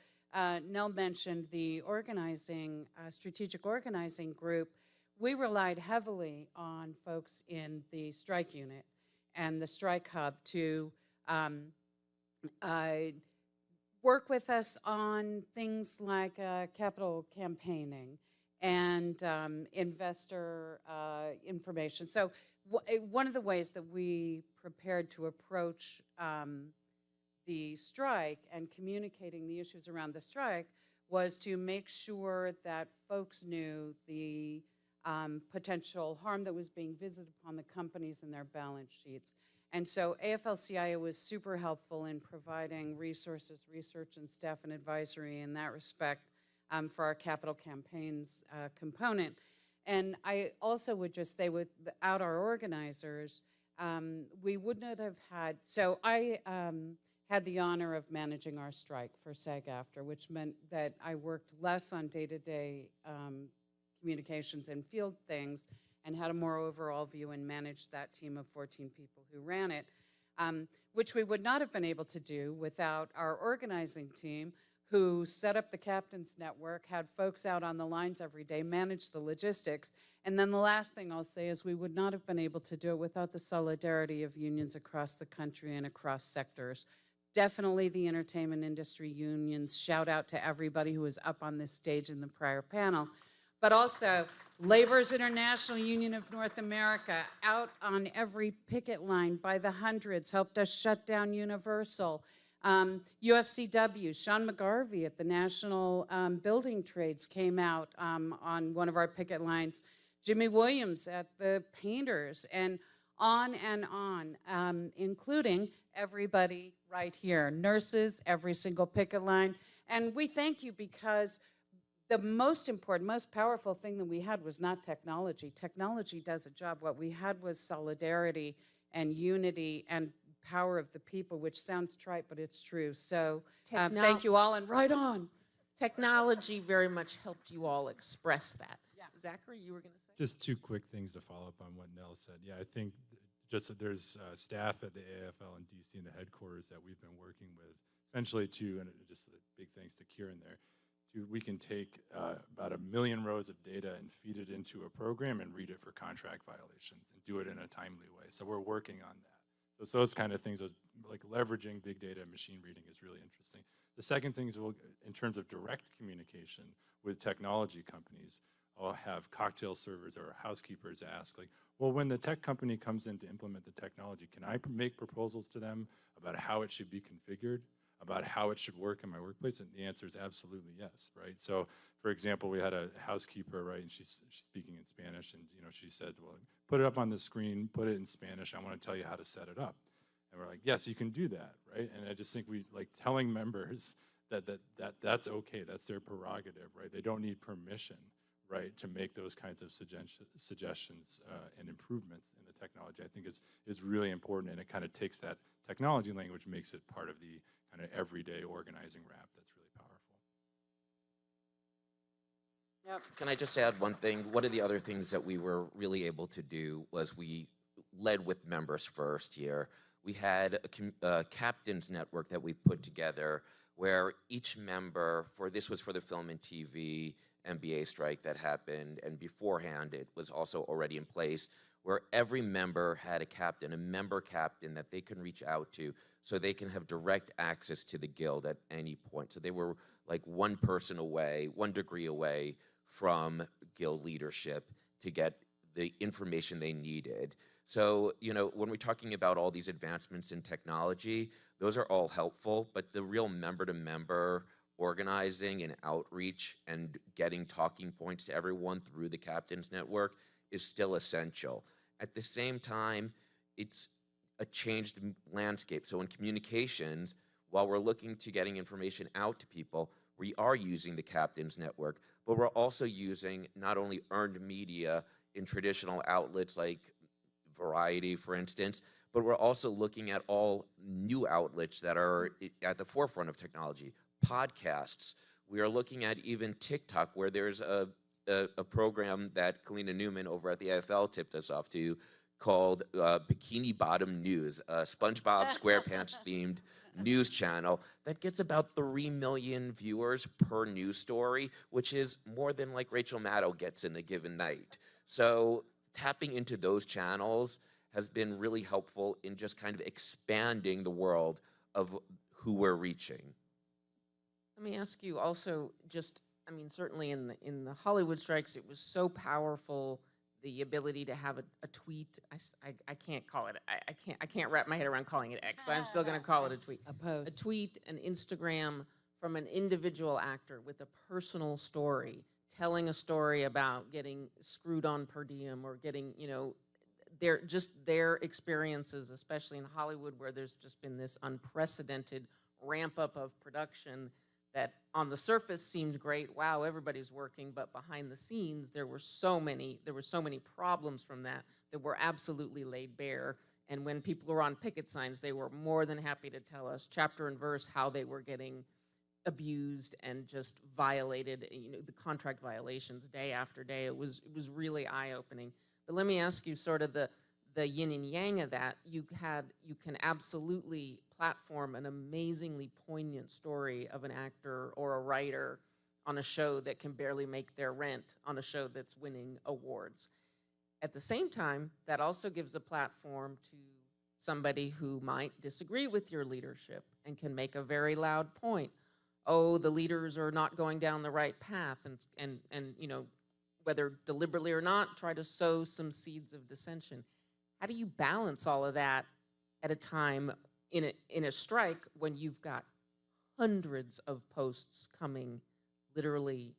Nell mentioned the organizing, strategic organizing group. We relied heavily on folks in the strike unit and the strike hub to work with us on things like capital campaigning and investor information. So one of the ways that we prepared to approach the strike and communicating the issues around the strike was to make sure that folks knew the potential harm that was being visited upon the companies and their balance sheets. And so AFL-CIO was super helpful in providing resources, research, and staff and advisory in that respect for our capital campaigns component. And I also would just say without our organizers, we would not have had, so I had the honor of managing our strike for SAG-AFTRA, which meant that I worked less on day-to-day communications and field things and had a more overall view and managed that team of 14 people who ran it, which we would not have been able to do without our organizing team, who set up the Captain's Network, had folks out on the lines every day, managed the logistics. And then the last thing I'll say is we would not have been able to do it without the solidarity of unions across the country and across sectors. Definitely the entertainment industry unions. Shout out to everybody who was up on this stage in the prior panel. But also Labor's International Union of North America, out on every picket line by the hundreds, helped us shut down Universal. UFCW, Sean McGarvey at the National Building Trades came out on one of our picket lines. Jimmy Williams at the Painters, and on, including everybody right here. Nurses, every single picket line. And we thank you because the most important, most powerful thing that we had was not technology. Technology does a job. What we had was solidarity and unity and power of the people, which sounds trite, but it's true. So thank you all, and right on. Technology very much helped you all express that. Yeah. Zachary, you were going to say? Just two quick things to follow up on what Nell said. Yeah, I think just that there's staff at the AFL in DC in the headquarters that we've been working with essentially and just a big thanks to Kieran there, we can take about 1 million rows of data and feed it into a program and read it for contract violations and do it in a timely way. So we're working on that. So those kind of things, like leveraging big data and machine reading is really interesting. The second thing is in terms of direct communication with technology companies, I'll have cocktail servers or housekeepers ask, like, well, when the tech company comes in to implement the technology, can I make proposals to them about how it should be configured, about how it should work in my workplace? And the answer is absolutely yes, right? So, for example, we had a housekeeper, right, and she's speaking in Spanish, and she said, well, put it up on the screen, put it in Spanish, I want to tell you how to set it up. And we're like, yes, you can do that, right? And I just think we like telling members that's okay, that's their prerogative, right? They don't need permission, right, to make those kinds of suggestions and improvements in the technology, I think is really important, and it kind of takes that technology language, makes it part of the kind of everyday organizing wrap that's really powerful. Yep. Can I just add one thing? One of the other things that we were really able to do was we led with members first here. We had a captain's network that we put together where each member, this was for the film and TV NBA strike that happened, and beforehand it was also already in place, where every member had a member captain that they can reach out to so they can have direct access to the guild at any point. So they were like one person away, 1 degree away from guild leadership to get the information they needed. So, when we're talking about all these advancements in technology, those are all helpful, but the real member-to-member organizing and outreach and getting talking points to everyone through the Captain's Network is still essential. At the same time, it's a changed landscape. So in communications, while we're looking to getting information out to people, we are using the Captain's Network, but we're also using not only earned media in traditional outlets like Variety, for instance, but we're also looking at all new outlets that are at the forefront of technology. Podcasts. We are looking at even TikTok, where there's a program that Kalina Newman over at the AFL tipped us off to called Bikini Bottom News, a SpongeBob SquarePants themed news channel that gets about 3 million viewers per news story, which is more than like Rachel Maddow gets in a given night. So tapping into those channels has been really helpful in just kind of expanding the world of who we're reaching. Let me ask you also, certainly in the Hollywood strikes, it was so powerful, the ability to have a tweet. I can't call it. I can't wrap my head around calling it X. I'm still going to call it a tweet. A post. A tweet, an Instagram from an individual actor with a personal story, telling a story about getting screwed on per diem or getting, their experiences, especially in Hollywood, where there's just been this unprecedented ramp up of production that on the surface seemed great. Wow, everybody's working, but behind the scenes there were so many problems from that were absolutely laid bare. And when people were on picket signs, they were more than happy to tell us chapter and verse how they were getting abused and just violated, the contract violations day after day. It was really eye-opening. But let me ask you sort of the yin and yang of that. You can absolutely platform an amazingly poignant story of an actor or a writer on a show that can barely make their rent, on a show that's winning awards. At the same time, that also gives a platform to somebody who might disagree with your leadership and can make a very loud point. Oh, the leaders are not going down the right path, and whether deliberately or not, try to sow some seeds of dissension. How do you balance all of that at a time in a strike when you've got hundreds of posts coming literally,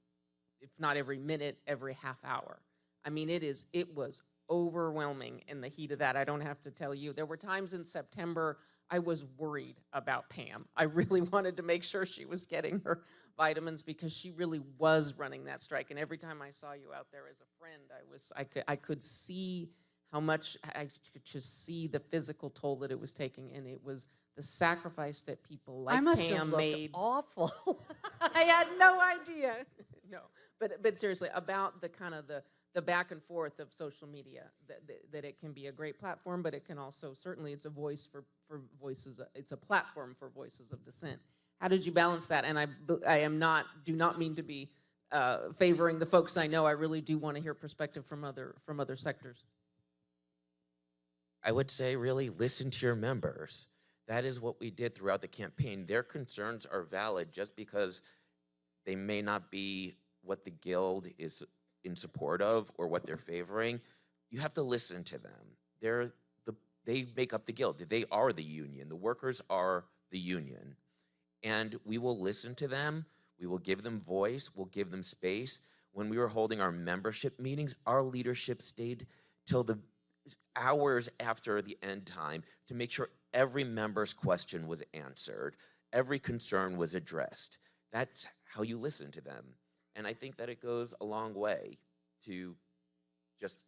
if not every minute, every half hour? I mean, it was overwhelming in the heat of that. I don't have to tell you. There were times in September I was worried about Pam. I really wanted to make sure she was getting her vitamins because she really was running that strike. And every time I saw you out there as a friend, I could see how much, I could just see the physical toll that it was taking, and it was the sacrifice that people like I must Pam have looked made. awful. I had no idea. No, but seriously, about the kind of the the back and forth of social media, that it can be a great platform, but it can also, certainly it's a voice for voices, it's a platform for voices of dissent. How did you balance that? And do not mean to be favoring the folks I know. I really do want to hear perspective from other sectors. I would say really listen to your members. That is what we did throughout the campaign. Their concerns are valid just because they may not be what the Guild is in support of or what they're favoring. You have to listen to them. They make up the Guild. They are the union. The workers are the union. And we will listen to them. We will give them voice. We'll give them space. When we were holding our membership meetings, our leadership stayed till the hours after the end time to make sure every member's question was answered, every concern was addressed. That's how you listen to them. And I think that it goes a long way to just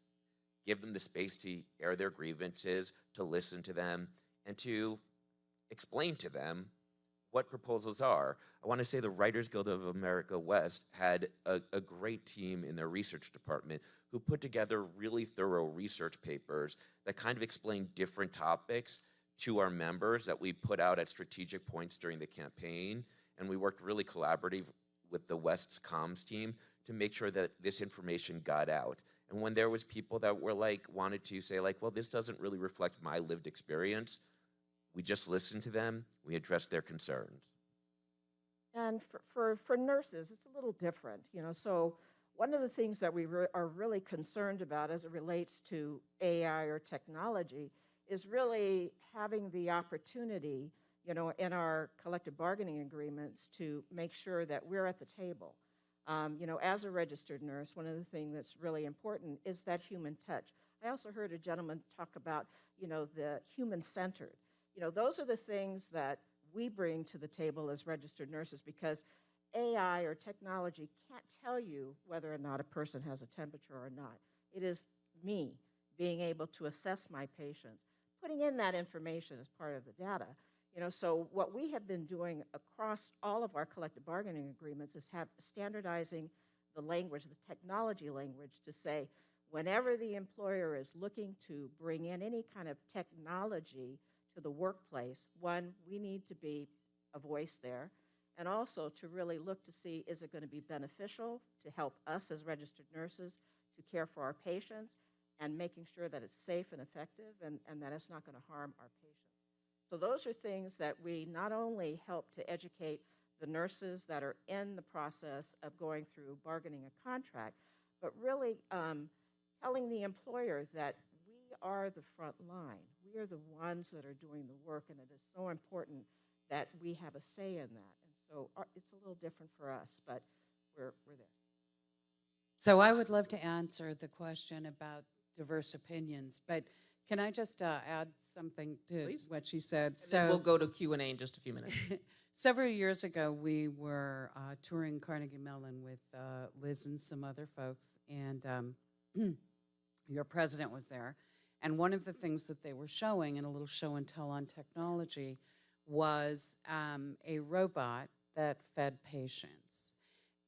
give them the space to air their grievances, to listen to them, and to explain to them what proposals are. I want to say the Writers Guild of America West had a great team in their research department who put together really thorough research papers that kind of explain different topics to our members that we put out at strategic points during the campaign. And we worked really collaborative with the West's comms team to make sure that this information got out. And when there was people that were wanted to say well, this doesn't really reflect my lived experience, we just listened to them, we addressed their concerns. And for nurses, it's a little different, so one of the things that we are really concerned about as it relates to AI or technology is really having the opportunity, in our collective bargaining agreements to make sure that we're at the table. As a registered nurse, one of the things that's really important is that human touch. I also heard a gentleman talk about, the human-centered. Those are the things that we bring to the table as registered nurses, because AI or technology can't tell you whether or not a person has a temperature or not. It is me being able to assess my patients, putting in that information as part of the data. So what we have been doing across all of our collective bargaining agreements is standardizing the language, the technology language, to say whenever the employer is looking to bring in any kind of technology to the workplace, one, we need to be a voice there, and also to really look to see, is it going to be beneficial to help us as registered nurses to care for our patients, and making sure that it's safe and effective, and that it's not going to harm our patients. So those are things that we not only help to educate the nurses that are in the process of going through bargaining a contract, but really telling the employer that we are the front line. We are the ones that are doing the work, and it is so important that we have a say in that. And so it's a little different for us, but we're there. So I would love to answer the question about diverse opinions, but can I just add something to Please. what she said? And then we'll go to Q&A in just a few minutes. Several years ago, we were touring Carnegie Mellon with Liz and some other folks, and your president was there. And one of the things that they were showing in a little show and tell on technology was a robot that fed patients.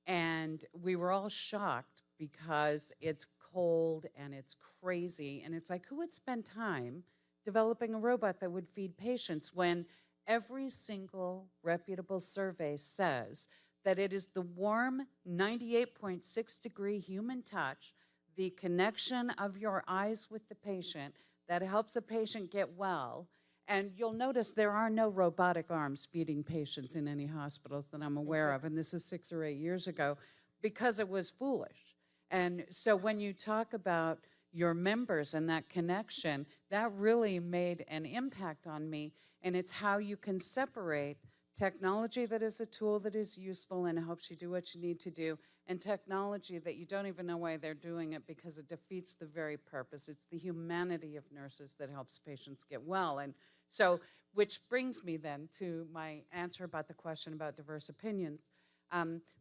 And we were all shocked because it's cold and it's crazy. And it's like, who would spend time developing a robot that would feed patients when every single reputable survey says that it is the warm 98.6 degree human touch, the connection of your eyes with the patient that helps a patient get well. And you'll notice there are no robotic arms feeding patients in any hospitals that I'm aware of, and this is 6 or 8 years ago, because it was foolish. And so when you talk about your members and that connection, that really made an impact on me, and it's how you can separate technology that is a tool that is useful and helps you do what you need to do, and technology that you don't even know why they're doing it because it defeats the very purpose. It's the humanity of nurses that helps patients get well. And so, which brings me then to my answer about the question about diverse opinions.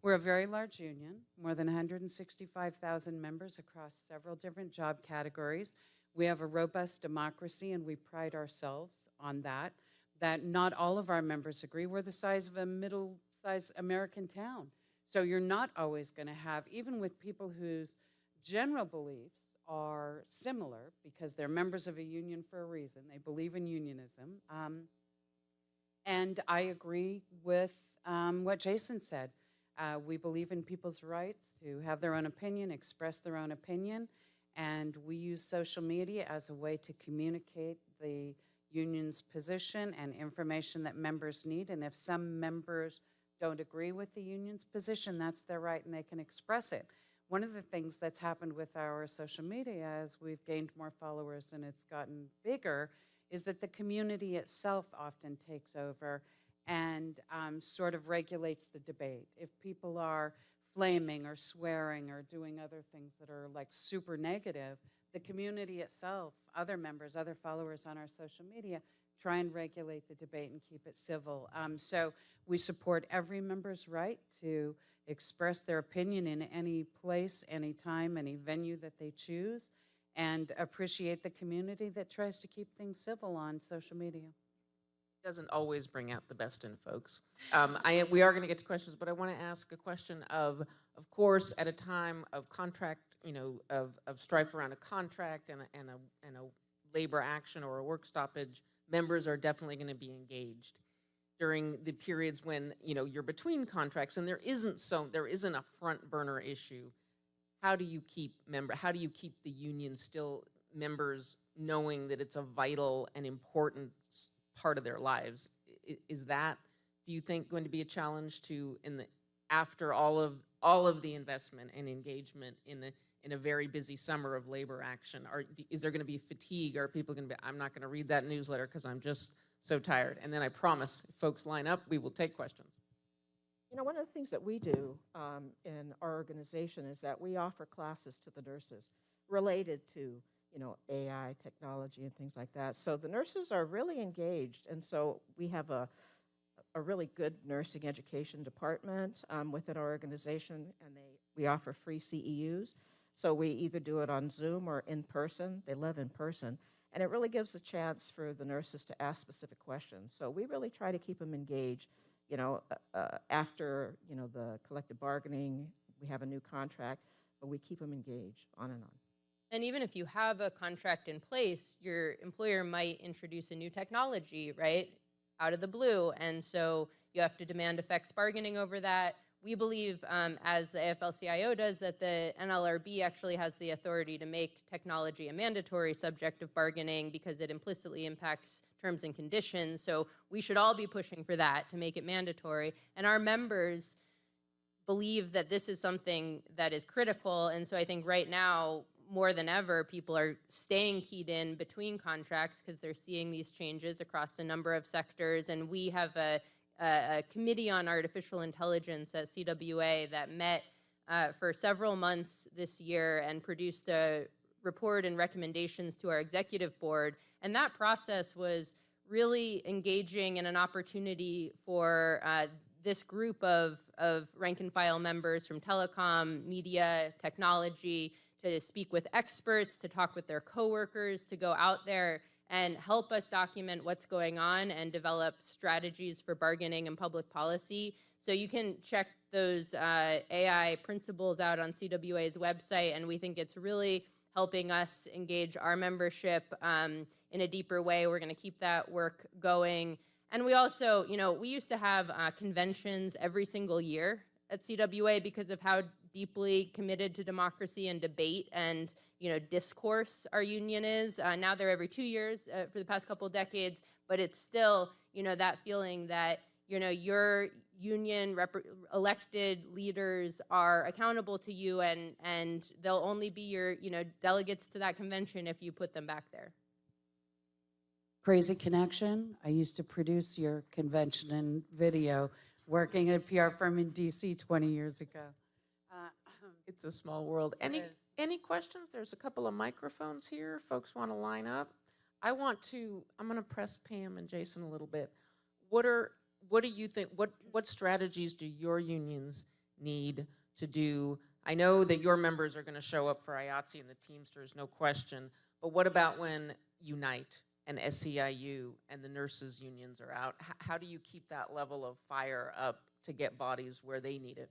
We're a very large union, more than 165,000 members across several different job categories. We have a robust democracy, and we pride ourselves on that not all of our members agree. We're the size of a middle-sized American town. So you're not always going to have, even with people whose general beliefs are similar because they're members of a union for a reason. They believe in unionism. And I agree with what Jason said. We believe in people's rights to have their own opinion, express their own opinion, and we use social media as a way to communicate the union's position and information that members need. And if some members don't agree with the union's position, that's their right and they can express it. One of the things that's happened with our social media as we've gained more followers and it's gotten bigger is that the community itself often takes over and sort of regulates the debate. If people are flaming or swearing or doing other things that are like super negative, the community itself, other members, other followers on our social media, try and regulate the debate and keep it civil. So we support every member's right to express their opinion in any place, any time, any venue that they choose, and appreciate the community that tries to keep things civil on social media. Doesn't always bring out the best in folks. We are going to get to questions, but I want to ask a question of course, at a time of contract, of strife around a contract and a labor action or a work stoppage, members are definitely going to be engaged during the periods when you're between contracts and there isn't a front burner issue. How do you keep the union still members knowing that it's a vital and important part of their lives? Is that, do you think, going to be a challenge after all of the investment and engagement in a very busy summer of labor action? Is there going to be fatigue? Are people going to be, I'm not going to read that newsletter because I'm just so tired? And then I promise, if folks line up, we will take questions. One of the things that we do in our organization is that we offer classes to the nurses related to AI technology and things like that. So the nurses are really engaged, and so we have a really good nursing education department within our organization, and we offer free CEUs. So we either do it on Zoom or in person. They live in person, and it really gives a chance for the nurses to ask specific questions. So we really try to keep them engaged. After the collective bargaining, we have a new contract, but we keep them engaged on and on. And even if you have a contract in place, your employer might introduce a new technology, right, out of the blue. And so you have to demand effects bargaining over that. We believe, as the AFL-CIO does, that the NLRB actually has the authority to make technology a mandatory subject of bargaining because it implicitly impacts terms and conditions. So we should all be pushing for that to make it mandatory. And our members believe that this is something that is critical. And so I think right now, more than ever, people are staying keyed in between contracts because they're seeing these changes across a number of sectors. And we have a committee on artificial intelligence at CWA that met for several months this year and produced a report and recommendations to our executive board. And that process was really engaging and an opportunity for this group of rank and file members from telecom, media, technology, to speak with experts, to talk with their coworkers, to go out there and help us document what's going on and develop strategies for bargaining and public policy. So you can check those AI principles out on CWA's website, and we think it's really helping us engage our membership in a deeper way. We're gonna keep that work going. And we also, we used to have conventions every single year at CWA because of how deeply committed to democracy and debate and discourse our union is. Now they're every 2 years for the past couple of decades, but it's still that feeling that your union elected leaders are accountable to you, and they'll only be your delegates to that convention if you put them back there. Crazy connection. I used to produce your convention and video working at a PR firm in DC 20 years ago. It's a small world. Any questions? There's a couple of microphones here. Folks want to line up. I'm going to press Pam and Jason a little bit. What do you think, what strategies do your unions need to do? I know that your members are going to show up for IATSE and the Teamsters, no question, but what about when Unite and SEIU and the nurses unions are out? How do you keep that level of fire up to get bodies where they need it?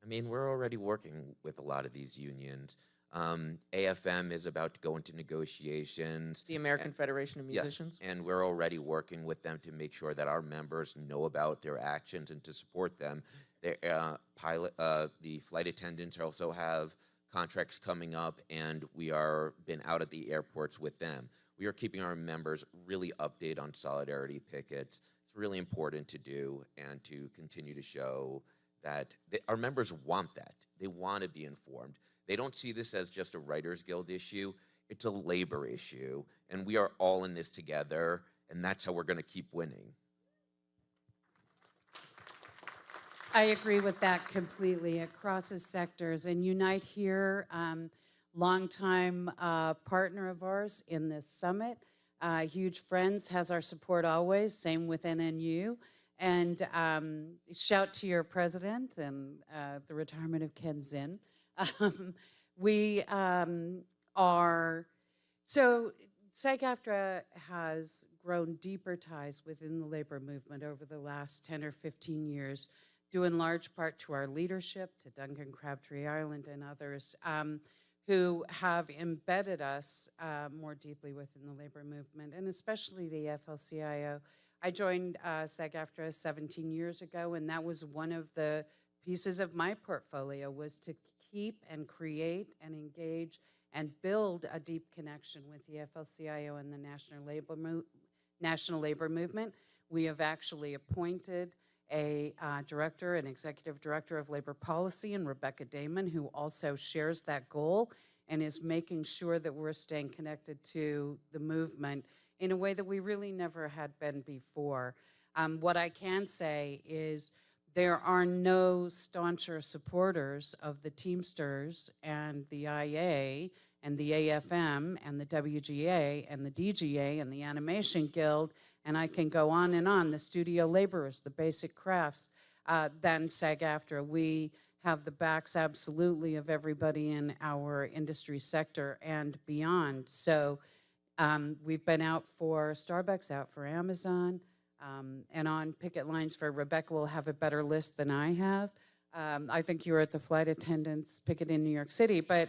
I mean, we're already working with a lot of these unions. AFM is about to go into negotiations. The American Federation of Musicians? Yes, and we're already working with them to make sure that our members know about their actions and to support them. The flight attendants also have contracts coming up, and we are been out at the airports with them. We are keeping our members really updated on solidarity pickets. It's really important to do and to continue to show that our members want that. They want to be informed. They don't see this as just a Writers Guild issue. It's a labor issue, and we are all in this together, and that's how we're going to keep winning. I agree with that completely. It crosses sectors. And Unite Here, longtime partner of ours in this summit, huge friends, has our support always, same with NNU. And shout to your president and the retirement of Ken Zinn. We are, so SAG-AFTRA has grown deeper ties within the labor movement over the last 10 or 15 years, due in large part to our leadership, to Duncan Crabtree Ireland and others, who have embedded us more deeply within the labor movement, and especially the AFL-CIO. I joined SAG-AFTRA 17 years ago, and that was one of the pieces of my portfolio, was to keep and create and engage and build a deep connection with the AFL-CIO and the National Labor Movement. We have actually appointed a director, an executive director of labor policy, and Rebecca Damon, who also shares that goal and is making sure that we're staying connected to the movement in a way that we really never had been before. What I can say is there are no stauncher supporters of the Teamsters and the IA and the AFM and the WGA and the DGA and the Animation Guild, and I can go on, the studio laborers, the basic crafts, than SAG-AFTRA. We have the backs absolutely of everybody in our industry sector and beyond. So we've been out for Starbucks, out for Amazon, and on picket lines for Rebecca will have a better list than I have. I think you were at the flight attendants picket in New York City. But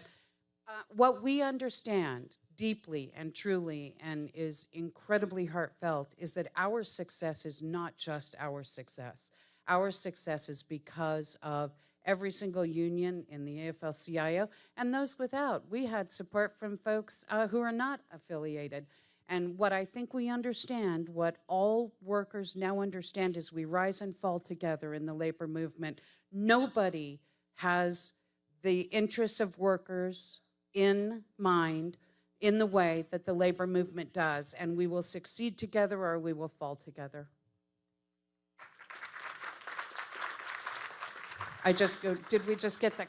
what we understand deeply and truly and is incredibly heartfelt is that our success is not just our success. Our success is because of every single union in the AFL-CIO and those without. We had support from folks who are not affiliated. And what I think we understand, what all workers now understand, is we rise and fall together in the labor movement. Nobody has the interests of workers in mind in the way that the labor movement does, and we will succeed together or we will fall together. Did we just get the...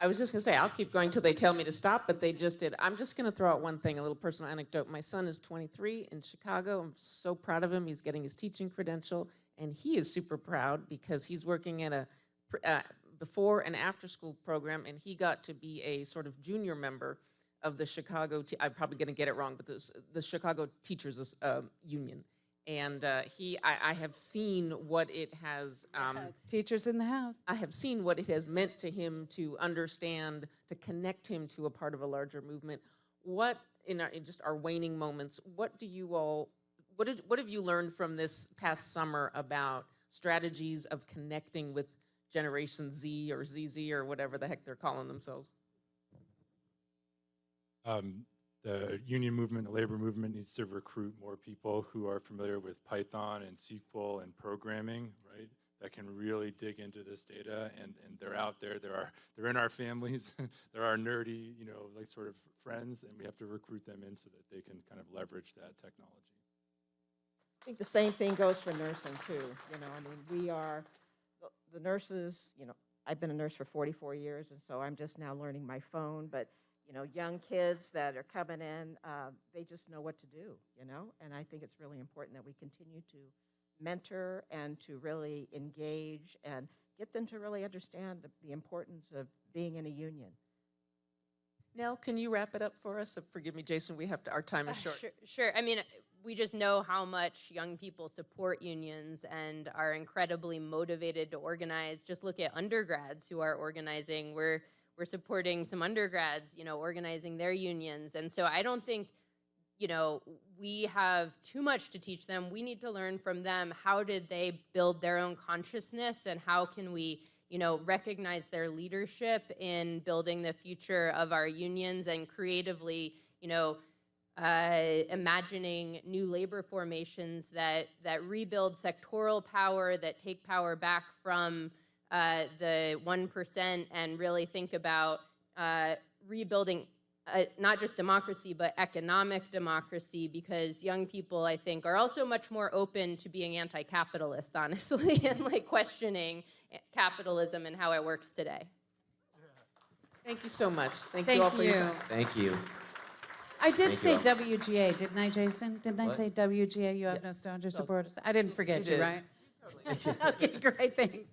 I was just going to say, I'll keep going till they tell me to stop, but they just did. I'm just going to throw out one thing, a little personal anecdote. My son is 23 in Chicago. I'm so proud of him. He's getting his teaching credential, and he is super proud because he's working at a before and after school program, and he got to be a sort of junior member of the Chicago, I'm probably going to get it wrong, but the Chicago Teachers Union. And I have seen what it has. Teachers in the house. I have seen what it has meant to him to understand, to connect him to a part of a larger movement. What in just our waning moments? What do you all? What have you learned from this past summer about strategies of connecting with Generation Z or ZZ or whatever the heck they're calling themselves? The union movement, the labor movement needs to recruit more people who are familiar with Python and SQL and programming, right? That can really dig into this data, and they're out there. They're in our families. They're our nerdy, like sort of friends, and we have to recruit them in so that they can kind of leverage that technology. I think the same thing goes for nursing too. We are the nurses. I've been a nurse for 44 years, and so I'm just now learning my phone, but young kids that are coming in, they just know what to do, and I think it's really important that we continue to mentor and to really engage and get them to really understand the importance of being in a union. Nell, can you wrap it up for us? Forgive me, Jason, our time is short. Sure. I mean, we just know how much young people support unions and are incredibly motivated to organize. Just look at undergrads who are organizing. We're we're supporting some undergrads, organizing their unions. And so I don't think, we have too much to teach them. We need to learn from them. How did they build their own consciousness, and how can we, recognize their leadership in building the future of our unions and creatively, imagining new labor formations that rebuild sectoral power, that take power back from the 1%, and really think about rebuilding not just democracy, but economic democracy, because young people, I think, are also much more open to being anti-capitalist, honestly, and questioning capitalism and how it works today. Thank you so much. Thank you all for your time. Thank you. I did Thank say you all. WGA, didn't I, Jason? Didn't I What? say WGA, you have nostalgia supporters? I didn't forget You you, did. right? Okay, great, thanks.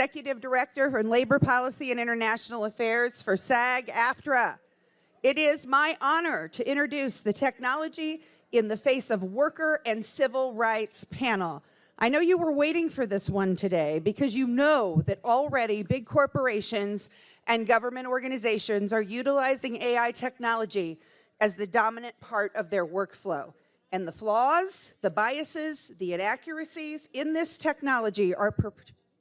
Executive Director in Labor Policy and International Affairs for SAG-AFTRA. It is my honor to introduce the Technology in the Face of Worker and Civil Rights panel. I know you were waiting for this one today because you know that already big corporations and government organizations are utilizing AI technology as the dominant part of their workflow. And the flaws, the biases, the inaccuracies in this technology are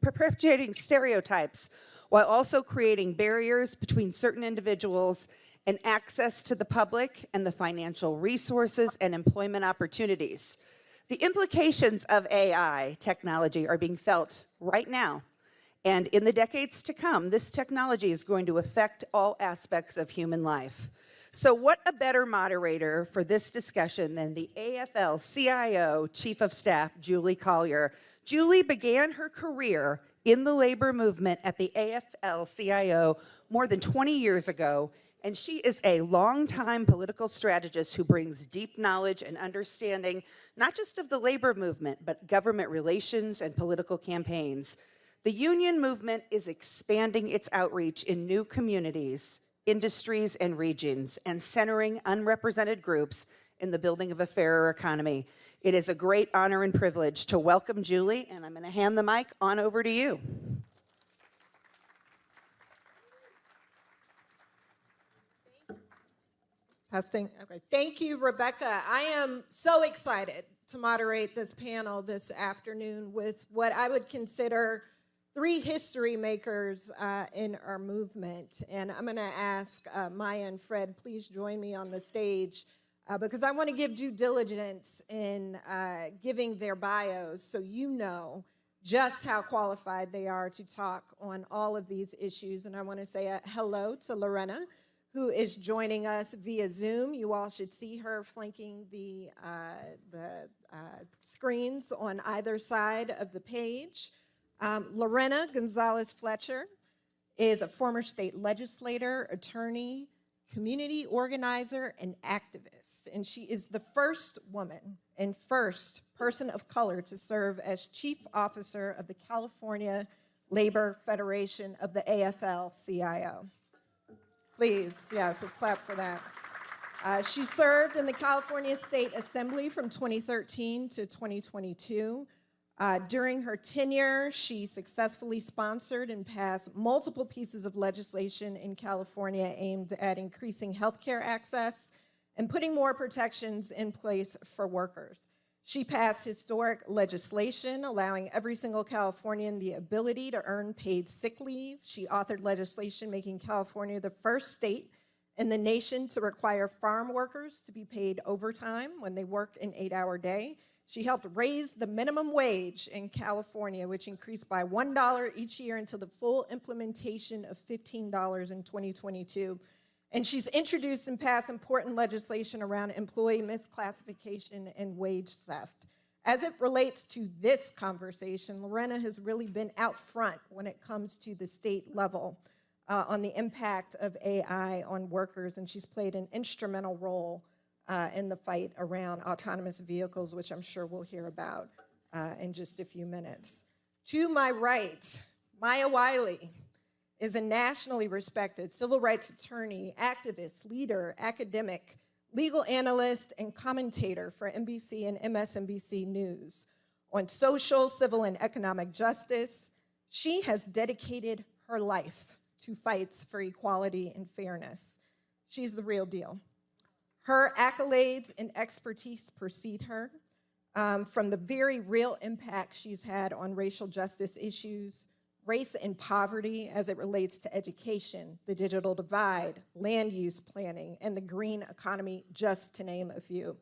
perpetuating stereotypes while also creating barriers between certain individuals and access to the public and the financial resources and employment opportunities. The implications of AI technology are being felt right now, and in the decades to come, this technology is going to affect all aspects of human life. So what a better moderator for this discussion than the AFL-CIO Chief of Staff, Julie Collier. Julie began her career in the labor movement at the AFL-CIO more than 20 years ago, and she is a longtime political strategist who brings deep knowledge and understanding, not just of the labor movement, but government relations and political campaigns. The union movement is expanding its outreach in new communities, industries, and regions, and centering unrepresented groups in the building of a fairer economy. It is a great honor and privilege to welcome Julie, and I'm going to hand the mic on over to you. Testing. Okay. Thank you, Rebecca. I am so excited to moderate this panel this afternoon with what I would consider three history makers in our movement. And I'm going to ask Maya and Fred, please join me on the stage because I want to give due diligence in giving their bios so you know just how qualified they are to talk on all of these issues. And I want to say a hello to Lorena, who is joining us via Zoom. You all should see her flanking the screens on either side of the page. Lorena Gonzalez-Fletcher is a former state legislator, attorney, community organizer, and activist. And she is the first woman and first person of color to serve as chief officer of the California Labor Federation of the AFL-CIO. Please, yes, let's clap for that. She served in the California State Assembly from 2013 to 2022. During her tenure, she successfully sponsored and passed multiple pieces of legislation in California aimed at increasing healthcare access and putting more protections in place for workers. She passed historic legislation allowing every single Californian the ability to earn paid sick leave. She authored legislation making California the first state in the nation to require farm workers to be paid overtime when they work an 8-hour day. She helped raise the minimum wage in California, which increased by $1 each year until the full implementation of $15 in 2022. And she's introduced and passed important legislation around employee misclassification and wage theft. As it relates to this conversation, Lorena has really been out front when it comes to the state level on the impact of AI on workers, and she's played an instrumental role in the fight around autonomous vehicles, which I'm sure we'll hear about in just a few minutes. To my right, Maya Wiley is a nationally respected civil rights attorney, activist, leader, academic, legal analyst, and commentator for NBC and MSNBC News. On social, civil, and economic justice, she has dedicated her life to fights for equality and fairness. She's the real deal. Her accolades and expertise precede her from the very real impact she's had on racial justice issues, race and poverty as it relates to education, the digital divide, land use planning, and the green economy, just to name a few.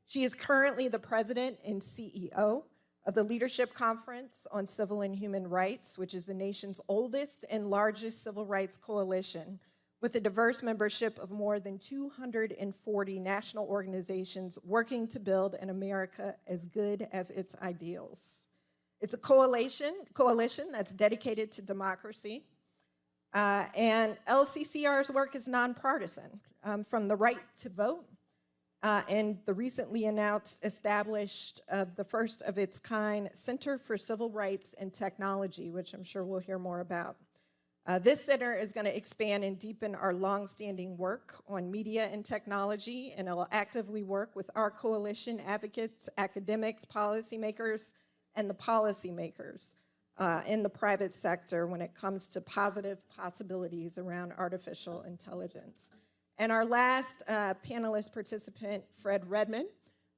She is currently the president and CEO of the Leadership Conference on Civil and Human Rights, which is the nation's oldest and largest civil rights coalition, with a diverse membership of more than 240 national organizations working to build an America as good as its ideals. It's a coalition that's dedicated to democracy, and LCCR's work is nonpartisan, from the right to vote and the recently announced established the first of its kind Center for Civil Rights and Technology, which I'm sure we'll hear more about. This center is going to expand and deepen our longstanding work on media and technology, and it will actively work with our coalition advocates, academics, policymakers, and the policymakers in the private sector when it comes to positive possibilities around artificial intelligence. And our last panelist participant, Fred Redmond,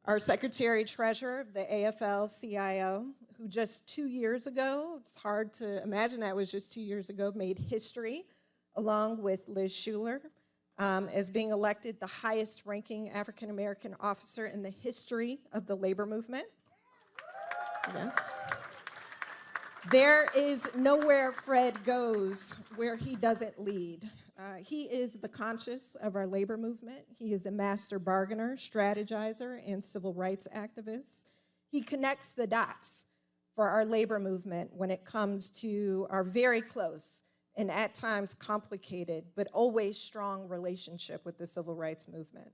our Secretary-Treasurer of the AFL-CIO, who just 2 years ago, it's hard to imagine that was just 2 years ago, made history along with Liz Shuler as being elected the highest-ranking African-American officer in the history of the labor movement. Yes. There is nowhere Fred goes where he doesn't lead. He is the conscience of our labor movement. He is a master bargainer, strategizer, and civil rights activist. He connects the dots for our labor movement when it comes to our very close and at times complicated, but always strong relationship with the civil rights movement.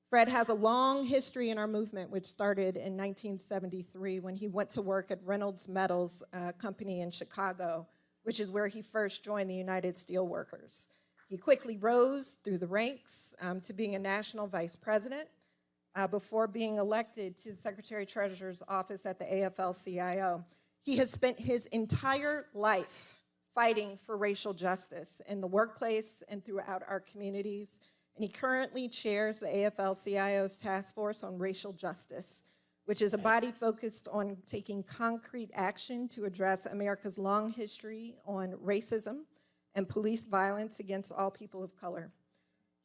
Fred has a long history in our movement, which started in 1973 when he went to work at Reynolds Metals Company in Chicago, which is where he first joined the United Steelworkers. He quickly rose through the ranks to being a national vice president before being elected to the Secretary-Treasurer's office at the AFL-CIO. He has spent his entire life fighting for racial justice in the workplace and throughout our communities. And he currently chairs the AFL-CIO's Task Force on Racial Justice, which is a body focused on taking concrete action to address America's long history on racism and police violence against all people of color.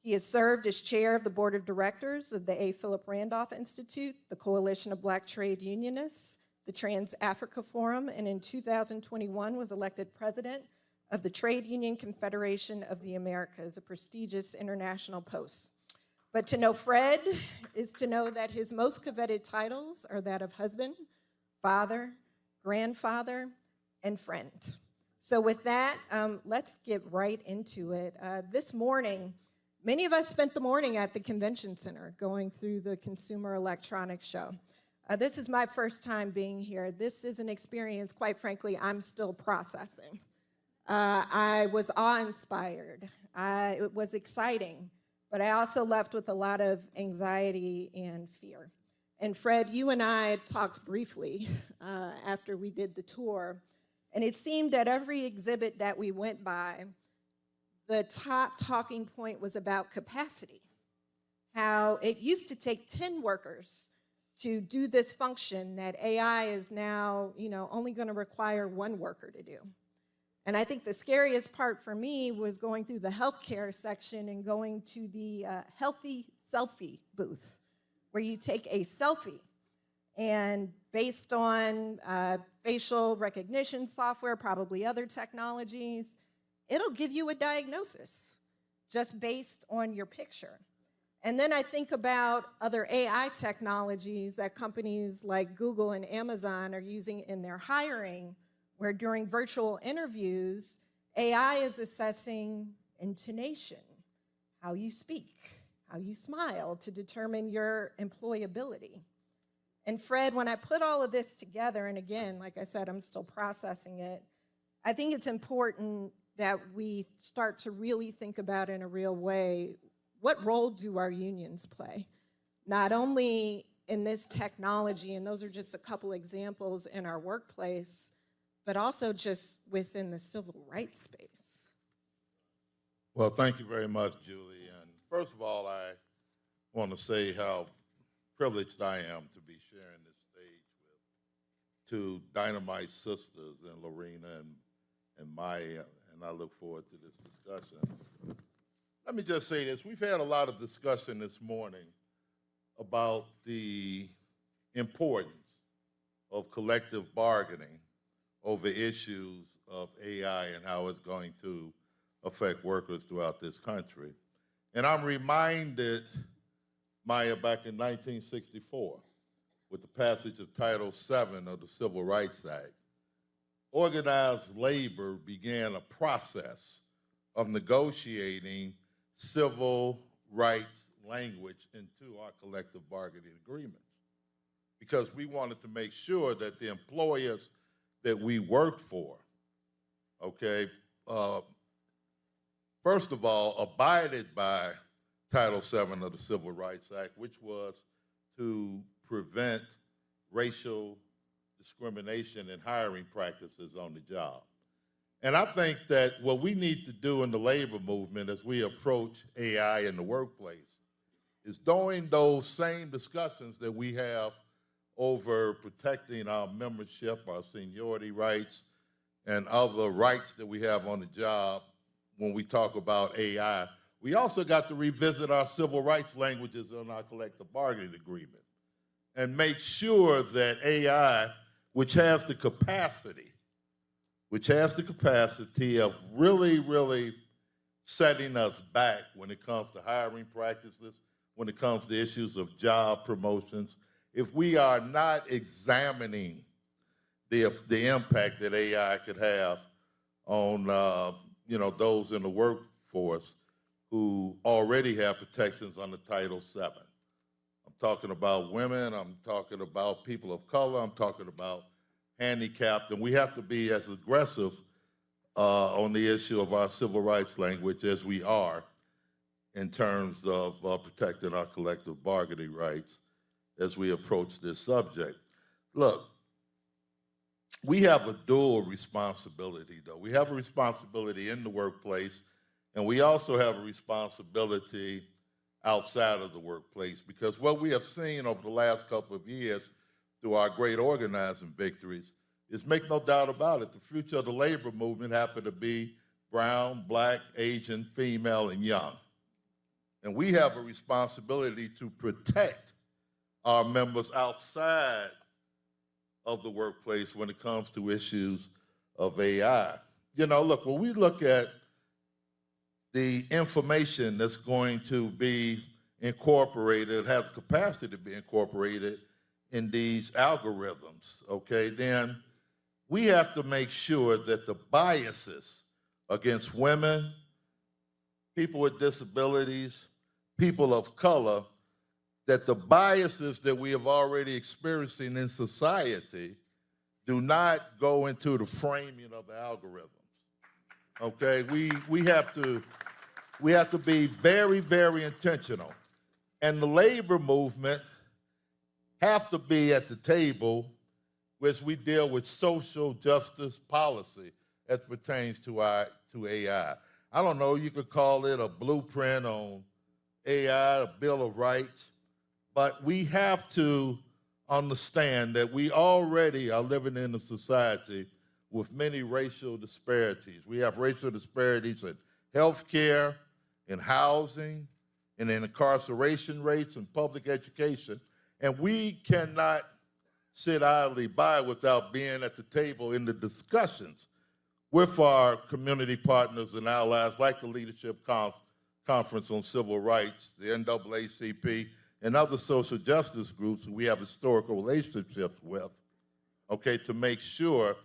He has served as chair of the board of directors of the A. Philip Randolph Institute, the Coalition of Black Trade Unionists, the Trans-Africa Forum, and in 2021 was elected president of the Trade Union Confederation of the Americas, a prestigious international post. But to know Fred is to know that his most coveted titles are that of husband, father, grandfather, and friend. So with that, let's get right into it. This morning, many of us spent the morning at the convention center going through the Consumer Electronics Show. This is my first time being here. This is an experience, quite frankly, I'm still processing. I was awe-inspired. It was exciting, but I also left with a lot of anxiety and fear. And Fred, you and I talked briefly after we did the tour, and it seemed that every exhibit that we went by, the top talking point was about capacity, how it used to take 10 workers to do this function that AI is now, only going to require 1 worker to do. And I think the scariest part for me was going through the healthcare section and going to the healthy selfie booth, where you take a selfie, and based on facial recognition software, probably other technologies, it'll give you a diagnosis just based on your picture. And then I think about other AI technologies that companies like Google and Amazon are using in their hiring, where during virtual interviews, AI is assessing intonation, how you speak, how you smile to determine your employability. And Fred, when I put all of this together, and again, like I said, I'm still processing it, I think it's important that we start to really think about in a real way, what role do our unions play? Not only in this technology, and those are just a couple examples in our workplace, but also just within the civil rights space. Well, thank you very much, Julie. And first of all, I want to say how privileged I am to be sharing this stage with 2 dynamite sisters, and Lorena and Maya, and I look forward to this discussion. Let me just say this. We've had a lot of discussion this morning about the importance of collective bargaining over issues of AI and how it's going to affect workers throughout this country. And I'm reminded, Maya, back in 1964, with the passage of Title VII of the Civil Rights Act, organized labor began a process of negotiating civil rights language into our collective bargaining agreements because we wanted to make sure that the employers that we worked for, okay, first of all, abided by Title VII of the Civil Rights Act, which was to prevent racial discrimination in hiring practices on the job. And I think that what we need to do in the labor movement as we approach AI in the workplace is during those same discussions that we have over protecting our membership, our seniority rights, and other rights that we have on the job when we talk about AI, we also got to revisit our civil rights languages on our collective bargaining agreement and make sure that AI, which has the capacity of really, really setting us back when it comes to hiring practices, when it comes to issues of job promotions, if we are not examining the impact that AI could have on those in the workforce who already have protections under Title VII. I'm talking about women, I'm talking about people of color, I'm talking about handicapped, and we have to be as aggressive on the issue of our civil rights language as we are in terms of protecting our collective bargaining rights as we approach this subject. Look, we have a dual responsibility, though. We have a responsibility in the workplace, and we also have a responsibility outside of the workplace, because what we have seen over the last couple of years through our great organizing victories is, make no doubt about it, the future of the labor movement happened to be brown, black, Asian, female, and young. And we have a responsibility to protect our members outside of the workplace when it comes to issues of AI. Look, when we look at the information that's going to be incorporated, has the capacity to be incorporated in these algorithms, okay, then we have to make sure that the biases against women, people with disabilities, people of color, that the biases that we have already experiencing in society do not go into the framing of the algorithms. Okay, we have to be very, very intentional. And the labor movement have to be at the table as we deal with social justice policy as pertains to AI. I don't know, you could call it a blueprint on AI, a Bill of Rights, but we have to understand that we already are living in a society with many racial disparities. We have racial disparities in healthcare, in housing, and in incarceration rates and public education. And we cannot sit idly by without being at the table in the discussions with our community partners and allies like the Leadership Conference on Civil Rights, the NAACP, and other social justice groups who we have historical relationships with, okay, to make sure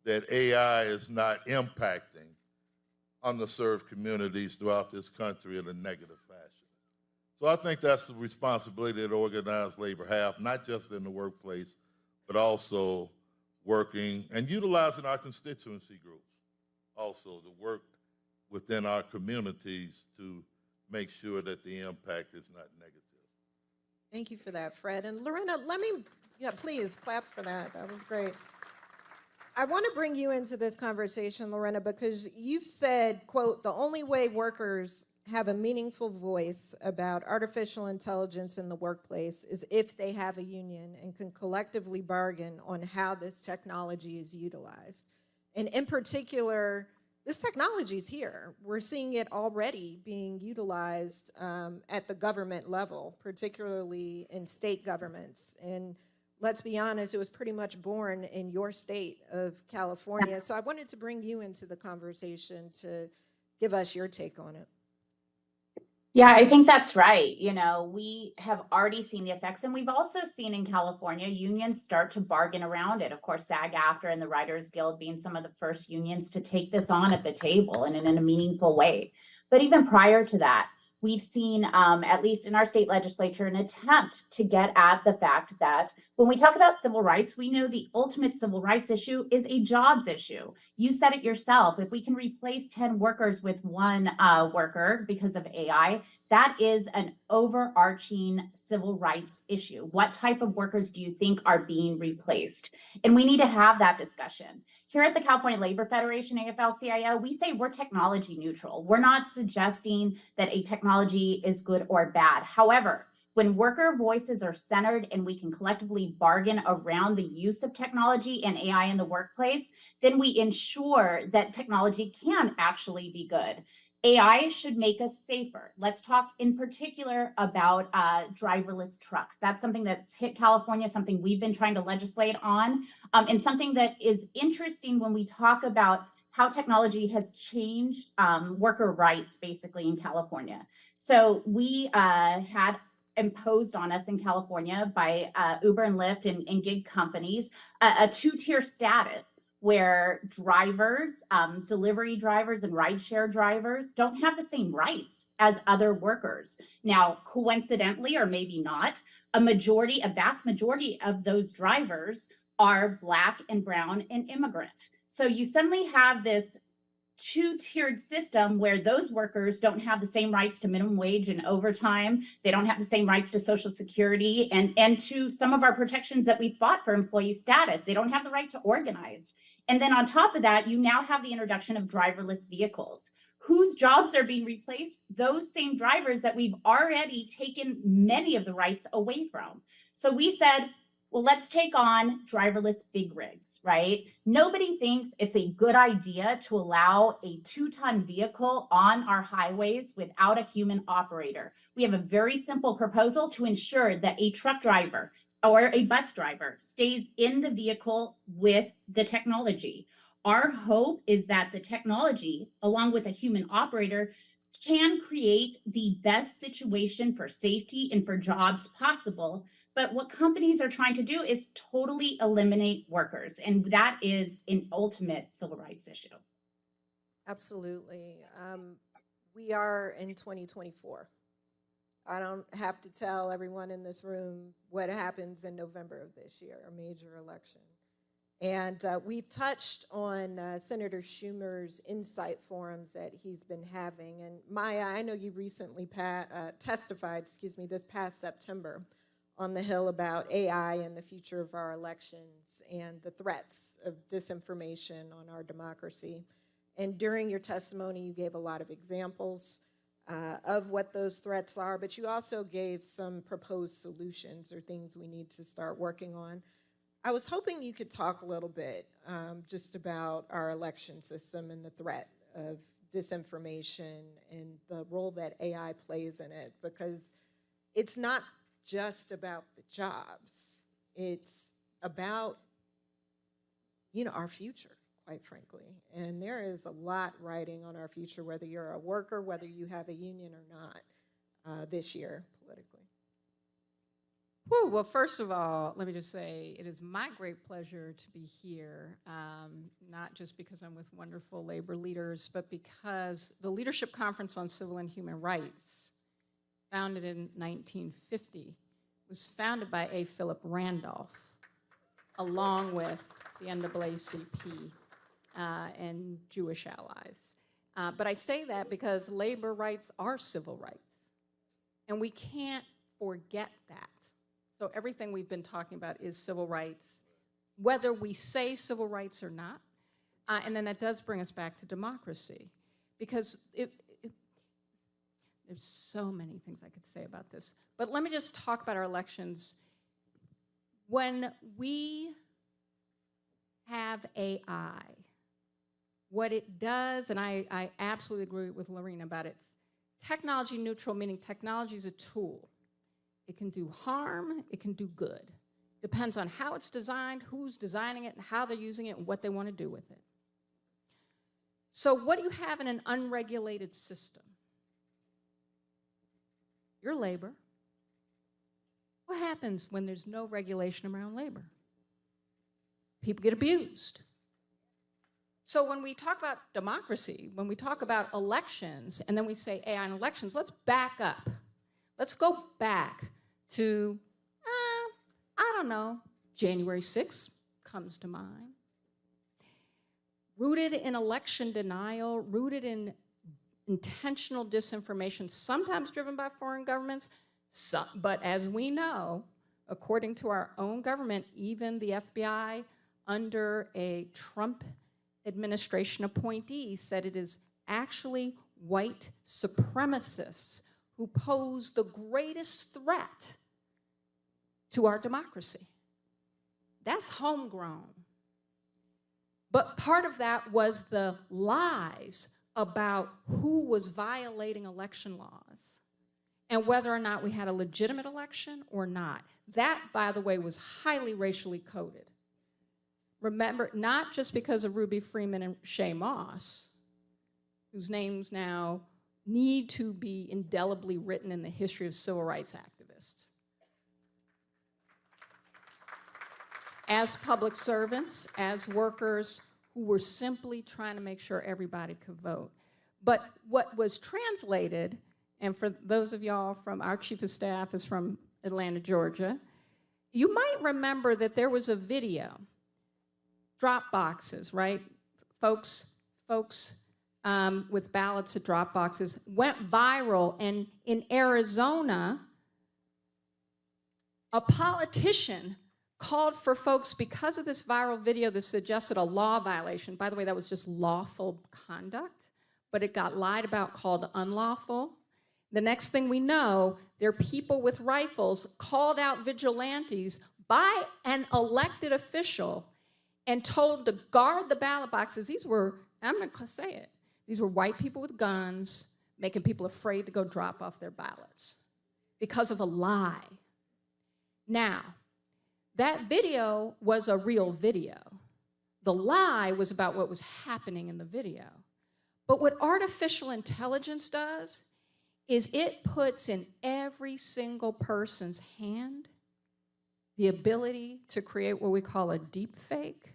that AI is not impacting underserved communities throughout this country in a negative fashion. So I think that's the responsibility that organized labor have, not just in the workplace, but also working and utilizing our constituency groups also to work within our communities to make sure that the impact is not negative. Thank you for that, Fred. And Lorena, please clap for that. That was great. I want to bring you into this conversation, Lorena, because you've said, quote, the only way workers have a meaningful voice about artificial intelligence in the workplace is if they have a union and can collectively bargain on how this technology is utilized. And in particular, this technology is here. We're seeing it already being utilized at the government level, particularly in state governments. And let's be honest, it was pretty much born in your state of California. So I wanted to bring you into the conversation to give us your take on it. Yeah, I think that's right. We have already seen the effects, and we've also seen in California unions start to bargain around it. Of course, SAG-AFTRA and the Writers Guild being some of the first unions to take this on at the table and in a meaningful way. But even prior to that, we've seen, at least in our state legislature, an attempt to get at the fact that when we talk about civil rights, we know the ultimate civil rights issue is a jobs issue. You said it yourself. If we can replace 10 workers with one worker because of AI, that is an overarching civil rights issue. What type of workers do you think are being replaced? And we need to have that discussion. Here at the California Labor Federation, AFL-CIO, we say we're technology neutral. We're not suggesting that a technology is good or bad. However, when worker voices are centered and we can collectively bargain around the use of technology and AI in the workplace, then we ensure that technology can actually be good. AI should make us safer. Let's talk in particular about driverless trucks. That's something that's hit California, something we've been trying to legislate on, and something that is interesting when we talk about how technology has changed worker rights basically in California. So we had imposed on us in California by Uber and Lyft and gig companies a two-tier status where drivers, delivery drivers and rideshare drivers don't have the same rights as other workers. Now, coincidentally, or maybe not, a vast majority of those drivers are Black and brown and immigrant. So you suddenly have this two-tiered system where those workers don't have the same rights to minimum wage and overtime. They don't have the same rights to Social Security and to some of our protections that we fought for employee status. They don't have the right to organize. And then on top of that, you now have the introduction of driverless vehicles. Whose jobs are being replaced? Those same drivers that we've already taken many of the rights away from. So we said, well, let's take on driverless big rigs, right? Nobody thinks it's a good idea to allow a 2-ton vehicle on our highways without a human operator. We have a very simple proposal to ensure that a truck driver or a bus driver stays in the vehicle with the technology. Our hope is that the technology, along with a human operator, can create the best situation for safety and for jobs possible. But what companies are trying to do is totally eliminate workers. And that is an ultimate civil rights issue. Absolutely. We are in 2024. I don't have to tell everyone in this room what happens in November of this year, a major election. And we've touched on Senator Schumer's insight forums that he's been having. And Maya, I know you recently testified, this past September on the Hill about AI and the future of our elections and the threats of disinformation on our democracy. And during your testimony, you gave a lot of examples of what those threats are, but you also gave some proposed solutions or things we need to start working on. I was hoping you could talk a little bit just about our election system and the threat of disinformation and the role that AI plays in it, because it's not just about the jobs. It's about, our future, quite frankly. And there is a lot riding on our future, whether you're a worker, whether you have a union or not, this year politically. Whew, well, first of all, let me just say it is my great pleasure to be here, not just because I'm with wonderful labor leaders, but because the Leadership Conference on Civil and Human Rights, founded in 1950, was founded by A. Philip Randolph, along with the NAACP and Jewish allies. But I say that because labor rights are civil rights, and we can't forget that. So everything we've been talking about is civil rights, whether we say civil rights or not. And then that does bring us back to democracy, because there's so many things I could say about this. But let me just talk about our elections. When we have AI, what it does, and I absolutely agree with Lorena about it, it's technology neutral, meaning technology is a tool. It can do harm, it can do good. Depends on how it's designed, who's designing it, and how they're using it, and what they want to do with it. So what do you have in an unregulated system? Your labor. What happens when there's no regulation around labor? People get abused. So when we talk about democracy, when we talk about elections, and then we say AI in elections, let's back up. Let's go back to, I don't know, January 6th comes to mind. Rooted in election denial, rooted in intentional disinformation, sometimes driven by foreign governments, but as we know, according to our own government, even the FBI under a Trump administration appointee said it is actually white supremacists who pose the greatest threat to our democracy. That's homegrown. But part of that was the lies about who was violating election laws and whether or not we had a legitimate election or not. That, by the way, was highly racially coded. Remember, not just because of Ruby Freeman and Shay Moss, whose names now need to be indelibly written in the history of civil rights activists. As public servants, as workers who were simply trying to make sure everybody could vote. But what was translated, and for those of y'all from, our chief of staff is from Atlanta, Georgia, you might remember that there was a video, drop boxes, right? Folks with ballots at drop boxes went viral, and in Arizona, a politician called for folks, because of this viral video that suggested a law violation. By the way, that was just lawful conduct, but it got lied about, called unlawful. The next thing we know, there are people with rifles called out vigilantes by an elected official and told to guard the ballot boxes. These were, I'm going to say it, these were white people with guns making people afraid to go drop off their ballots because of a lie. Now, that video was a real video. The lie was about what was happening in the video. But what artificial intelligence does is it puts in every single person's hand the ability to create what we call a deep fake,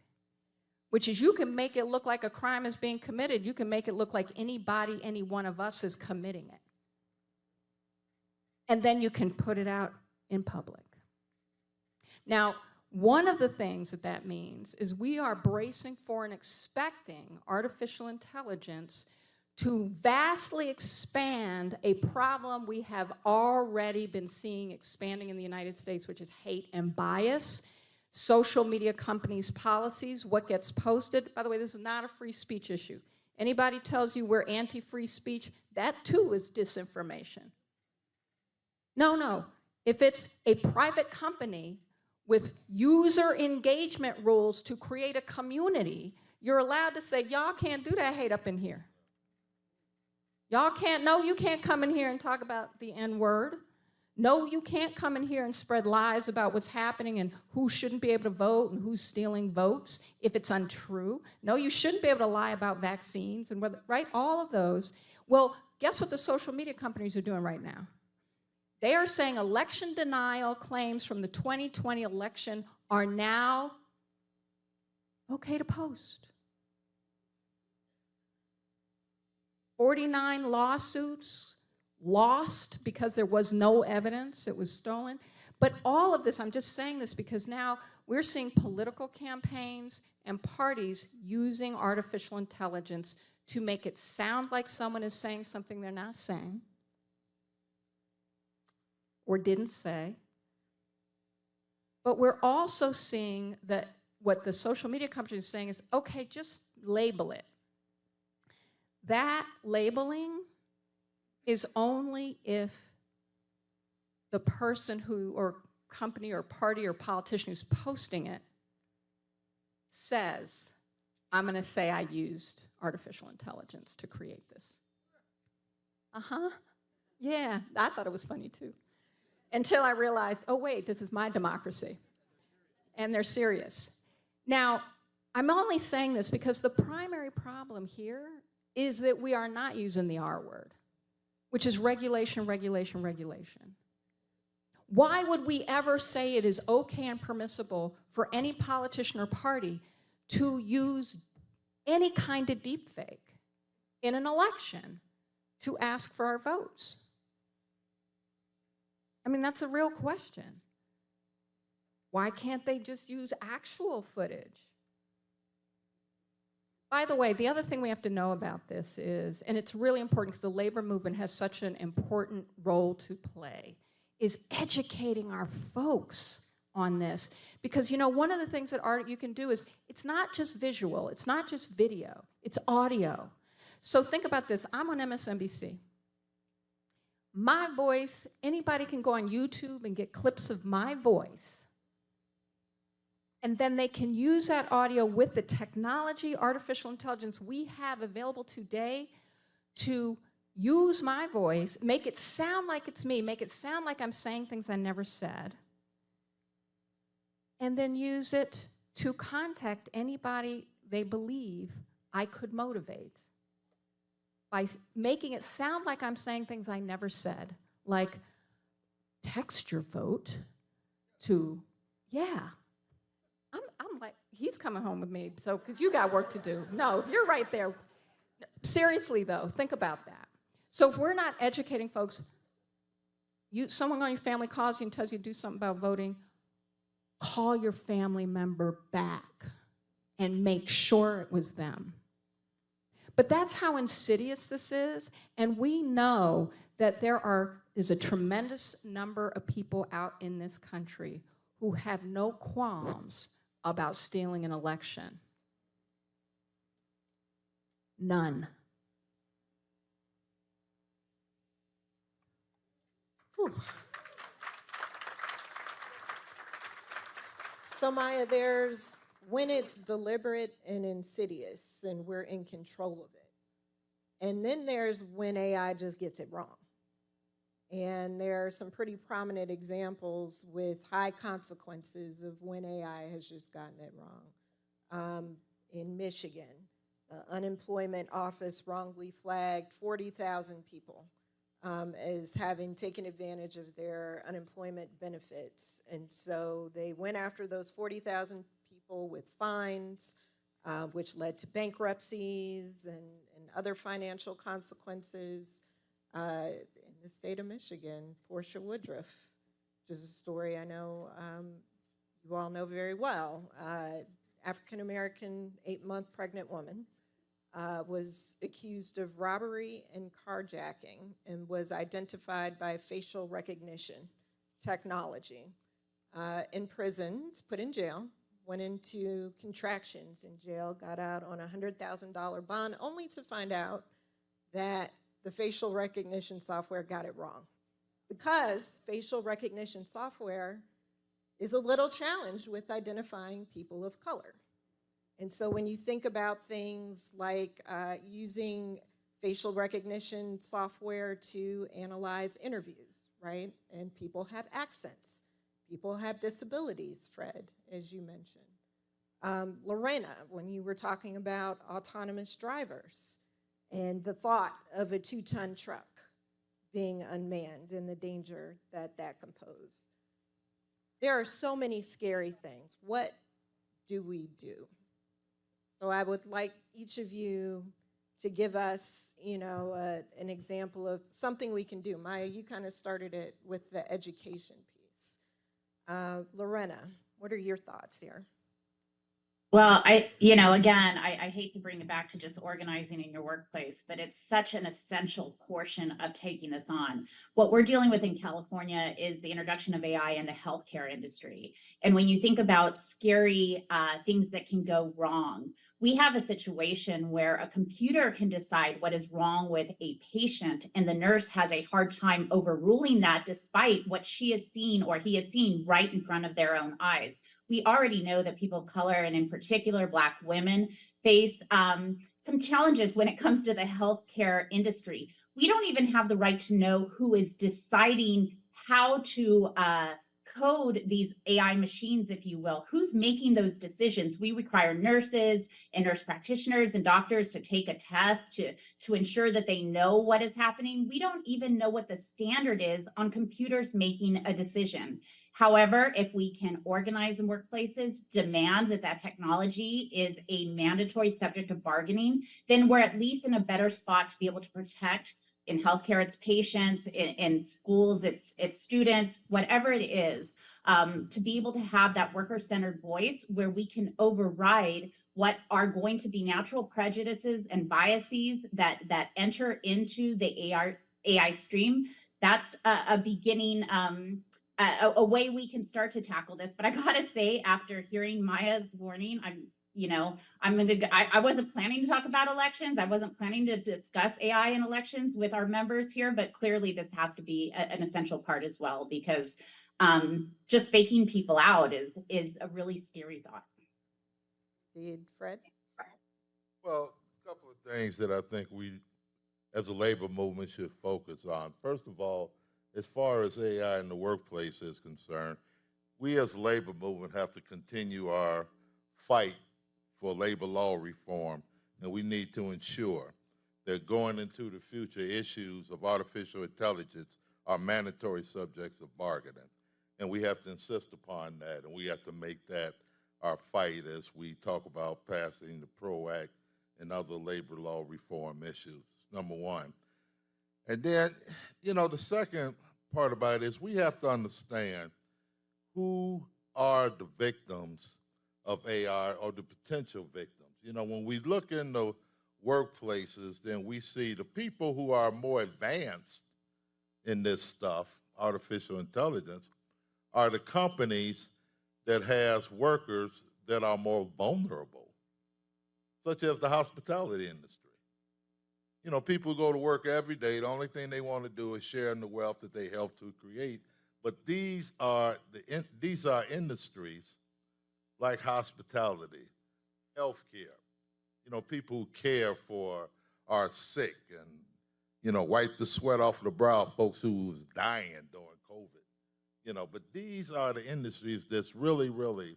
which is you can make it look like a crime is being committed. You can make it look like anybody, any one of us is committing it. And then you can put it out in public. Now, one of the things that that means is we are bracing for and expecting artificial intelligence to vastly expand a problem we have already been seeing expanding in the United States, which is hate and bias, social media companies' policies, what gets posted. By the way, this is not a free speech issue. Anybody tells you we're anti-free speech, that too is disinformation. No. If it's a private company with user engagement rules to create a community, you're allowed to say, y'all can't do that hate up in here. Y'all can't, no, you can't come in here and talk about the N-word. No, you can't come in here and spread lies about what's happening and who shouldn't be able to vote and who's stealing votes if it's untrue. No, you shouldn't be able to lie about vaccines and whether, right, all of those. Well, guess what the social media companies are doing right now? They are saying election denial claims from the 2020 election are now okay to post. 49 lawsuits lost because there was no evidence, it was stolen. But all of this, I'm just saying this because now we're seeing political campaigns and parties using artificial intelligence to make it sound like someone is saying something they're not saying or didn't say. But we're also seeing that what the social media company is saying is, okay, just label it. That labeling is only if the person who, or company or party or politician who's posting it says, I'm going to say I used artificial intelligence to create this. Yeah, I thought it was funny too. Until I realized, oh wait, this is my democracy. And they're serious. Now, I'm only saying this because the primary problem here is that we are not using the R word, which is regulation, regulation, regulation. Why would we ever say it is okay and permissible for any politician or party to use any kind of deep fake in an election to ask for our votes? I mean, that's a real question. Why can't they just use actual footage? By the way, the other thing we have to know about this is, and it's really important because the labor movement has such an important role to play, is educating our folks on this. Because, you know, one of the things that art you can do is, it's not just visual, it's not just video, it's audio. So think about this, I'm on MSNBC. My voice, anybody can go on YouTube and get clips of my voice. And then they can use that audio with the technology, artificial intelligence we have available today to use my voice, make it sound like it's me, make it sound like I'm saying things I never said, and then use it to contact anybody they believe I could motivate by making it sound like I'm saying things I never said, like text your vote to, yeah. I'm like, he's coming home with me, so, because you got work to do. No, you're right there. Seriously, though, think about that. So if we're not educating folks, someone on your family calls you and tells you to do something about voting, call your family member back and make sure it was them. But that's how insidious this is, and we know that there is a tremendous number of people out in this country who have no qualms about stealing an election. None. Whew. So Maya, there's when it's deliberate and insidious and we're in control of it. And then there's when AI just gets it wrong. And there are some pretty prominent examples with high consequences of when AI has just gotten it wrong. In Michigan, the unemployment office wrongly flagged 40,000 people as having taken advantage of their unemployment benefits. And so they went after those 40,000 people with fines, which led to bankruptcies and other financial consequences. In the state of Michigan, Portia Woodruff, which is a story I know you all know very well. African-American 8-month pregnant woman was accused of robbery and carjacking and was identified by facial recognition technology. Imprisoned, put in jail, went into contractions in jail, got out on a $100,000 bond, only to find out that the facial recognition software got it wrong. Because facial recognition software is a little challenged with identifying people of color. And so when you think about things like using facial recognition software to analyze interviews, right? And people have accents. People have disabilities, Fred, as you mentioned. Lorena, when you were talking about autonomous drivers, and the thought of a 2-ton truck being unmanned and the danger that that can pose. There are so many scary things. What do we do? So I would like each of you to give us, you know, an example of something we can do. Maya, you kind of started it with the education piece. Lorena, what are your thoughts here? Well, again, I hate to bring it back to just organizing in your workplace, but it's such an essential portion of taking this on. What we're dealing with in California is the introduction of AI in the healthcare industry. And when you think about scary things that can go wrong, we have a situation where a computer can decide what is wrong with a patient, and the nurse has a hard time overruling that despite what she has seen or he has seen right in front of their own eyes. We already know that people of color, and in particular Black women, face some challenges when it comes to the healthcare industry. We don't even have the right to know who is deciding how to code these AI machines, if you will? Who's making those decisions? We require nurses and nurse practitioners and doctors to take a test to ensure that they know what is happening. We don't even know what the standard is on computers making a decision. However, if we can organize in workplaces, demand that that technology is a mandatory subject of bargaining, then we're at least in a better spot to be able to protect in healthcare, it's patients, in schools, it's students, whatever it is, to be able to have that worker-centered voice where we can override what are going to be natural prejudices and biases that enter into the AI stream. That's a beginning, a way we can start to tackle this. But I gotta say, after hearing Maya's warning, I wasn't planning to talk about elections. I wasn't planning to discuss AI in elections with our members here, but clearly this has to be an essential part as well, because just faking people out is a really scary thought. Did Fred? Well, a couple of things that I think we, as a labor movement, should focus on. First of all, as far as AI in the workplace is concerned, we as a labor movement have to continue our fight for labor law reform, and we need to ensure that going into the future, issues of artificial intelligence are mandatory subjects of bargaining. And we have to insist upon that, and we have to make that our fight as we talk about passing the PRO Act and other labor law reform issues, number one. And then, the second part about it is we have to understand who are the victims of AI or the potential victims. When we look in the workplaces, then we see the people who are more advanced in this stuff, artificial intelligence, are the companies that has workers that are more vulnerable, such as the hospitality industry. People go to work every day. The only thing they want to do is share in the wealth that they help to create. But these are industries like hospitality, healthcare. People who care for our sick and wipe the sweat off of the brow of folks who was dying during COVID. But these are the industries that's really, really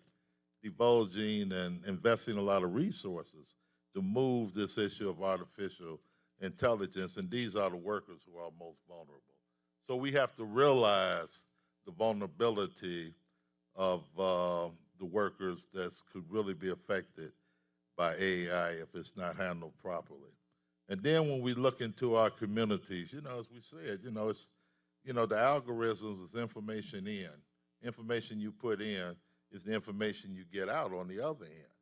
divulging and investing a lot of resources to move this issue of artificial intelligence, and these are the workers who are most vulnerable. So we have to realize the vulnerability of the workers that could really be affected by AI if it's not handled properly. And then when we look into our communities, as we said, it's, the algorithms is information in. Information you put in is the information you get out on the other end.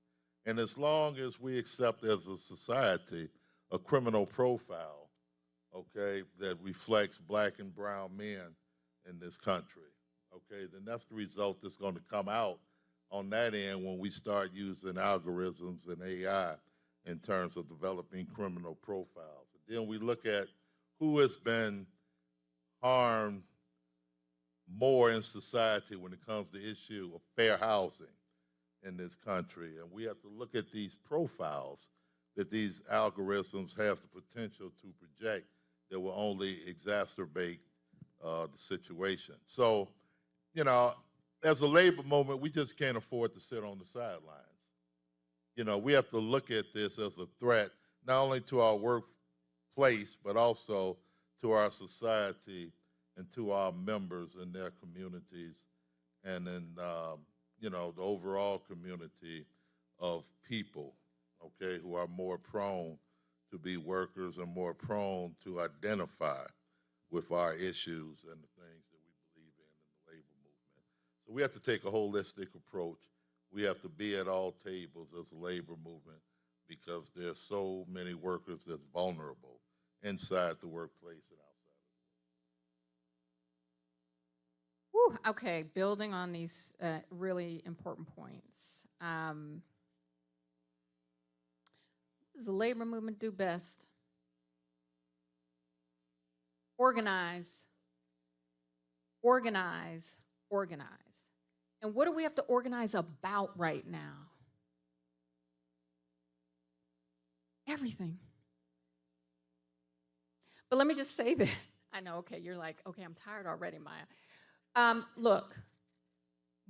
And as long as we accept as a society a criminal profile, okay, that reflects black and brown men in this country, okay, then that's the result that's going to come out on that end when we start using algorithms and AI in terms of developing criminal profiles. Then we look at who has been harmed more in society when it comes to the issue of fair housing in this country. And we have to look at these profiles that these algorithms have the potential to project that will only exacerbate the situation. So, as a labor movement, we just can't afford to sit on the sidelines. We have to look at this as a threat, not only to our workplace, but also to our society and to our members and their communities, and then, the overall community of people, okay, who are more prone to be workers and more prone to identify with our issues and the things that we believe in the labor movement. So we have to take a holistic approach. We have to be at all tables as a labor movement because there's so many workers that's vulnerable inside the workplace and outside. Whew, okay, building on these really important points. What does the labor movement do best? Organize, organize, organize. And what do we have to organize about right now? Everything. But let me just say that. I know, okay, you're like, okay, I'm tired already, Maya. Look,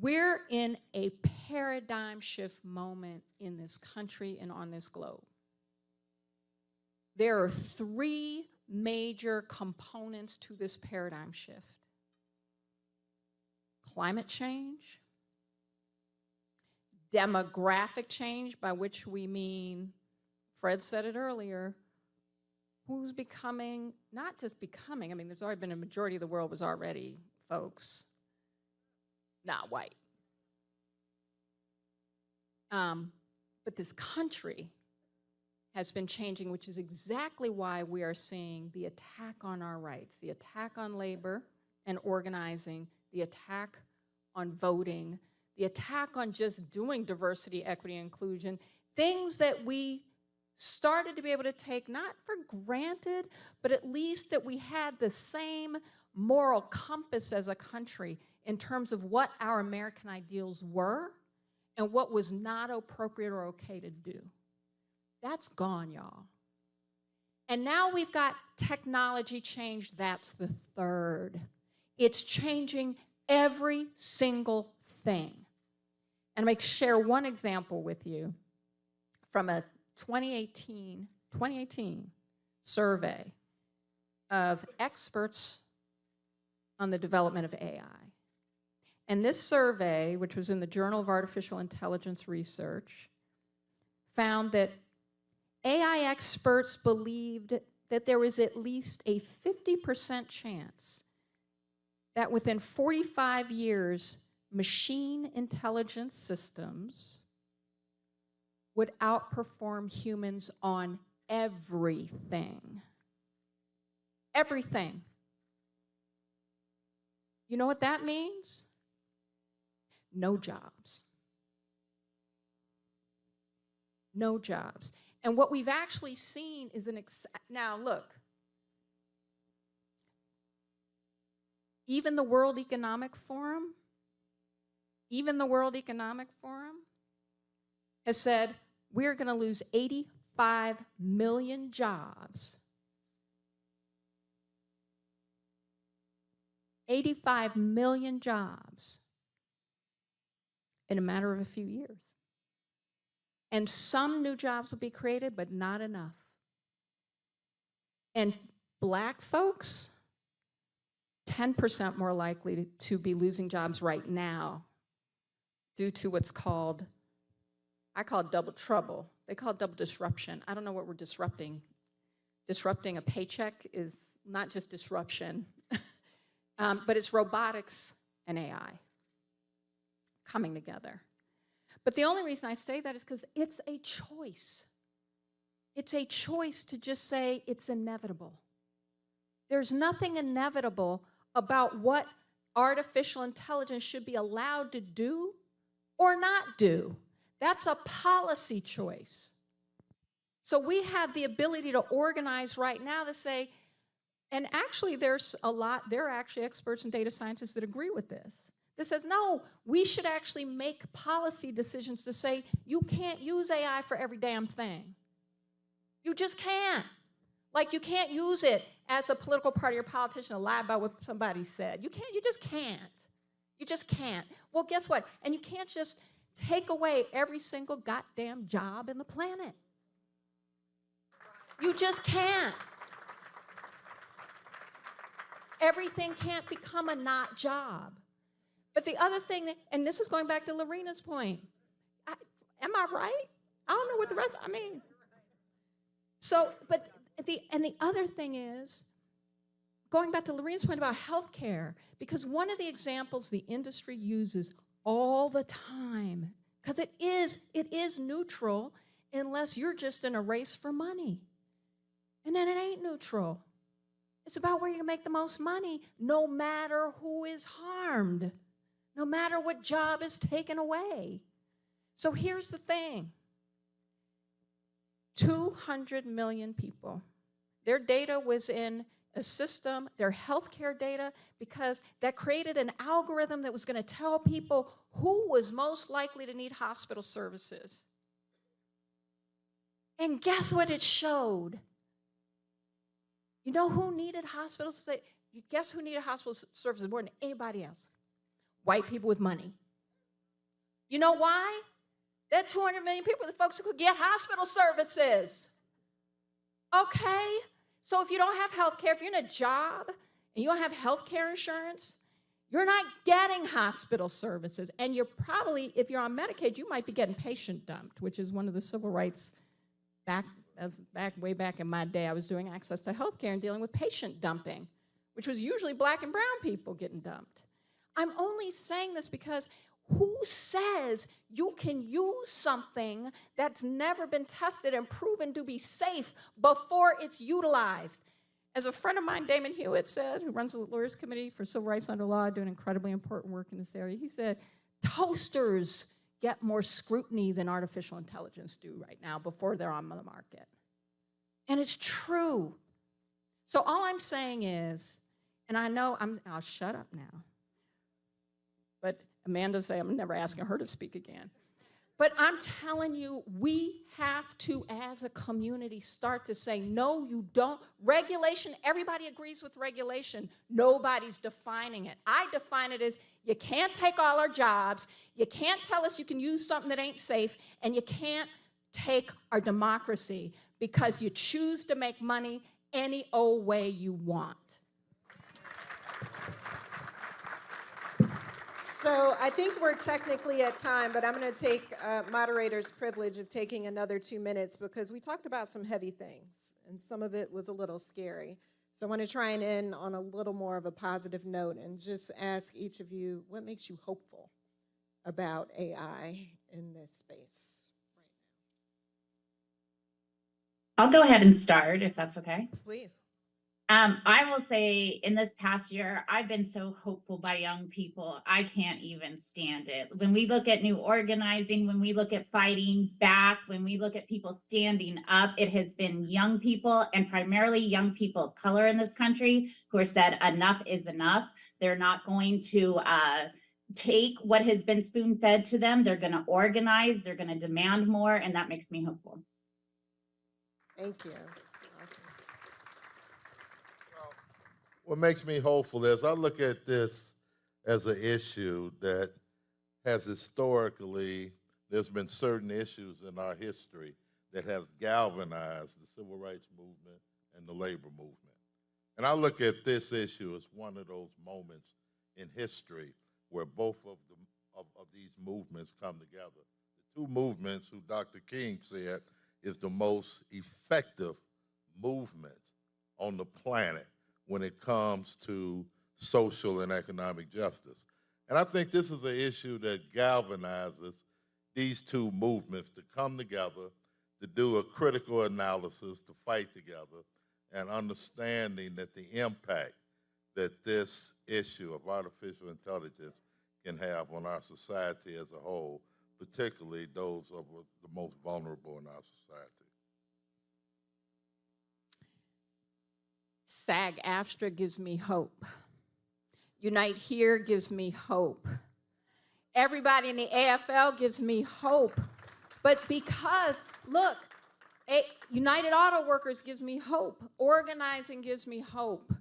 We're in a paradigm shift moment in this country and on this globe. There are three major components to this paradigm shift: climate change, demographic change, by which we mean, Fred said it earlier, who's becoming, not just becoming, I mean, there's already been a majority of the world was already, folks, not white. But this country has been changing, which is exactly why we are seeing the attack on our rights, the attack on labor and organizing, the attack on voting, the attack on just doing diversity, equity, and inclusion, things that we started to be able to take not for granted, but at least that we had the same moral compass as a country in terms of what our American ideals were and what was not appropriate or okay to do. That's gone, y'all. And now we've got technology change. That's the third. It's changing every single thing. And I'm going to share one example with you from a 2018 survey of experts on the development of AI. And this survey, which was in the Journal of Artificial Intelligence Research, found that AI experts believed that there was at least a 50% chance that within 45 years, machine intelligence systems would outperform humans on everything. Everything. You know what that means? No jobs. No jobs. And what we've actually seen is now look, even the World Economic Forum has said we're going to lose 85 million jobs. 85 million jobs in a matter of a few years. And some new jobs will be created, but not enough. And black folks, 10% more likely to be losing jobs right now due to what's called, I call it double trouble. They call it double disruption. I don't know what we're disrupting. Disrupting a paycheck is not just disruption, but it's robotics and AI coming together. But the only reason I say that is because it's a choice. It's a choice to just say it's inevitable. There's nothing inevitable about what artificial intelligence should be allowed to do or not do. That's a policy choice. So we have the ability to organize right now to say, and actually there are actually experts and data scientists that agree with this. That says, no, we should actually make policy decisions to say, you can't use AI for every damn thing. You just can't. Like you can't use it as a political party or politician to lie about what somebody said. You just can't. You just can't. Well, guess what? And you can't just take away every single goddamn job in the planet. You just can't. Everything can't become a not job. But the other thing, and this is going back to Lorena's point, am I right? I don't know what the rest, I mean. So, but the other thing is, going back to Lorena's point about healthcare, because one of the examples the industry uses all the time, because it is neutral unless you're just in a race for money. And then it ain't neutral. It's about where you can make the most money, no matter who is harmed, no matter what job is taken away. So here's the thing. 200 million people. Their data was in a system, their healthcare data, because that created an algorithm that was going to tell people who was most likely to need hospital services. And guess what it showed? You know who needed hospitals? Guess who needed hospital services more than anybody else? White people with money. You know why? There are 200 million people, the folks who could get hospital services. Okay? So if you don't have health care, if you're in a job and you don't have health care insurance, you're not getting hospital services. And you're probably, if you're on Medicaid, you might be getting patient dumped, which is one of the civil rights way back in my day. I was doing access to health care and dealing with patient dumping, which was usually black and brown people getting dumped. I'm only saying this because who says you can use something that's never been tested and proven to be safe before it's utilized? As a friend of mine, Damon Hewitt, said, who runs the Lawyers Committee for Civil Rights Under Law, doing incredibly important work in this area, he said, toasters get more scrutiny than artificial intelligence do right now before they're on the market. And it's true. So all I'm saying is, and I know I'll shut up now, but Amanda said I'm never asking her to speak again. But I'm telling you, we have to, as a community, start to say, no, you don't. Regulation, everybody agrees with regulation. Nobody's defining it. I define it as you can't take all our jobs, you can't tell us you can use something that ain't safe, and you can't take our democracy because you choose to make money any old way you want. So I think we're technically at time, but I'm going to take moderator's privilege of taking another 2 minutes because we talked about some heavy things, and some of it was a little scary. So I want to try and end on a little more of a positive note and just ask each of you, what makes you hopeful about AI in this space? I'll go ahead and start, if that's okay. Please. I will say in this past year, I've been so hopeful by young people. I can't even stand it. When we look at new organizing, when we look at fighting back, when we look at people standing up, it has been young people and primarily young people of color in this country who are said enough is enough. They're not going to take what has been spoon-fed to them. They're going to organize. They're going to demand more, and that makes me hopeful. Thank you. Awesome. What makes me hopeful is I look at this as an issue that has historically, there's been certain issues in our history that has galvanized the civil rights movement and the labor movement. And I look at this issue as one of those moments in history where both of these movements come together. The two movements, who Dr. King said is the most effective movement on the planet when it comes to social and economic justice. And I think this is an issue that galvanizes these two movements to come together, to do a critical analysis, to fight together, and understanding that the impact that this issue of artificial intelligence can have on our society as a whole, particularly those of the most vulnerable in our society. SAG-AFTRA gives me hope. Unite Here gives me hope. Everybody in the AFL gives me hope. But because, look, United Auto Workers gives me hope. Organizing gives me hope.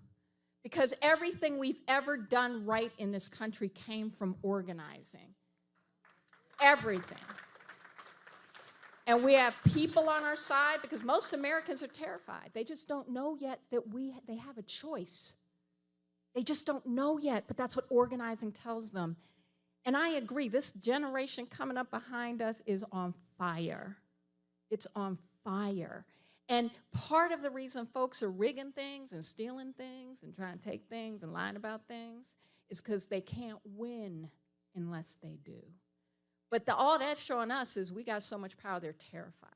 Because everything we've ever done right in this country came from organizing. Everything. And we have people on our side because most Americans are terrified. They just don't know yet that they have a choice. They just don't know yet, but that's what organizing tells them. And I agree, this generation coming up behind us is on fire. It's on fire. And part of the reason folks are rigging things and stealing things and trying to take things and lying about things is because they can't win unless they do. But all that's showing us is we got so much power, they're terrified.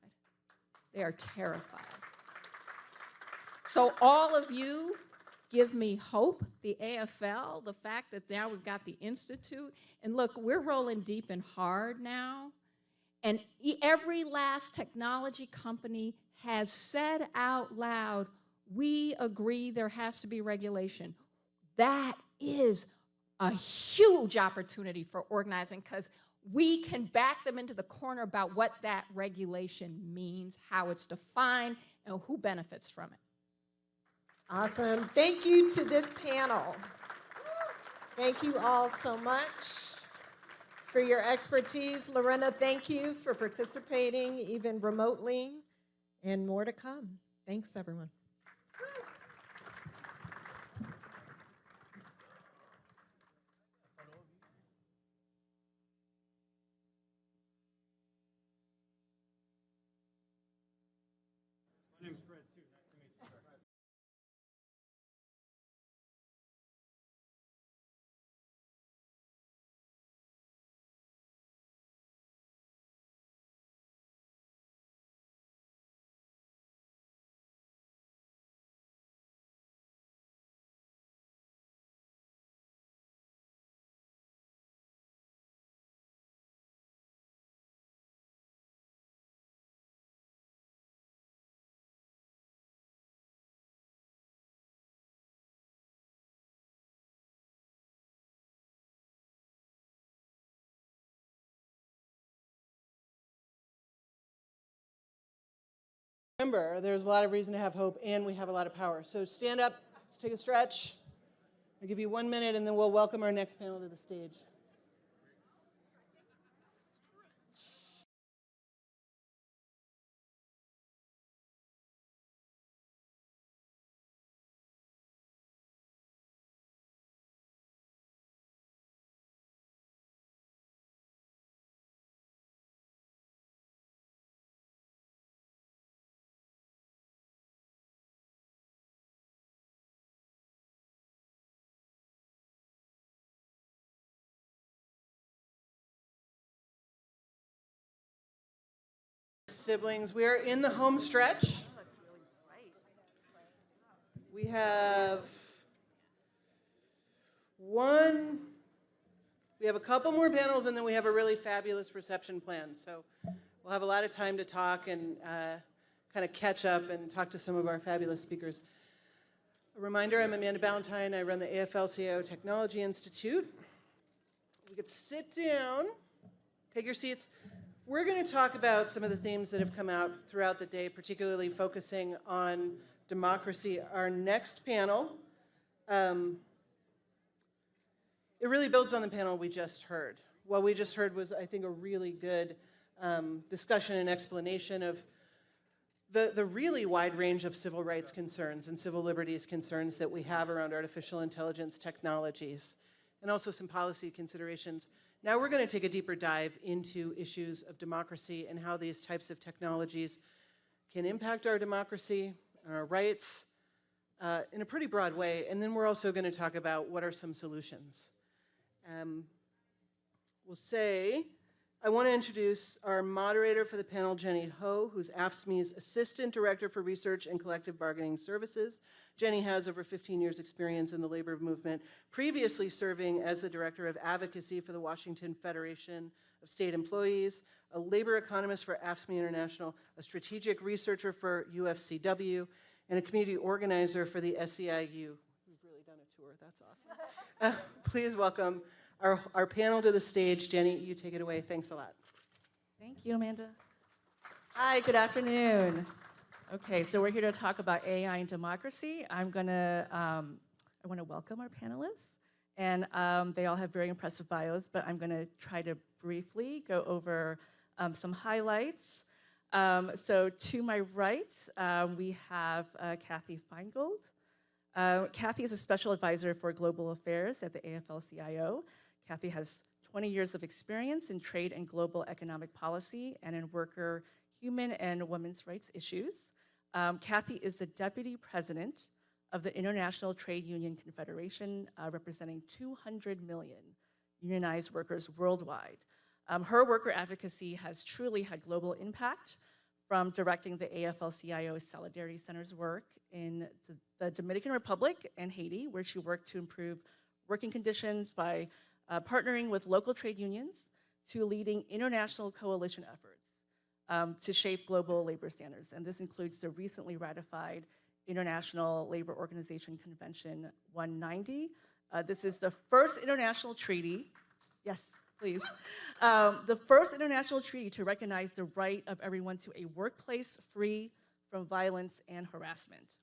They are terrified. So all of you give me hope, the AFL, the fact that now we've got the Institute. And look, we're rolling deep and hard now. And every last technology company has said out loud, we agree there has to be regulation. That is a huge opportunity for organizing because we can back them into the corner about what that regulation means, how it's defined, and who benefits from it. Awesome. Thank you to this panel. Thank you all so much for your expertise. Lorena, thank you for participating, even remotely, and more to come. Thanks, everyone. Remember, there's a lot of reason to have hope, and we have a lot of power. So stand up, let's take a stretch. I'll give you 1 minute, and then we'll welcome our next panel to the stage. Siblings, we are in the home stretch. We have a couple more panels, and then we have a really fabulous reception plan. So we'll have a lot of time to talk and kind of catch up and talk to some of our fabulous speakers. A reminder, I'm Amanda Ballantyne. I run the AFL-CIO Technology Institute. We could sit down, take your seats. We're going to talk about some of the themes that have come out throughout the day, particularly focusing on democracy. Our next panel, it really builds on the panel we just heard. What we just heard was, I think, a really good discussion and explanation of the really wide range of civil rights concerns and civil liberties concerns that we have around artificial intelligence technologies, and also some policy considerations. Now we're going to take a deeper dive into issues of democracy and how these types of technologies can impact our democracy, our rights, in a pretty broad way. And then we're also going to talk about what are some solutions. I want to introduce our moderator for the panel, Jenny Ho, who's AFSCME's Assistant Director for Research and Collective Bargaining Services. Jenny has over 15 years' experience in the labor movement, previously serving as the Director of Advocacy for the Washington Federation of State Employees, a labor economist for AFSCME International, a strategic researcher for UFCW, and a community organizer for the SEIU. We've really done a tour. That's awesome. Please welcome our panel to the stage. Jenny, you take it away. Thanks a lot. Thank you, Amanda. Hi, good afternoon. Okay, so we're here to talk about AI and democracy. I want to welcome our panelists, and they all have very impressive bios, but I'm going to try to briefly go over some highlights. So to my right, we have Kathy Feingold. Kathy is a special advisor for global affairs at the AFL-CIO. Kathy has 20 years of experience in trade and global economic policy and in worker, human, and women's rights issues. Kathy is the deputy president of the International Trade Union Confederation, representing 200 million unionized workers worldwide. Her worker advocacy has truly had global impact, from directing the AFL-CIO Solidarity Center's work in the Dominican Republic and Haiti, where she worked to improve working conditions by partnering with local trade unions, to leading international coalition efforts to shape global labor standards. And this includes the recently ratified International Labor Organization Convention 190. This is the first international treaty, yes, please, the first international treaty to recognize the right of everyone to a workplace free from violence and harassment.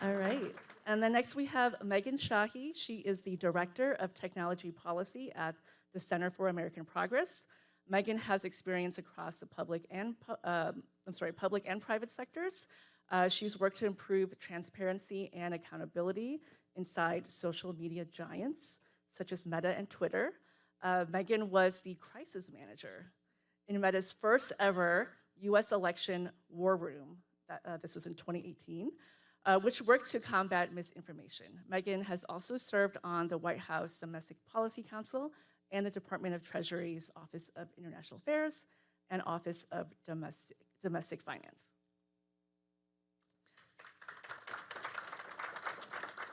All right. And then next we have Megan Shahi. She is the Director of Technology Policy at the Center for American Progress. Megan has experience across the public and private sectors. She's worked to improve transparency and accountability inside social media giants such as Meta and Twitter. Megan was the crisis manager in Meta's first ever US election war room. This was in 2018, which worked to combat misinformation. Megan has also served on the White House Domestic Policy Council and the Department of Treasury's Office of International Affairs and Office of Domestic Finance.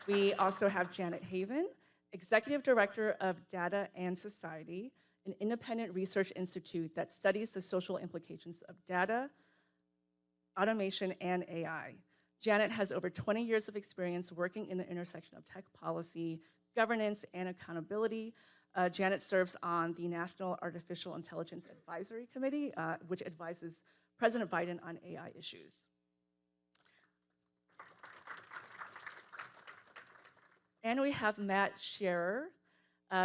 We also have Janet Haven, Executive Director of Data and Society, an independent research institute that studies the social implications of data, automation, and AI. Janet has over 20 years of experience working in the intersection of tech policy, governance, and accountability. Janet serves on the National Artificial Intelligence Advisory Committee, which advises President Biden on AI issues. And we have Matt Scherer,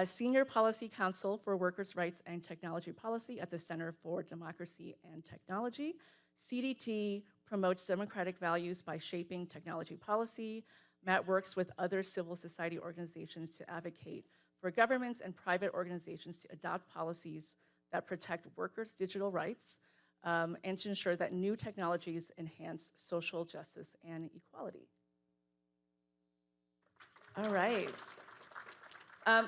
Senior Policy Counsel for Workers' Rights and Technology Policy at the Center for Democracy and Technology. CDT promotes democratic values by shaping technology policy. Matt works with other civil society organizations to advocate for governments and private organizations to adopt policies that protect workers' digital rights and to ensure that new technologies enhance social justice and equality. All right.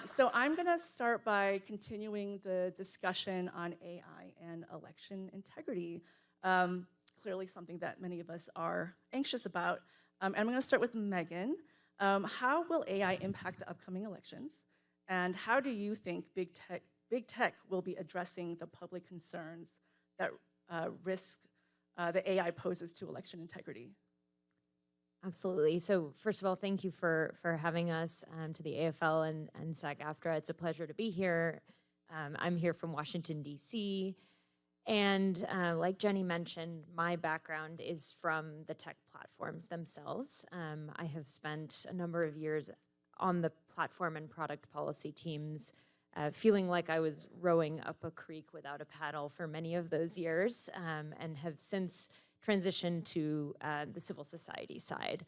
So I'm going to start by continuing the discussion on AI and election integrity. Clearly something that many of us are anxious about. And I'm going to start with Megan. How will AI impact the upcoming elections? And how do you think big tech will be addressing the public concerns that the AI poses to election integrity? Absolutely. So first of all, thank you for having us to the AFL and SAG-AFTRA. It's a pleasure to be here. I'm here from Washington, D.C. And like Jenny mentioned, my background is from the tech platforms themselves. I have spent a number of years on the platform and product policy teams, feeling like I was rowing up a creek without a paddle for many of those years, and have since transitioned to the civil society side.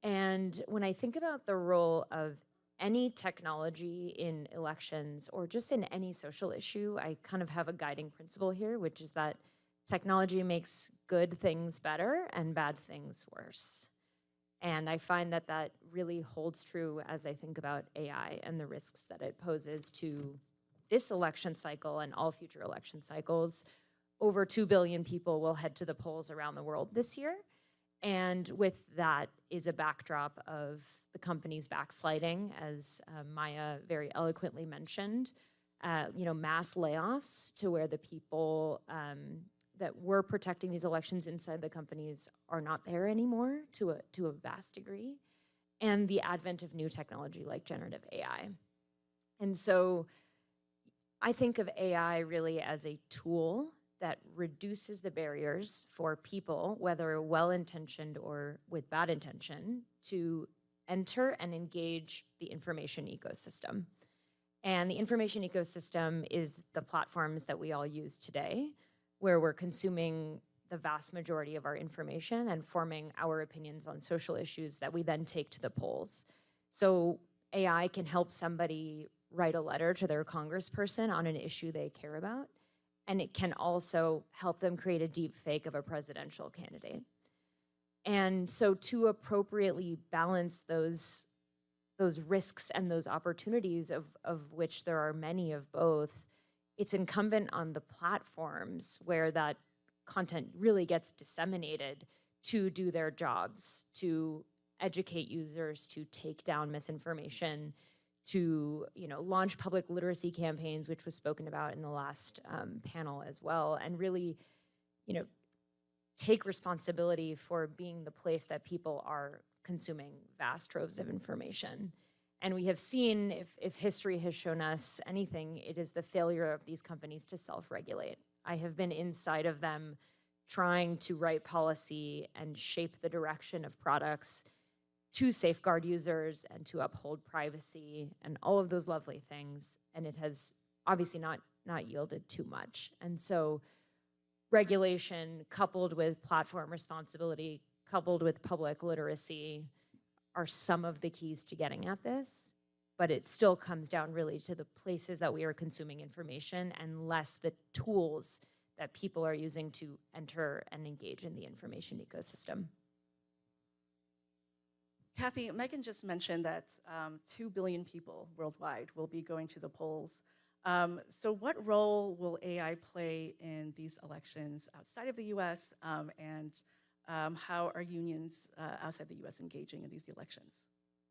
And when I think about the role of any technology in elections or just in any social issue, I kind of have a guiding principle here, which is that technology makes good things better and bad things worse. And I find that that really holds true as I think about AI and the risks that it poses to this election cycle and all future election cycles. Over 2 billion people will head to the polls around the world this year. And with that is a backdrop of the companies backsliding, as Maya very eloquently mentioned, mass layoffs to where the people that were protecting these elections inside the companies are not there anymore to a vast degree, and the advent of new technology like generative AI. And so I think of AI really as a tool that reduces the barriers for people, whether well-intentioned or with bad intention, to enter and engage the information ecosystem. And the information ecosystem is the platforms that we all use today, where we're consuming the vast majority of our information and forming our opinions on social issues that we then take to the polls. So AI can help somebody write a letter to their congressperson on an issue they care about, and it can also help them create a deep fake of a presidential candidate. And so to appropriately balance those risks and those opportunities, of which there are many of both, it's incumbent on the platforms where that content really gets disseminated to do their jobs, to educate users, to take down misinformation, to launch public literacy campaigns, which was spoken about in the last panel as well, and really take responsibility for being the place that people are consuming vast troves of information. And we have seen, if history has shown us anything, it is the failure of these companies to self-regulate. I have been inside of them trying to write policy and shape the direction of products to safeguard users and to uphold privacy and all of those lovely things. And it has obviously not yielded too much. And so regulation coupled with platform responsibility, coupled with public literacy are some of the keys to getting at this. But it still comes down really to the places that we are consuming information and less the tools that people are using to enter and engage in the information ecosystem. Kathy, Megan just mentioned that 2 billion people worldwide will be going to the polls. So what role will AI play in these elections outside of the US, and how are unions outside the US engaging in these elections?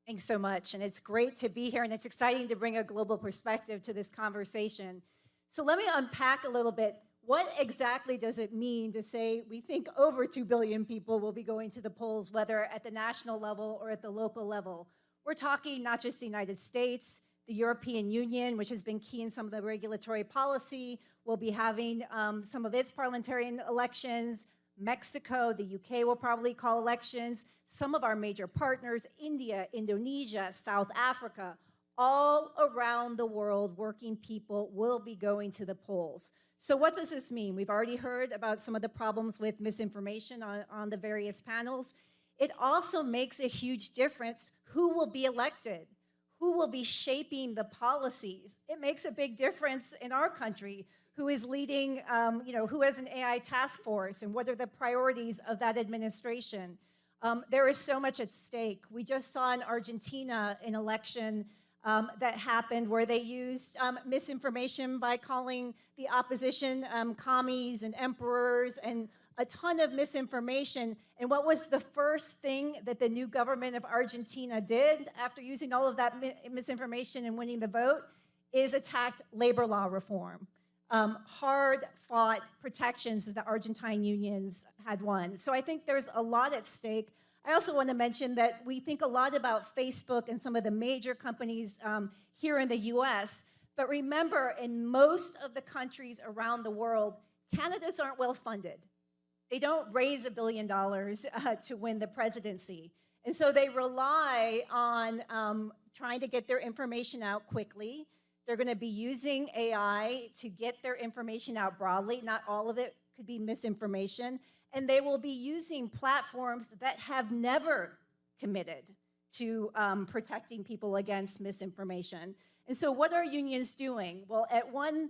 Thanks so much, and it's great to be here, and it's exciting to bring a global perspective to this conversation. So let me unpack a little bit. What exactly does it mean to say we think over 2 billion people will be going to the polls, whether at the national level or at the local level? We're talking not just the United States, the European Union, which has been key in some of the regulatory policy, will be having some of its parliamentarian elections. Mexico, the UK will probably call elections. Some of our major partners, India, Indonesia, South Africa, all around the world, working people will be going to the polls. So what does this mean? We've already heard about some of the problems with misinformation on the various panels. It also makes a huge difference who will be elected, who will be shaping the policies. It makes a big difference in our country, who is leading, who has an AI task force, and what are the priorities of that administration. There is so much at stake. We just saw in Argentina an election that happened where they used misinformation by calling the opposition commies and emperors and a ton of misinformation. And what was the first thing that the new government of Argentina did after using all of that misinformation and winning the vote is attacked labor law reform. Hard-fought protections that the Argentine unions had won. So I think there's a lot at stake. I also want to mention that we think a lot about Facebook and some of the major companies here in the US, but remember, in most of the countries around the world, candidates aren't well funded. They don't raise $1 billion to win the presidency. And so they rely on trying to get their information out quickly. They're going to be using AI to get their information out broadly. Not all of it could be misinformation. And they will be using platforms that have never committed to protecting people against misinformation. And so what are unions doing? Well, at one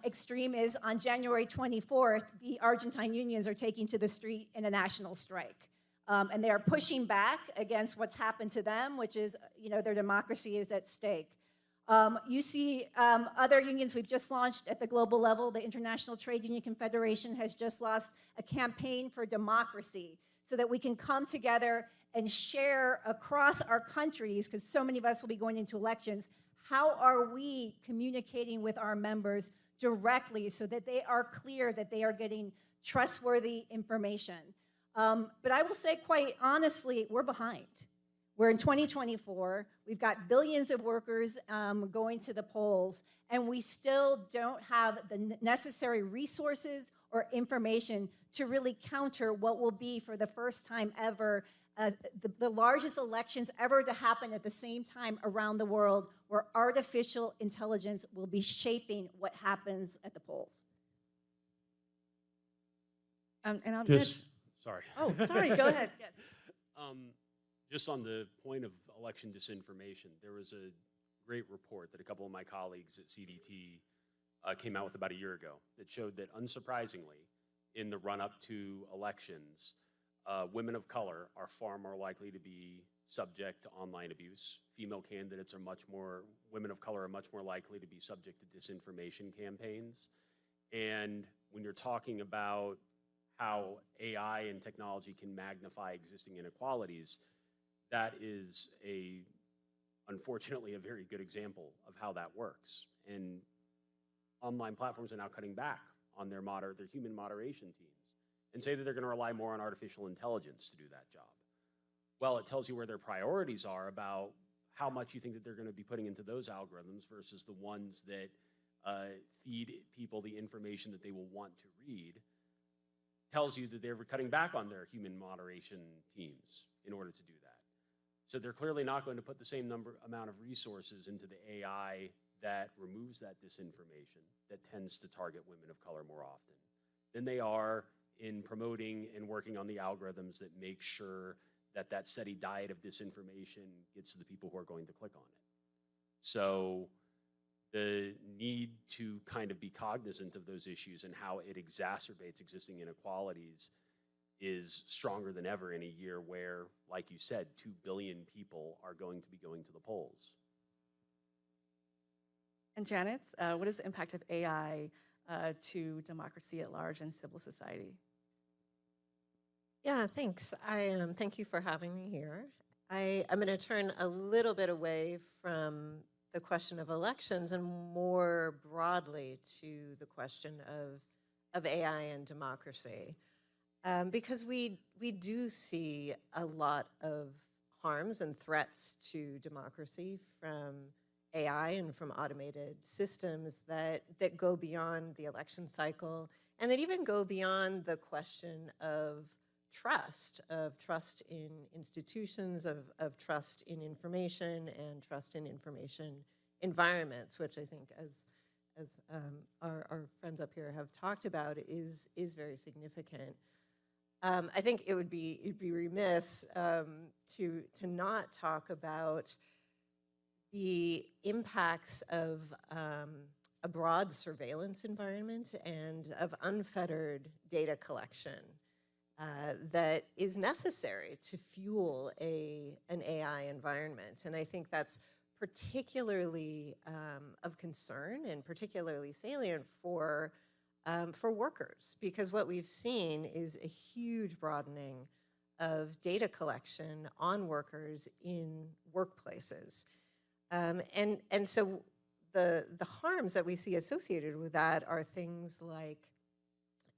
extreme is on January 24th, the Argentine unions are taking to the street in a national strike. And they are pushing back against what's happened to them, which is, their democracy is at stake. You see other unions we've just launched at the global level. The International Trade Union Confederation has just launched a campaign for democracy so that we can come together and share across our countries, because so many of us will be going into elections, how are we communicating with our members directly so that they are clear that they are getting trustworthy information. But I will say quite honestly, we're behind. We're in 2024, we've got billions of workers going to the polls, and we still don't have the necessary resources or information to really counter what will be, for the first time ever, the largest elections ever to happen at the same time around the world, where artificial intelligence will be shaping what happens at the polls. And I'm Sorry. Oh, sorry, go ahead. Yes. Just on the point of election disinformation, there was a great report that a couple of my colleagues at CDT came out with about a year ago that showed that, unsurprisingly, in the run-up to elections, women of color are far more likely to be subject to online abuse. Female candidates are women of color are much more likely to be subject to disinformation campaigns. And when you're talking about how AI and technology can magnify existing inequalities, that is unfortunately a very good example of how that works. And online platforms are now cutting back on their human moderation teams and say that they're going to rely more on artificial intelligence to do that job. Well, it tells you where their priorities are about how much you think that they're going to be putting into those algorithms versus the ones that feed people the information that they will want to read. Tells you that they're cutting back on their human moderation teams in order to do that. So they're clearly not going to put the same amount of resources into the AI that removes that disinformation that tends to target women of color more often than they are in promoting and working on the algorithms that make sure that that steady diet of disinformation gets to the people who are going to click on it. So the need to kind of be cognizant of those issues and how it exacerbates existing inequalities is stronger than ever in a year where, like you said, 2 billion people are going to be going to the polls. And Janet, what is the impact of AI to democracy at large and civil society? Yeah, thanks. Thank you for having me here. I'm going to turn a little bit away from the question of elections and more broadly to the question of AI and democracy. Because we do see a lot of harms and threats to democracy from AI and from automated systems that go beyond the election cycle and that even go beyond the question of trust in institutions, of trust in information and trust in information environments, which I think as our friends up here have talked about is very significant. I think it'd be remiss to not talk about the impacts of a broad surveillance environment and of unfettered data collection that is necessary to fuel an AI environment. And I think that's particularly of concern and particularly salient for workers, because what we've seen is a huge broadening of data collection on workers in workplaces. And so the harms that we see associated with that are things like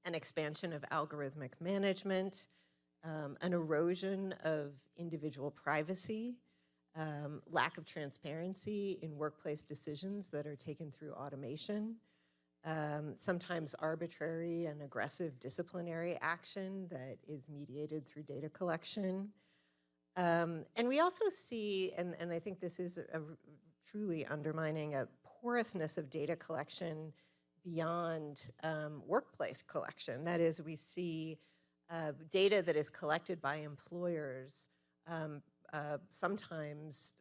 an expansion of algorithmic management, an erosion of individual privacy, lack of transparency in workplace decisions that are taken through automation, sometimes arbitrary and aggressive disciplinary action that is mediated through data collection. And we also see, and I think this is truly undermining a porousness of data collection beyond workplace collection. That is, we see data that is collected by employers sometimes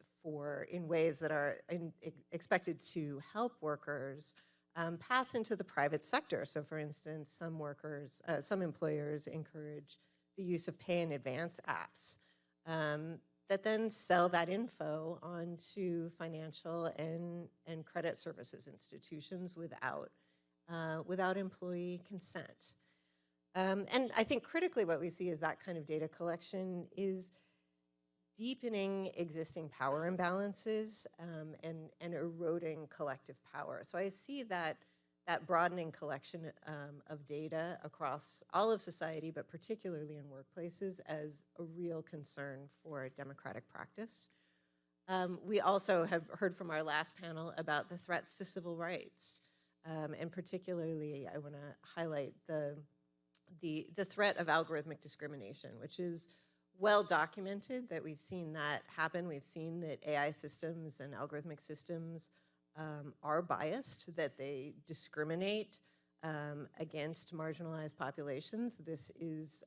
in ways that are expected to help workers pass into the private sector. So for instance, some employers encourage the use of pay in advance apps that then sell that info onto financial and credit services institutions without employee consent. And I think critically what we see is that kind of data collection is deepening existing power imbalances and eroding collective power. So I see that broadening collection of data across all of society, but particularly in workplaces, as a real concern for democratic practice. We also have heard from our last panel about the threats to civil rights. And particularly, I want to highlight the threat of algorithmic discrimination, which is well documented that we've seen that happen. We've seen that AI systems and algorithmic systems are biased, that they discriminate against marginalized populations. This is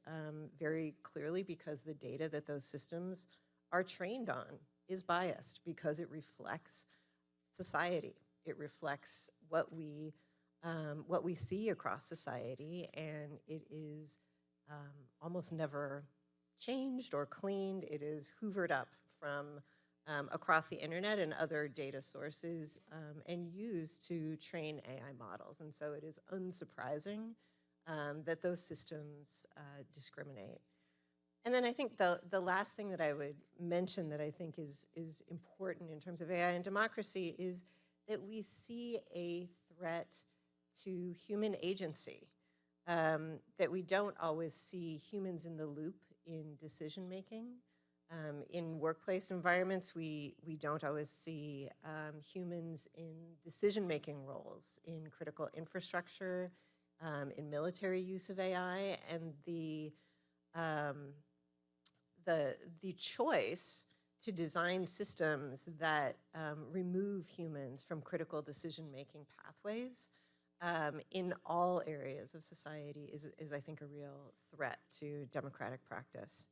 very clearly because the data that those systems are trained on is biased, because it reflects society. It reflects what we see across society, and it is almost never changed or cleaned. It is hoovered up from across the internet and other data sources and used to train AI models. And so it is unsurprising that those systems discriminate. And then I think the last thing that I would mention that I think is important in terms of AI and democracy is that we see a threat to human agency, that we don't always see humans in the loop in decision making. In workplace environments, we don't always see humans in decision making roles, in critical infrastructure, in military use of AI, and the choice to design systems that remove humans from critical decision-making pathways in all areas of society is, I think, a real threat to democratic practice.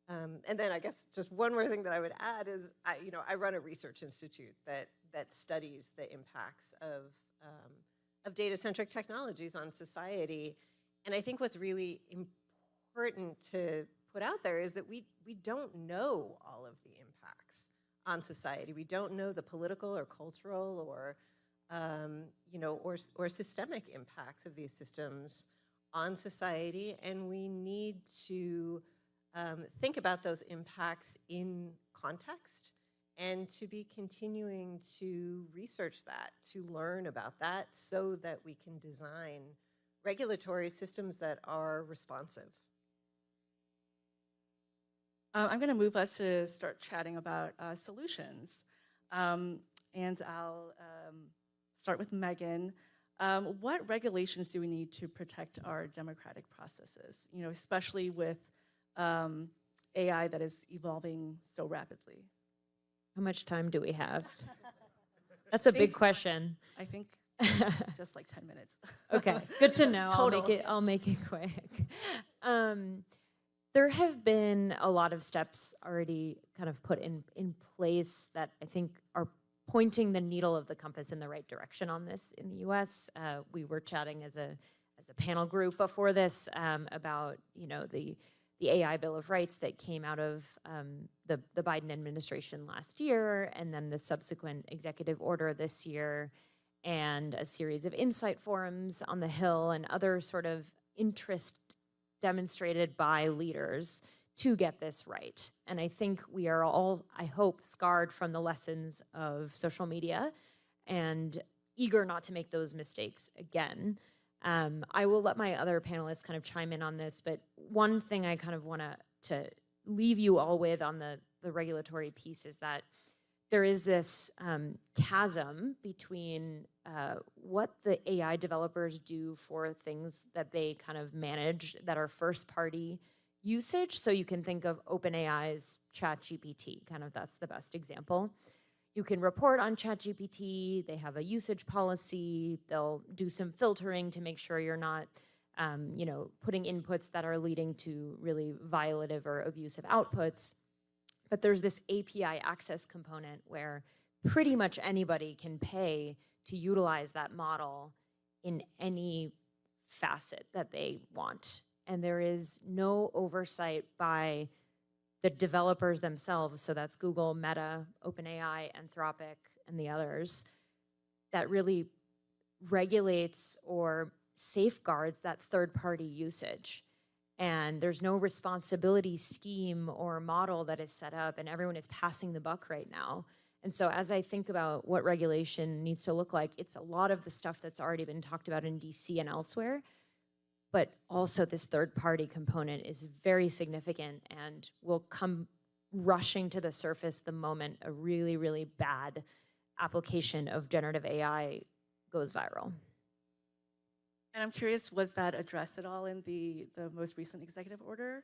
And then I guess just one more thing that I would add is, I run a research institute that studies the impacts of data-centric technologies on society. And I think what's really important to put out there is that we don't know all of the impacts on society. We don't know the political or cultural or or systemic impacts of these systems on society, and we need to think about those impacts in context and to be continuing to research that, to learn about that, so that we can design regulatory systems that are responsive. I'm going to move us to start chatting about solutions. And I'll start with Megan. What regulations do we need to protect our democratic processes, especially with AI that is evolving so rapidly? How much time do we have? That's a big question. I think just like 10 minutes. Okay, good to know. Total. I'll make it quick. There have been a lot of steps already kind of put in place that I think are pointing the needle of the compass in the right direction on this in the U.S. We were chatting as a panel group before this about the AI Bill of Rights that came out of the Biden administration last year, and then the subsequent executive order this year, and a series of insight forums on the Hill and other sort of interest demonstrated by leaders to get this right. And I think we are all, I hope, scarred from the lessons of social media and eager not to make those mistakes again. I will let my other panelists kind of chime in on this, but one thing I kind of want to leave you all with on the regulatory piece is that there is this chasm between what the AI developers do for things that they kind of manage that are first-party usage. So you can think of OpenAI's ChatGPT, kind of that's the best example. You can report on ChatGPT, they have a usage policy, they'll do some filtering to make sure you're not putting inputs that are leading to really violative or abusive outputs. But there's this API access component where pretty much anybody can pay to utilize that model in any facet that they want. And there is no oversight by the developers themselves, so that's Google, Meta, OpenAI, Anthropic, and the others, that really regulates or safeguards that third-party usage. And there's no responsibility scheme or model that is set up, and everyone is passing the buck right now. And so as I think about what regulation needs to look like, it's a lot of the stuff that's already been talked about in DC and elsewhere, but also this third-party component is very significant and will come rushing to the surface the moment a really, really bad application of generative AI goes viral. And I'm curious, was that addressed at all in the most recent executive order?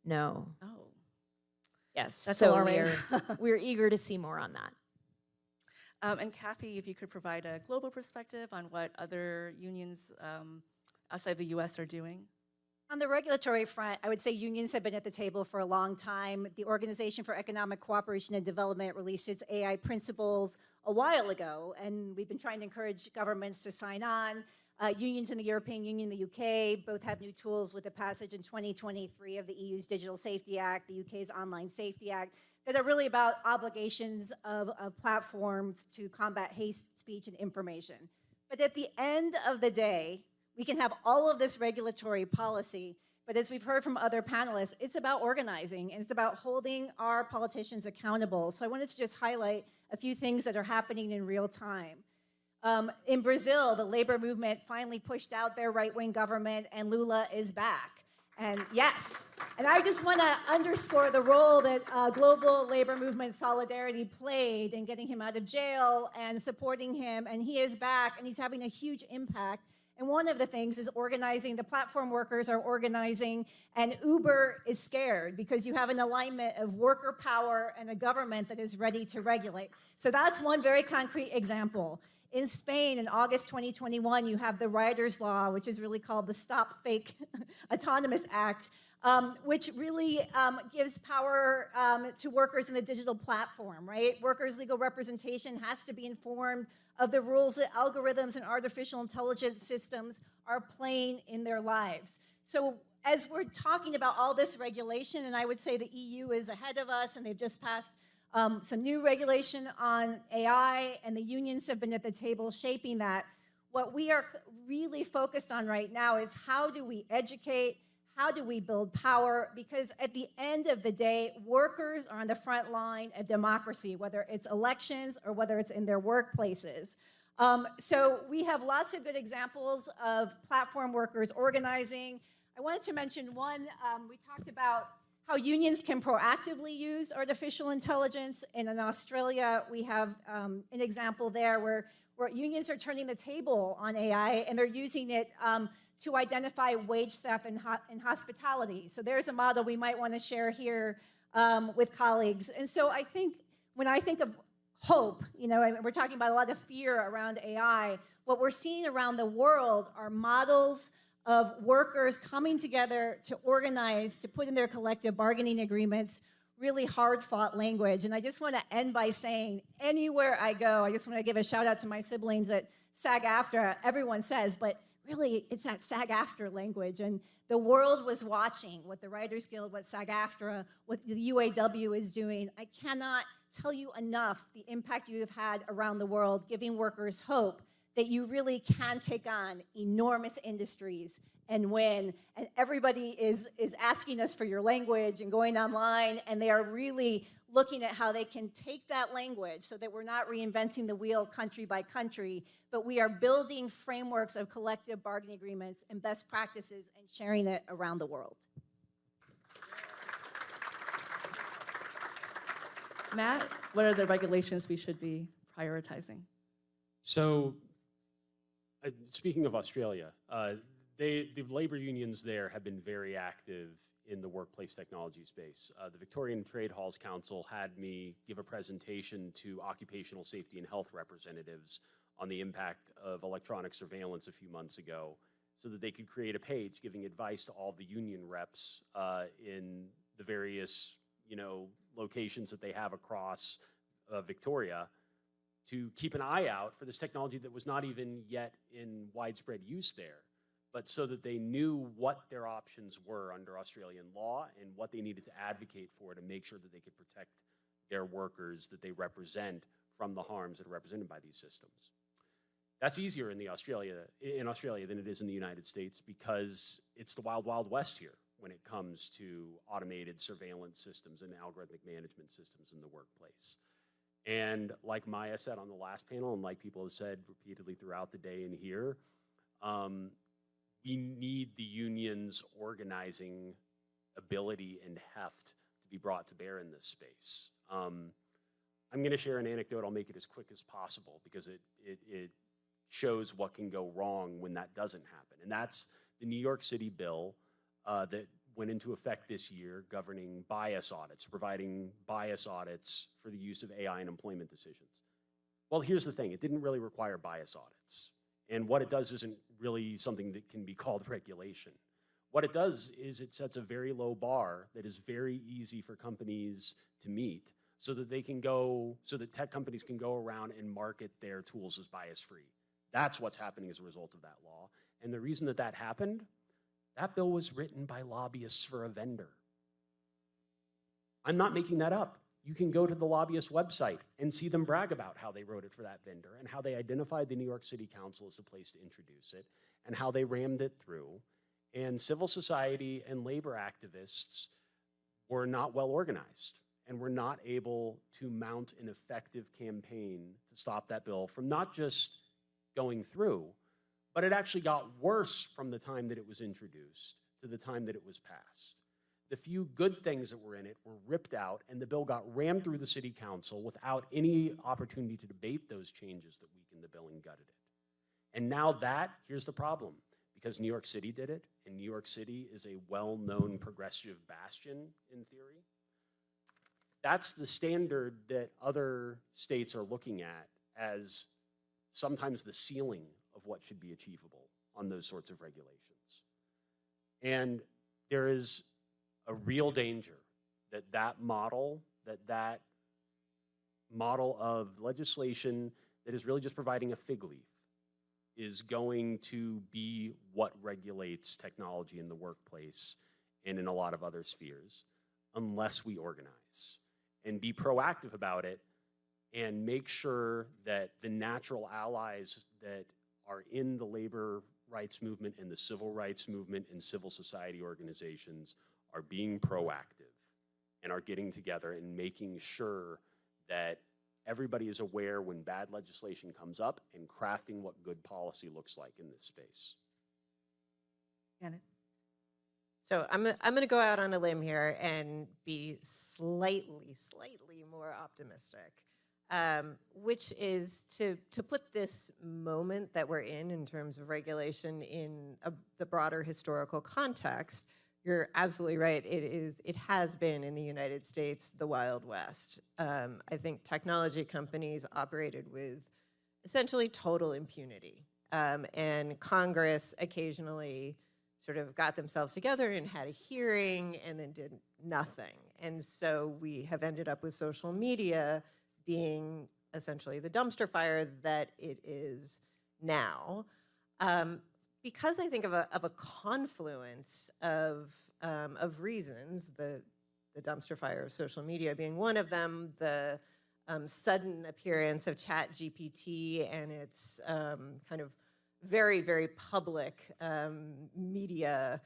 No. Oh. Yes, That's so alarming. we're eager to see more on that. And Kathy, if you could provide a global perspective on what other unions outside the US are doing. On the regulatory front, I would say unions have been at the table for a long time. The Organization for Economic Cooperation and Development released its AI principles a while ago, and we've been trying to encourage governments to sign on. Unions in the European Union, the UK, both have new tools with the passage in 2023 of the EU's Digital Safety Act, the UK's Online Safety Act, that are really about obligations of platforms to combat hate speech and information. But at the end of the day, we can have all of this regulatory policy, but as we've heard from other panelists, it's about organizing and it's about holding our politicians accountable. So I wanted to just highlight a few things that are happening in real time. In Brazil, the labor movement finally pushed out their right-wing government and Lula is back. And yes, and I just want to underscore the role that global labor movement solidarity played in getting him out of jail and supporting him, and he is back and he's having a huge impact. And one of the things is organizing. The platform workers are organizing, and Uber is scared because you have an alignment of worker power and a government that is ready to regulate. So that's one very concrete example. In Spain, in August 2021, you have the Riders Law, which is really called the Stop Fake Autonomous Act, which really gives power to workers in the digital platform, right? Workers' legal representation has to be informed of the rules that algorithms and artificial intelligence systems are playing in their lives. So as we're talking about all this regulation, and I would say the EU is ahead of us, and they've just passed some new regulation on AI, and the unions have been at the table shaping that. What we are really focused on right now is how do we educate, how do we build power? Because at the end of the day, workers are on the front line of democracy, whether it's elections or whether it's in their workplaces. So we have lots of good examples of platform workers organizing. I wanted to mention one, we talked about how unions can proactively use artificial intelligence. And in Australia, we have an example there where unions are turning the table on AI, and they're using it to identify wage theft in hospitality. So there's a model we might want to share here with colleagues. And so I think when I think of hope, you know, and we're talking about a lot of fear around AI, what we're seeing around the world are models of workers coming together to organize, to put in their collective bargaining agreements, really hard-fought language. And I just want to end by saying, anywhere I go, I just want to give a shout out to my siblings at SAG-AFTRA. Everyone says, but really, it's that SAG-AFTRA language. And the world was watching what the Writers Guild, what SAG-AFTRA, what the UAW is doing. I cannot tell you enough the impact you have had around the world, giving workers hope that you really can take on enormous industries and win. And everybody is asking us for your language and going online, and they are really looking at how they can take that language so that we're not reinventing the wheel country by country, but we are building frameworks of collective bargaining agreements and best practices and sharing it around the world. Matt, what are the regulations we should be prioritizing? So, speaking of Australia, the labor unions there have been very active in the workplace technology space. The Victorian Trade Halls Council had me give a presentation to occupational safety and health representatives on the impact of electronic surveillance a few months ago, so that they could create a page giving advice to all the union reps in the various, locations that they have across Victoria, to keep an eye out for this technology that was not even yet in widespread use there, but so that they knew what their options were under Australian law and what they needed to advocate for to make sure that they could protect their workers that they represent from the harms that are represented by these systems. That's easier in Australia than it is in the United States, because it's the wild, wild west here when it comes to automated surveillance systems and algorithmic management systems in the workplace. And like Maya said on the last panel, and like people have said repeatedly throughout the day and here, we need the union's organizing ability and heft to be brought to bear in this space. I'm going to share an anecdote. I'll make it as quick as possible because it shows what can go wrong when that doesn't happen. And that's the New York City bill that went into effect this year governing bias audits, providing bias audits for the use of AI in employment decisions. Well, here's the thing. It didn't really require bias audits. And what it does isn't really something that can be called regulation. What it does is it sets a very low bar that is very easy for companies to meet, so that tech companies can go around and market their tools as bias-free. That's what's happening as a result of that law. And the reason that happened, that bill was written by lobbyists for a vendor. I'm not making that up. You can go to the lobbyist website and see them brag about how they wrote it for that vendor and how they identified the New York City Council as the place to introduce it and how they rammed it through. And civil society and labor activists were not well organized and were not able to mount an effective campaign to stop that bill from not just going through, but it actually got worse from the time that it was introduced to the time that it was passed. The few good things that were in it were ripped out, and the bill got rammed through the city council without any opportunity to debate those changes that weakened the bill and gutted it. And now here's the problem. Because New York City did it, and New York City is a well-known progressive bastion in theory, that's the standard that other states are looking at as sometimes the ceiling of what should be achievable on those sorts of regulations. And there is a real danger that model of legislation that is really just providing a fig leaf is going to be what regulates technology in the workplace and in a lot of other spheres, unless we organize and be proactive about it and make sure that the natural allies that are in the labor rights movement and the civil rights movement and civil society organizations are being proactive and are getting together and making sure that everybody is aware when bad legislation comes up and crafting what good policy looks like in this space. Janet? So I'm going to go out on a limb here and be slightly more optimistic, which is to put this moment that we're in terms of regulation in the broader historical context. You're absolutely right. It has been in the United States the Wild West. I think technology companies operated with essentially total impunity, and Congress occasionally sort of got themselves together and had a hearing and then did nothing. And so we have ended up with social media being essentially the dumpster fire that it is now. Because I think of a confluence of reasons, the dumpster fire of social media being one of them, the sudden appearance of ChatGPT and its kind of very, very public media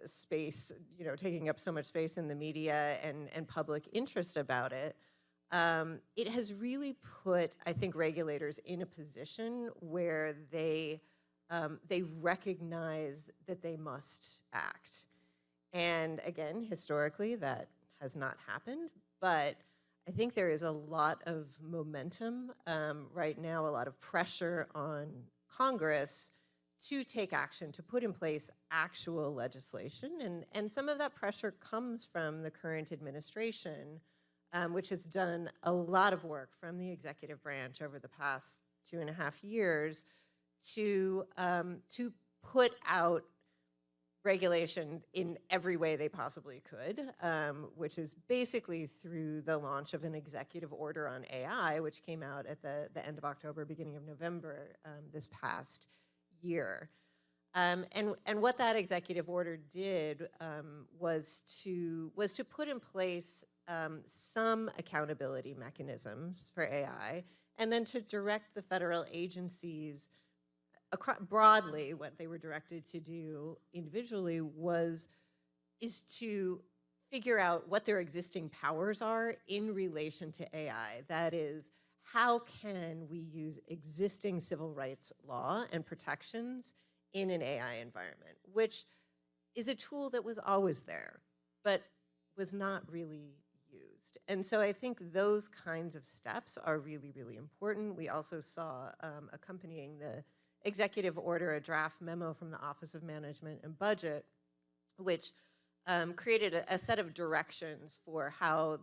space, taking up so much space in the media and public interest about it. It has really put, I think, regulators in a position where they recognize that they must act. And again, historically, that has not happened, but I think there is a lot of momentum right now, a lot of pressure on Congress to take action, to put in place actual legislation. And some of that pressure comes from the current administration, which has done a lot of work from the executive branch over the past 2.5 years to put out regulation in every way they possibly could, which is basically through the launch of an executive order on AI, which came out at the end of October, beginning of November this past year. And what that executive order did was to put in place some accountability mechanisms for AI, and then to direct the federal agencies broadly. What they were directed to do individually is to figure out what their existing powers are in relation to AI. That is, how can we use existing civil rights law and protections in an AI environment, which is a tool that was always there, but was not really used. And so I think those kinds of steps are really, really important. We also saw accompanying the executive order a draft memo from the Office of Management and Budget, which created a set of directions for how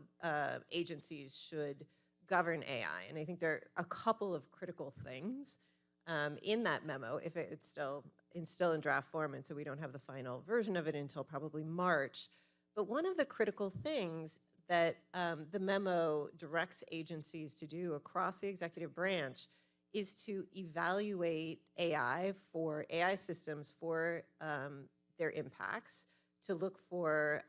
agencies should govern AI. And I think there are a couple of critical things in that memo, if it's still in draft form, and so we don't have the final version of it until probably March. But one of the critical things that the memo directs agencies to do across the executive branch is to evaluate AI systems for their impacts, to look for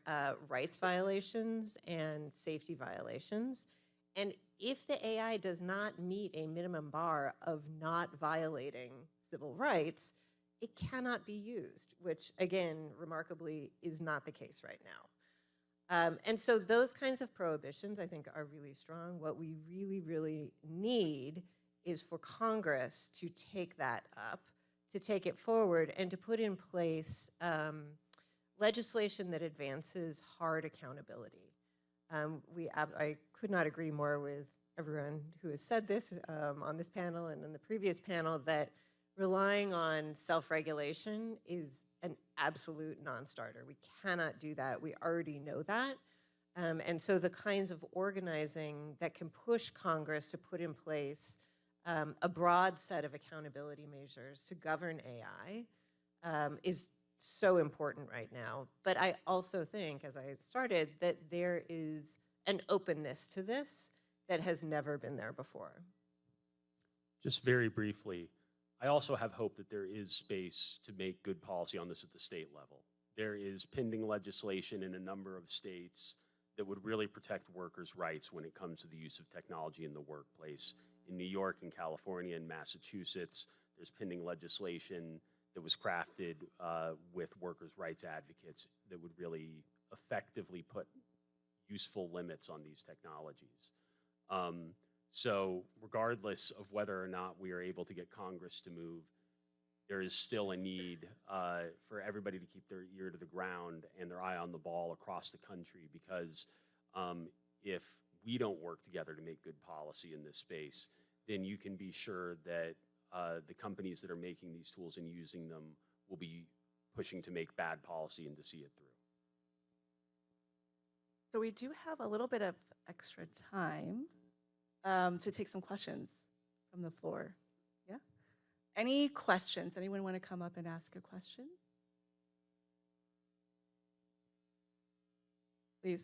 rights violations and safety violations. And if the AI does not meet a minimum bar of not violating civil rights, it cannot be used, which again, remarkably, is not the case right now. And so those kinds of prohibitions, I think, are really strong. What we really, really need is for Congress to take that up, to take it forward, and to put in place legislation that advances hard accountability. I could not agree more with everyone who has said this on this panel and in the previous panel, that relying on self-regulation is an absolute non-starter. We cannot do that. We already know that. And so the kinds of organizing that can push Congress to put in place a broad set of accountability measures to govern AI is so important right now. But I also think, as I started, that there is an openness to this that has never been there before. Just very briefly, I also have hope that there is space to make good policy on this at the state level. There is pending legislation in a number of states that would really protect workers' rights when it comes to the use of technology in the workplace. In New York and California and Massachusetts, there's pending legislation that was crafted with workers' rights advocates that would really effectively put useful limits on these technologies. So regardless of whether or not we are able to get Congress to move, there is still a need for everybody to keep their ear to the ground and their eye on the ball across the country, because if we don't work together to make good policy in this space, then you can be sure that the companies that are making these tools and using them will be pushing to make bad policy and to see it through. So we do have a little bit of extra time to take some questions from the floor. Yeah? Any questions? Anyone want to come up and ask a question? Please.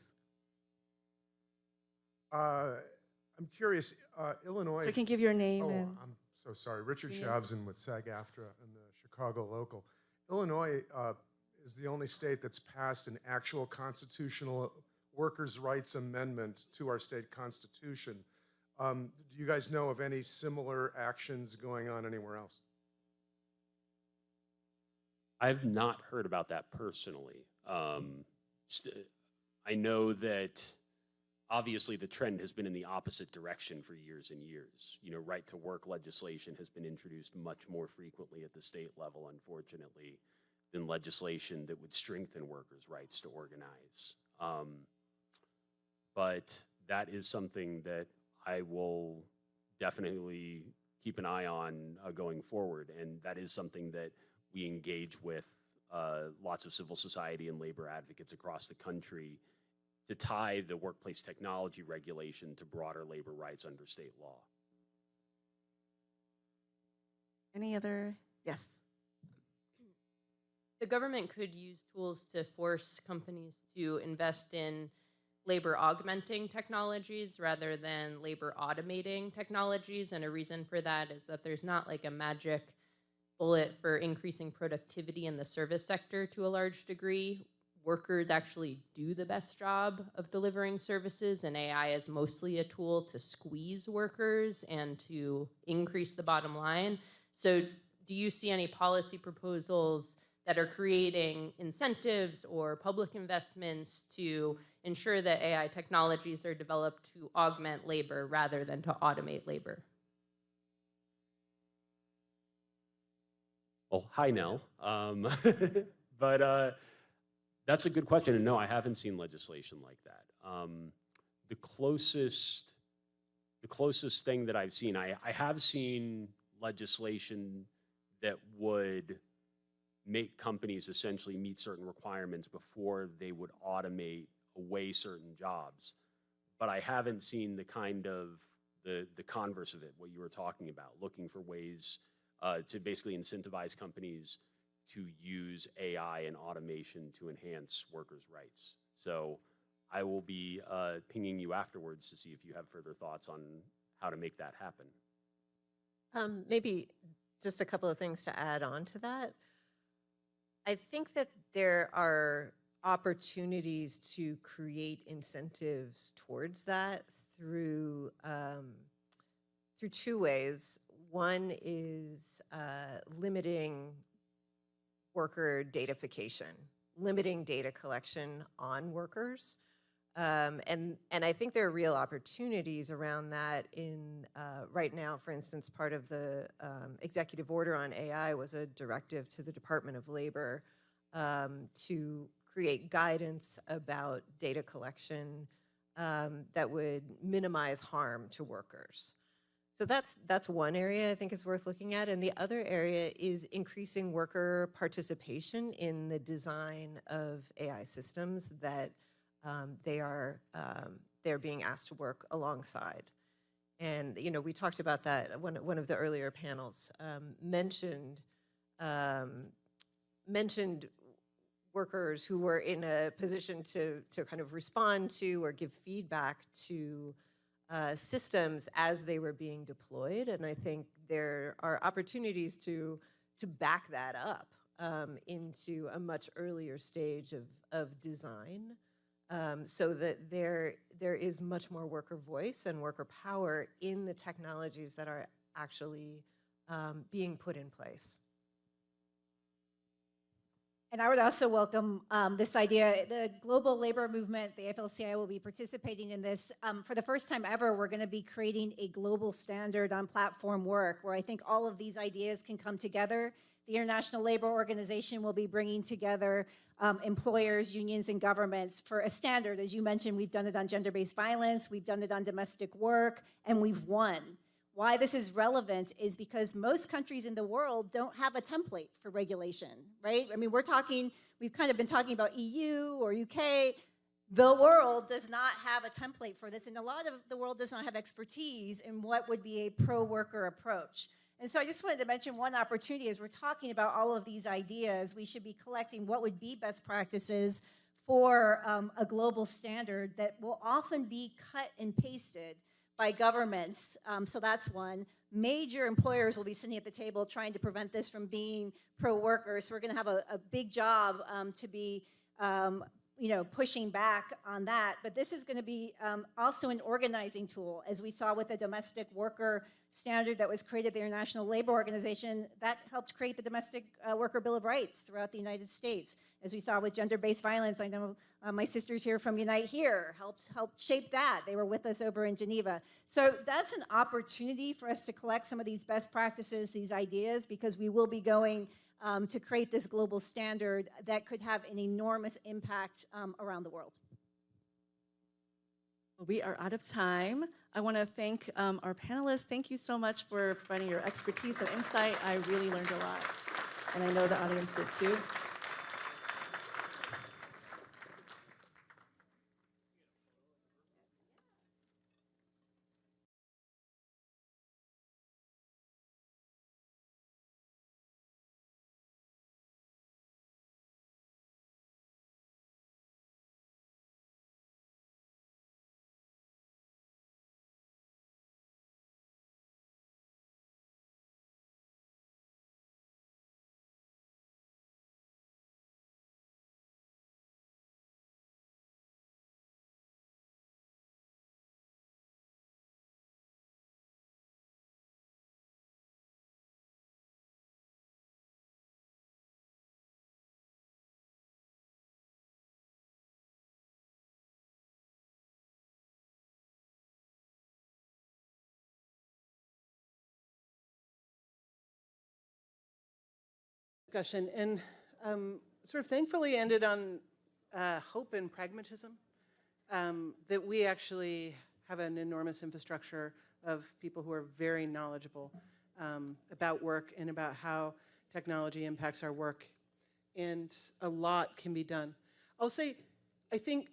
I'm curious, Illinois. So you can give your name Oh, and. I'm so sorry. Richard Your name. Shavzin with SAG-AFTRA and the Chicago local. Illinois is the only state that's passed an actual constitutional workers' rights amendment to our state constitution. Do you guys know of any similar actions going on anywhere else? I've not heard about that personally. I know that obviously the trend has been in the opposite direction for years and years. You know, right to work legislation has been introduced much more frequently at the state level, unfortunately, than legislation that would strengthen workers' rights to organize. But that is something that I will definitely keep an eye on going forward, and that is something that we engage with lots of civil society and labor advocates across the country to tie the workplace technology regulation to broader labor rights under state law. Any other? Yes. The government could use tools to force companies to invest in labor augmenting technologies rather than labor automating technologies. And a reason for that is that there's not like a magic bullet for increasing productivity in the service sector to a large degree. Workers actually do the best job of delivering services, and AI is mostly a tool to squeeze workers and to increase the bottom line. So do you see any policy proposals that are creating incentives or public investments to ensure that AI technologies are developed to augment labor rather than to automate labor? Well, hi, Nell. But that's a good question, and no, I haven't seen legislation like that. The closest thing that I've seen, I have seen legislation that would make companies essentially meet certain requirements before they would automate away certain jobs. But I haven't seen the kind of the converse of it, what you were talking about, looking for ways to basically incentivize companies to use AI and automation to enhance workers' rights. So I will be pinging you afterwards to see if you have further thoughts on how to make that happen. Maybe just a couple of things to add on to that. I think that there are opportunities to create incentives towards that through two ways. One is limiting worker datafication, limiting data collection on workers. And I think there are real opportunities around that in right now. For instance, part of the executive order on AI was a directive to the Department of Labor to create guidance about data collection that would minimize harm to workers. So that's one area I think is worth looking at, and the other area is increasing worker participation in the design of AI systems that they're being asked to work alongside. And we talked about that. One of the earlier panels mentioned workers who were in a position to kind of respond to or give feedback to systems as they were being deployed. And I think there are opportunities to back that up into a much earlier stage of design, so that there is much more worker voice and worker power in the technologies that are actually being put in place. And I would also welcome this idea. The global labor movement, the AFL-CIO, will be participating in this. For the first time ever, we're going to be creating a global standard on platform work, where I think all of these ideas can come together. The International Labor Organization will be bringing together employers, unions, and governments for a standard. As you mentioned, we've done it on gender-based violence, we've done it on domestic work, and we've won. Why this is relevant is because most countries in the world don't have a template for regulation, right? I mean, we've kind of been talking about EU or UK. The world does not have a template for this, and a lot of the world does not have expertise in what would be a pro-worker approach. And so I just wanted to mention one opportunity. As we're talking about all of these ideas, we should be collecting what would be best practices for a global standard that will often be cut and pasted by governments. So that's one. Major employers will be sitting at the table trying to prevent this from being pro-workers. So we're going to have a big job to be pushing back on that. But this is going to be also an organizing tool, as we saw with the domestic worker standard that was created at the International Labor Organization. That helped create the Domestic Worker Bill of Rights throughout the United States. As we saw with gender-based violence, I know my sisters here from Unite Here helped shape that. They were with us over in Geneva. So that's an opportunity for us to collect some of these best practices, these ideas, because we will be going to create this global standard that could have an enormous impact around the world. We are out of time. I want to thank our panelists. Thank you so much for providing your expertise and insight. I really learned a lot, and I know the audience did too. Discussion, and sort of thankfully ended on hope and pragmatism, that we actually have an enormous infrastructure of people who are very knowledgeable about work and about how technology impacts our work, and a lot can be done. I'll say, I think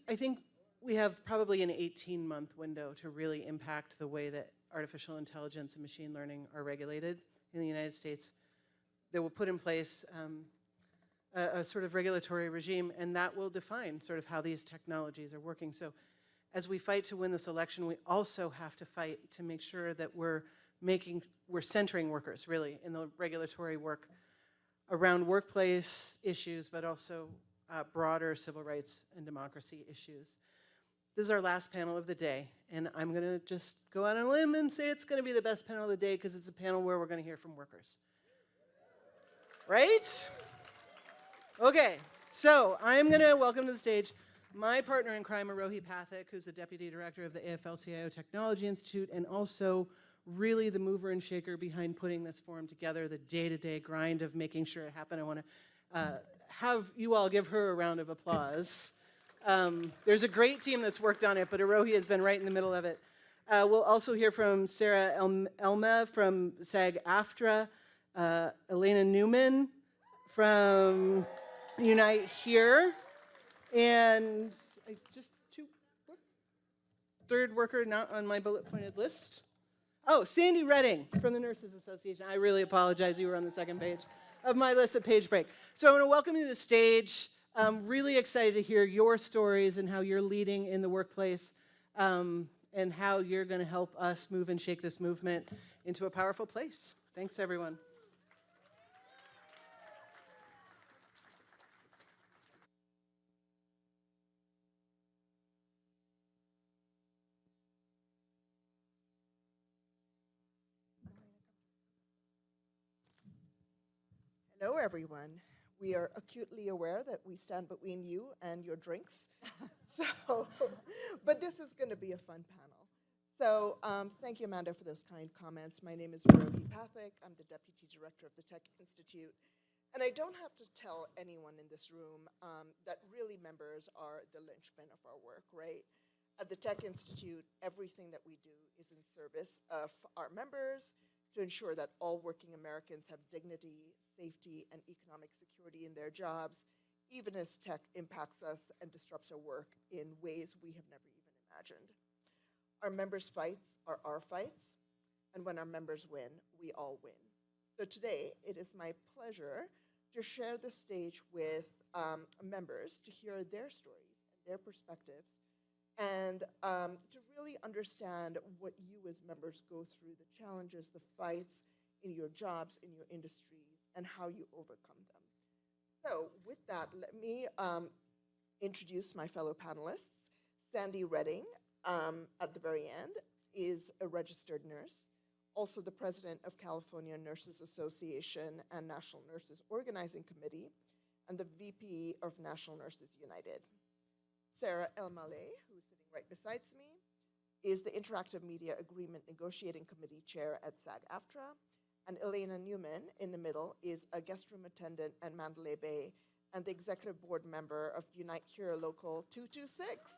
we have probably an 18-month window to really impact the way that artificial intelligence and machine learning are regulated in the United States. That will put in place a sort of regulatory regime, and that will define sort of how these technologies are working. So as we fight to win this election, we also have to fight to make sure that we're centering workers, really, in the regulatory work around workplace issues, but also broader civil rights and democracy issues. This is our last panel of the day, and I'm going to just go out on a limb and say it's going to be the best panel of the day because it's a panel where we're going to hear from workers. Right? Okay, so I'm going to welcome to the stage my partner in crime, Arohi Pathak, who's the Deputy Director of the AFL-CIO Technology Institute, and also really the mover and shaker behind putting this forum together, the day-to-day grind of making sure it happened. I want to have you all give her a round of applause. There's a great team that's worked on it, but Arohi has been right in the middle of it. We'll also hear from Sarah Elma from SAG-AFTRA, Elena Newman from Unite Here, and third worker not on my bullet-pointed list. Oh, Sandy Redding from the Nurses Association. I really apologize, you were on the second page of my list at page break. So I want to welcome you to the stage. I'm really excited to hear your stories and how you're leading in the workplace, and how you're going to help us move and shake this movement into a powerful place. Thanks, everyone. Hello, everyone. We are acutely aware that we stand between you and your drinks. But this is going to be a fun panel. So thank you, Amanda, for those kind comments. My name is Rohi Pathak. I'm the Deputy Director of the Tech Institute. And I don't have to tell anyone in this room that really members are the linchpin of our work, right? At the Tech Institute, everything that we do is in service of our members, to ensure that all working Americans have dignity, safety, and economic security in their jobs, even as tech impacts us and disrupts our work in ways we have never even imagined. Our members' fights are our fights, and when our members win, we all win. So today, it is my pleasure to share the stage with members to hear their stories and their perspectives, and to really understand what you as members go through, the challenges, the fights in your jobs, in your industries, and how you overcome them. So with that, let me introduce my fellow panelists. Sandy Redding, at the very end, is a registered nurse, also the president of California Nurses Association and National Nurses Organizing Committee, and the VP of National Nurses United. Sarah Elmaleh, who's sitting right beside me, is the Interactive Media Agreement Negotiating Committee Chair at SAG-AFTRA, and Elena Newman, in the middle, is a guest room attendant at Mandalay Bay and the executive board member of Unite Here Local 226.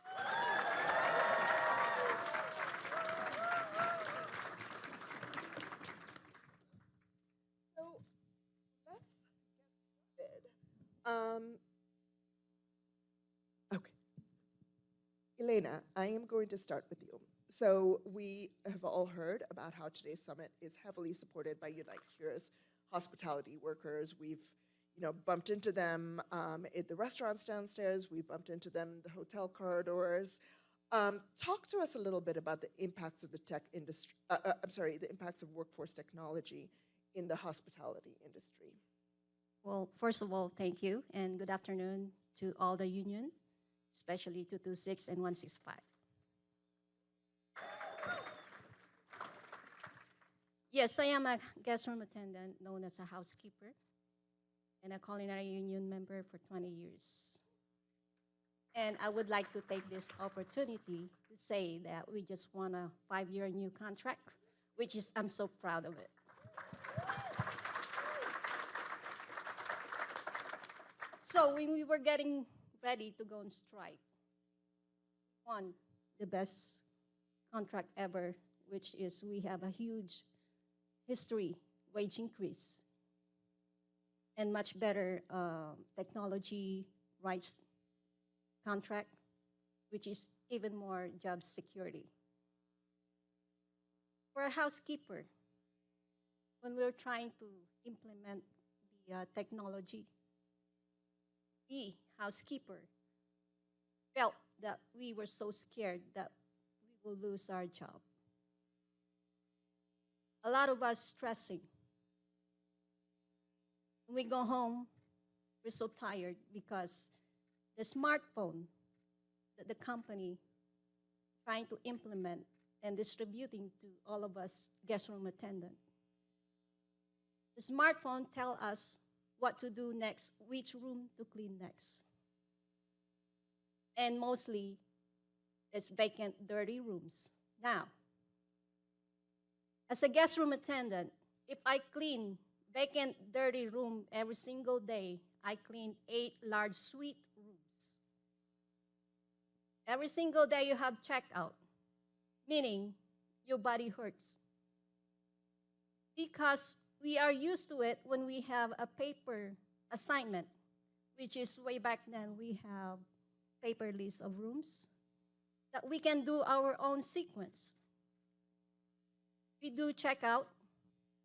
So let's get started. Okay. Elena, I am going to start with you. So we have all heard about how today's summit is heavily supported by Unite Here's hospitality workers. We've bumped into them at the restaurants downstairs. We bumped into them in the hotel corridors. Talk to us a little bit about the impacts of the tech industry, the impacts of workforce technology in the hospitality industry. Well, first of all, thank you, and good afternoon to all the union, especially 226 and 165. Yes, I am a guest room attendant known as a housekeeper and a culinary union member for 20 years. And I would like to take this opportunity to say that we just won a 5-year new contract, which is, I'm so proud of it. So when we were getting ready to go on strike, won the best contract ever, which is we have a huge history wage increase and much better technology rights contract, which is even more job security. For a housekeeper, when we were trying to implement the technology, we, housekeeper, felt that we were so scared that we will lose our job. A lot of us stressing. When we go home, we're so tired because the smartphone that the company trying to implement and distributing to all of us guest room attendants. The smartphone tell us what to do next, which room to clean next. And mostly, it's vacant, dirty rooms. Now, as a guest room attendant, if I clean vacant, dirty room every single day, I clean 8 large suite rooms. Every single day you have checkout, meaning your body hurts. Because we are used to it when we have a paper assignment, which is way back then we have paper list of rooms that we can do our own sequence. We do checkout,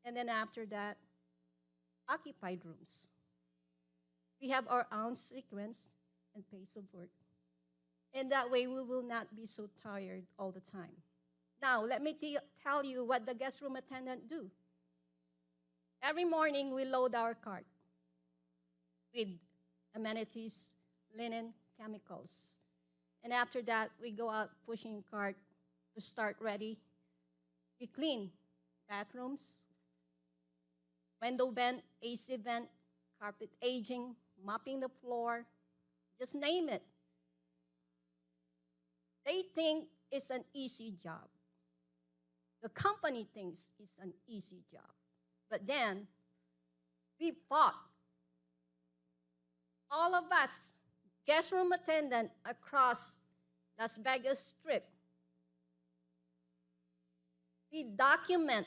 and then after that, occupied rooms. We have our own sequence and pace of work. And that way, we will not be so tired all the time. Now, let me tell you what the guest room attendant do. Every morning, we load our cart with amenities, linen, chemicals. And after that, we go out pushing cart to start ready. We clean bathrooms, window vent, AC vent, carpet aging, mopping the floor, just name it. They think it's an easy job. The company thinks it's an easy job. But then, we fought. All of us, guest room attendant across Las Vegas Strip, we document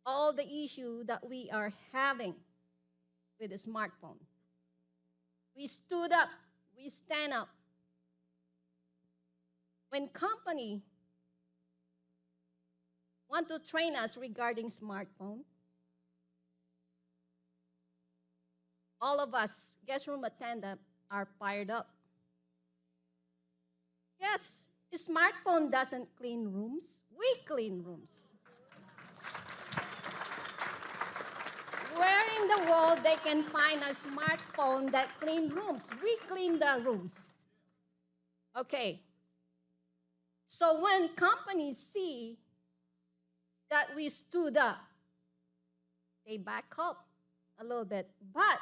all the issue that we are having with the smartphone. We stood up, we stand up. When company want to train us regarding smartphone, all of us, guest room attendant, are fired up. Yes, the smartphone doesn't clean rooms. We clean rooms. Where in the world they can find a smartphone that clean rooms? We clean the rooms. Okay. So when companies see that we stood up, they back up a little bit. But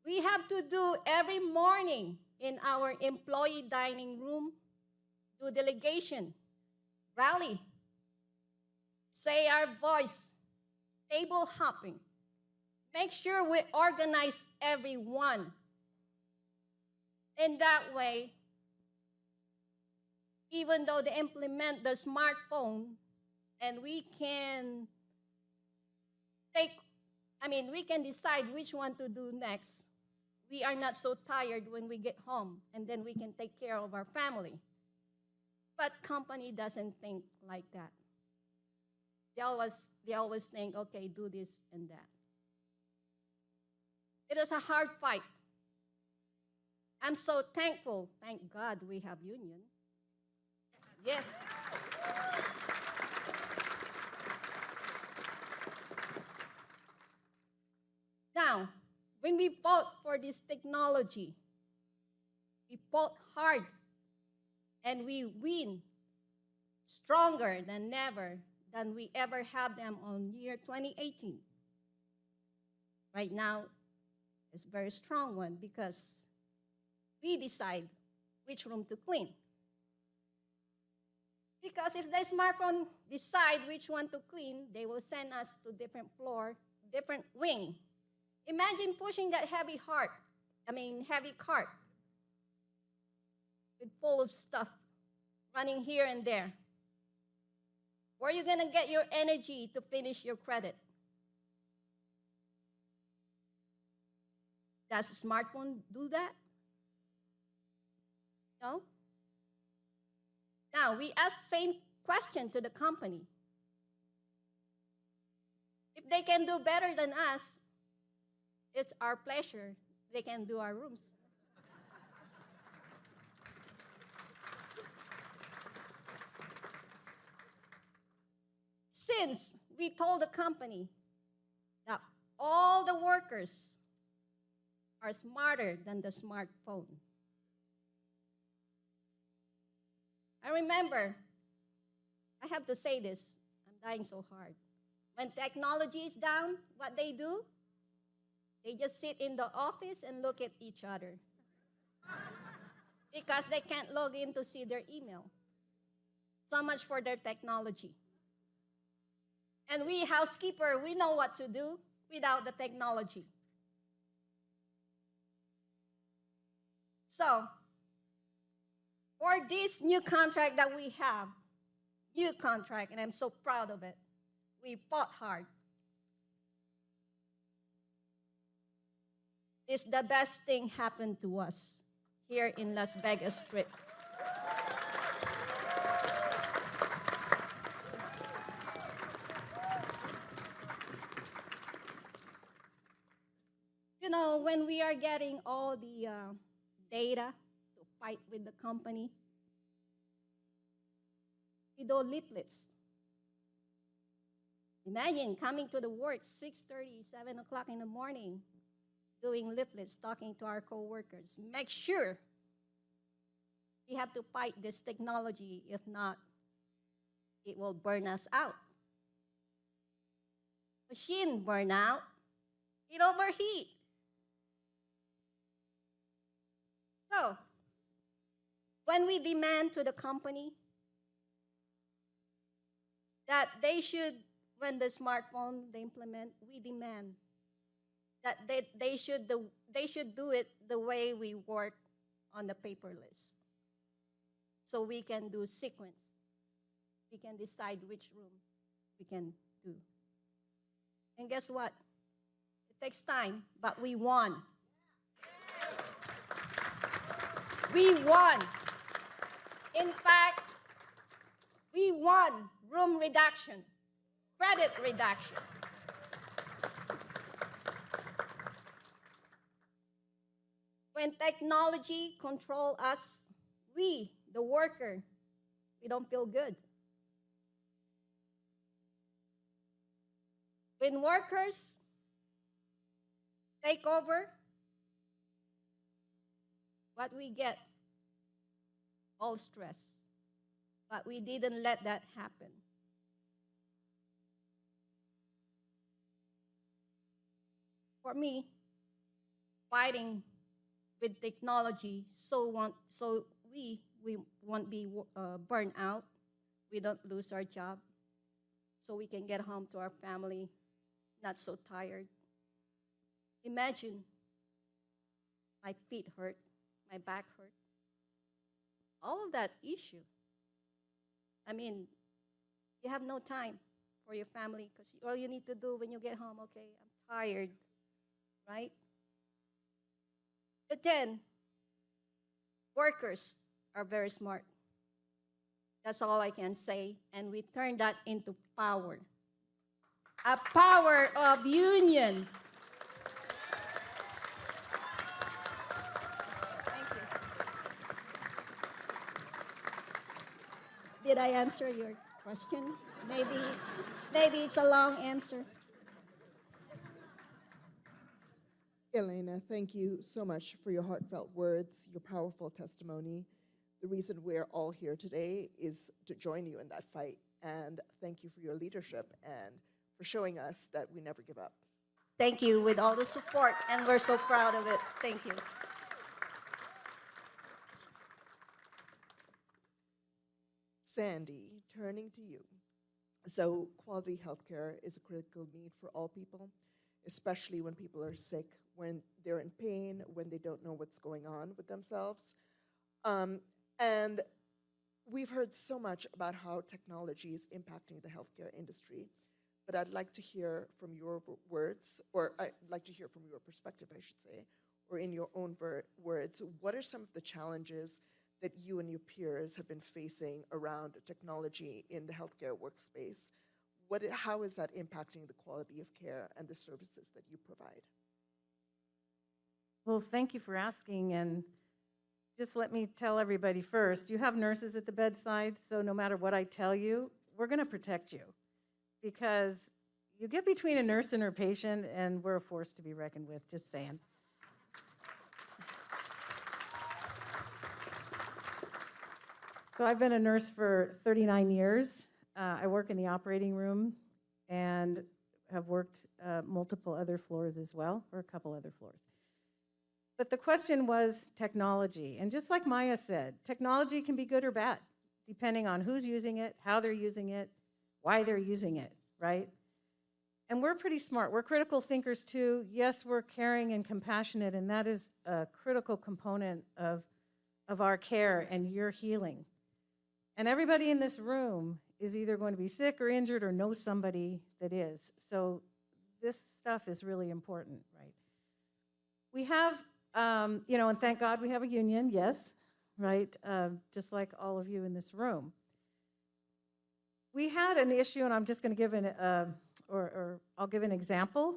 we have to do every morning in our employee dining room, do delegation, rally, say our voice, table hopping. Make sure we organize everyone. In that way, even though they implement the smartphone and we can we can decide which one to do next, we are not so tired when we get home, and then we can take care of our family. But company doesn't think like that. They always think, okay, do this and that. It is a hard fight. I'm so thankful. Thank God we have union. Yes. Now, when we fought for this technology, we fought hard, and we win stronger than we ever have them on year 2018. Right now, it's a very strong one because we decide which room to clean. Because if the smartphone decide which one to clean, they will send us to different floor, different wing. Imagine pushing that heavy cart with full of stuff running here and there. Where are you going to get your energy to finish your credit? Does a smartphone do that? No? Now, we ask the same question to the company. If they can do better than us, it's our pleasure. They can do our rooms. Since we told the company that all the workers are smarter than the smartphone. I remember, I have to say this, I'm dying so hard. When technology is down, what they do? They just sit in the office and look at each other because they can't log in to see their email. So much for their technology. And we housekeeper, we know what to do without the technology. So, for this new contract that we have, new contract, and I'm so proud of it. We fought hard. It's the best thing happened to us here in Las Vegas Strip. You know, when we are getting all the data to fight with the company, we do leaflets. Imagine coming to the work 6:30, 7 o'clock in the morning, doing leaflets, talking to our coworkers. Make sure we have to fight this technology. If not, it will burn us out. Machine burnout, it overheat. So, when we demand to the company that they should, when the smartphone they implement, we demand that they should do it the way we work on the paperless. So we can do sequence. We can decide which room we can do. And guess what? It takes time, but we won. We won. In fact, we won room reduction, credit reduction. When technology control us, we, the worker, we don't feel good. When workers take over, what we get? All stress. But we didn't let that happen. For me, fighting with technology so we won't be burned out, we don't lose our job, so we can get home to our family not so tired. Imagine my feet hurt, my back hurt. All of that issue. I mean, you have no time for your family because all you need to do when you get home, okay, I'm tired, right? But then, workers are very smart. That's all I can say. And we turn that into power. A power of union. Thank you. Did I answer your question? Maybe it's a long answer. Elena, thank you so much for your heartfelt words, your powerful testimony. The reason we're all here today is to join you in that fight. And thank you for your leadership and for showing us that we never give up. Thank you with all the support, and we're so proud of it. Thank you. Sandy, turning to you. So quality healthcare is a critical need for all people, especially when people are sick, when they're in pain, when they don't know what's going on with themselves. And we've heard so much about how technology is impacting the healthcare industry, but I'd like to hear from your words, or I'd like to hear from your perspective, I should say, or in your own words, what are some of the challenges that you and your peers have been facing around technology in the healthcare workspace? How is that impacting the quality of care and the services that you provide? Well, thank you for asking, and just let me tell everybody first, you have nurses at the bedside, so no matter what I tell you, we're gonna protect you, because you get between a nurse and her patient, and we're a force to be reckoned with, just saying. So I've been a nurse for 39 years. I work in the operating room and have worked multiple other floors as well, or a couple other floors. But the question was technology. And just like Maya said, technology can be good or bad, depending on who's using it, how they're using it, why they're using it, right? And we're pretty smart. We're critical thinkers too. Yes, we're caring and compassionate, and that is a critical component of our care and your healing. And everybody in this room is either going to be sick or injured or knows somebody that is. So this stuff is really important, right? We have, and thank God we have a union, yes, right? Just like all of you in this room. We had an issue, and I'm just going to give I'll give an example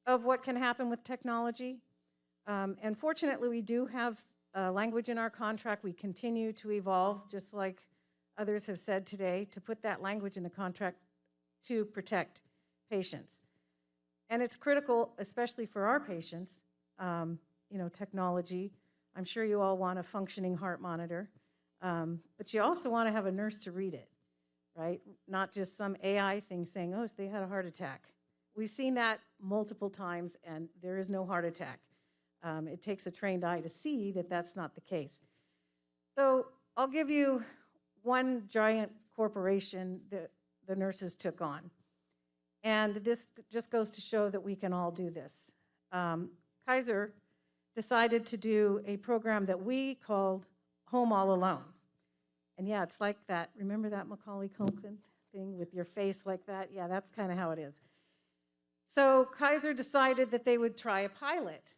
of what can happen with technology. And fortunately, we do have language in our contract. We continue to evolve, just like others have said today, to put that language in the contract to protect patients. And it's critical, especially for our patients, technology. I'm sure you all want a functioning heart monitor, but you also want to have a nurse to read it, right? Not just some AI thing saying, oh, they had a heart attack. We've seen that multiple times, and there is no heart attack. It takes a trained eye to see that that's not the case. So I'll give you one giant corporation that the nurses took on. And this just goes to show that we can all do this. Kaiser decided to do a program that we called Home All Alone. And yeah, it's like that. Remember that Macaulay Culkin thing with your face like that? Yeah, that's kind of how it is. So Kaiser decided that they would try a pilot.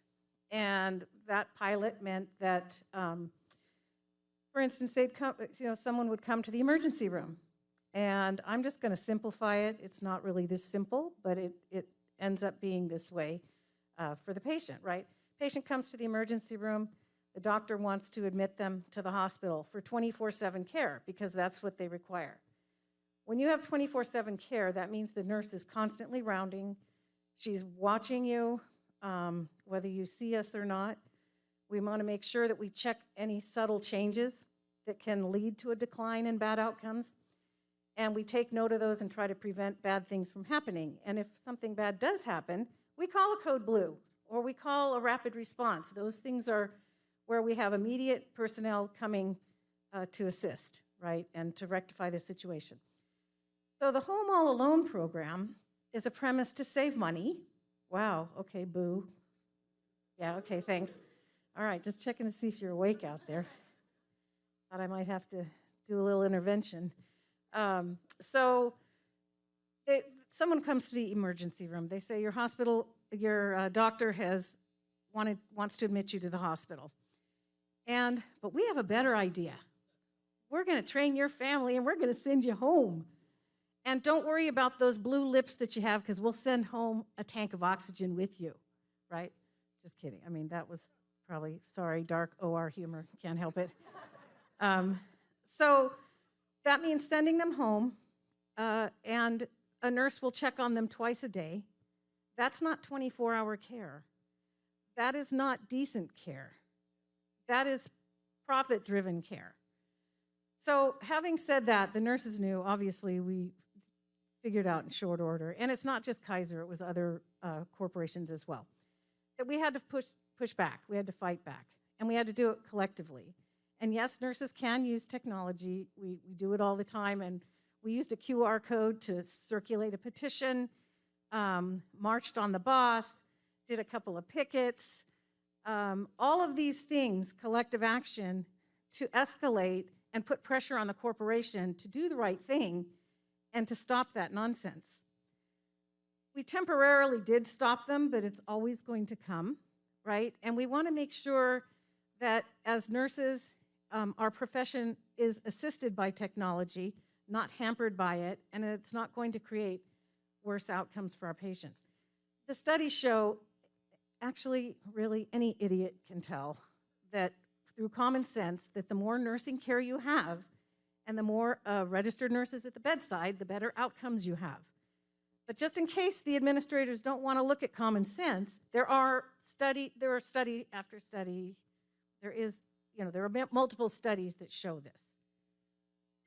And that pilot meant that, for instance, someone would come to the emergency room. And I'm just going to simplify it. It's not really this simple, but it ends up being this way for the patient, right? Patient comes to the emergency room. The doctor wants to admit them to the hospital for 24/7 care because that's what they require. When you have 24/7 care, that means the nurse is constantly rounding. She's watching you, whether you see us or not. We want to make sure that we check any subtle changes that can lead to a decline in bad outcomes. And we take note of those and try to prevent bad things from happening. And if something bad does happen, we call a code blue or we call a rapid response. Those things are where we have immediate personnel coming to assist, right, and to rectify the situation. So the Home All Alone program is a premise to save money. Wow, okay, boo. Yeah, okay, thanks. All right, just checking to see if you're awake out there. Thought I might have to do a little intervention. Someone comes to the emergency room. They say your doctor wants to admit you to the hospital. But we have a better idea. We're going to train your family and we're going to send you home. And don't worry about those blue lips that you have because we'll send home a tank of oxygen with you, right? Just kidding. I mean, that was probably, sorry, dark OR humor. Can't help it. So that means sending them home, and a nurse will check on them twice a day. That's not 24-hour care. That is not decent care. That is profit-driven care. So having said that, the nurses knew, obviously, we figured out in short order, and it's not just Kaiser, it was other corporations as well, that we had to push back, we had to fight back, and we had to do it collectively. And yes, nurses can use technology. We do it all the time, and we used a QR code to circulate a petition, marched on the boss, did a couple of pickets, all of these things, collective action, to escalate and put pressure on the corporation to do the right thing and to stop that nonsense. We temporarily did stop them, but it's always going to come, right? And we want to make sure that as nurses, our profession is assisted by technology, not hampered by it, and it's not going to create worse outcomes for our patients. The studies show, actually, really any idiot can tell that through common sense, that the more nursing care you have and the more registered nurses at the bedside, the better outcomes you have. But just in case the administrators don't want to look at common sense, there are study after study. There are multiple studies that show this.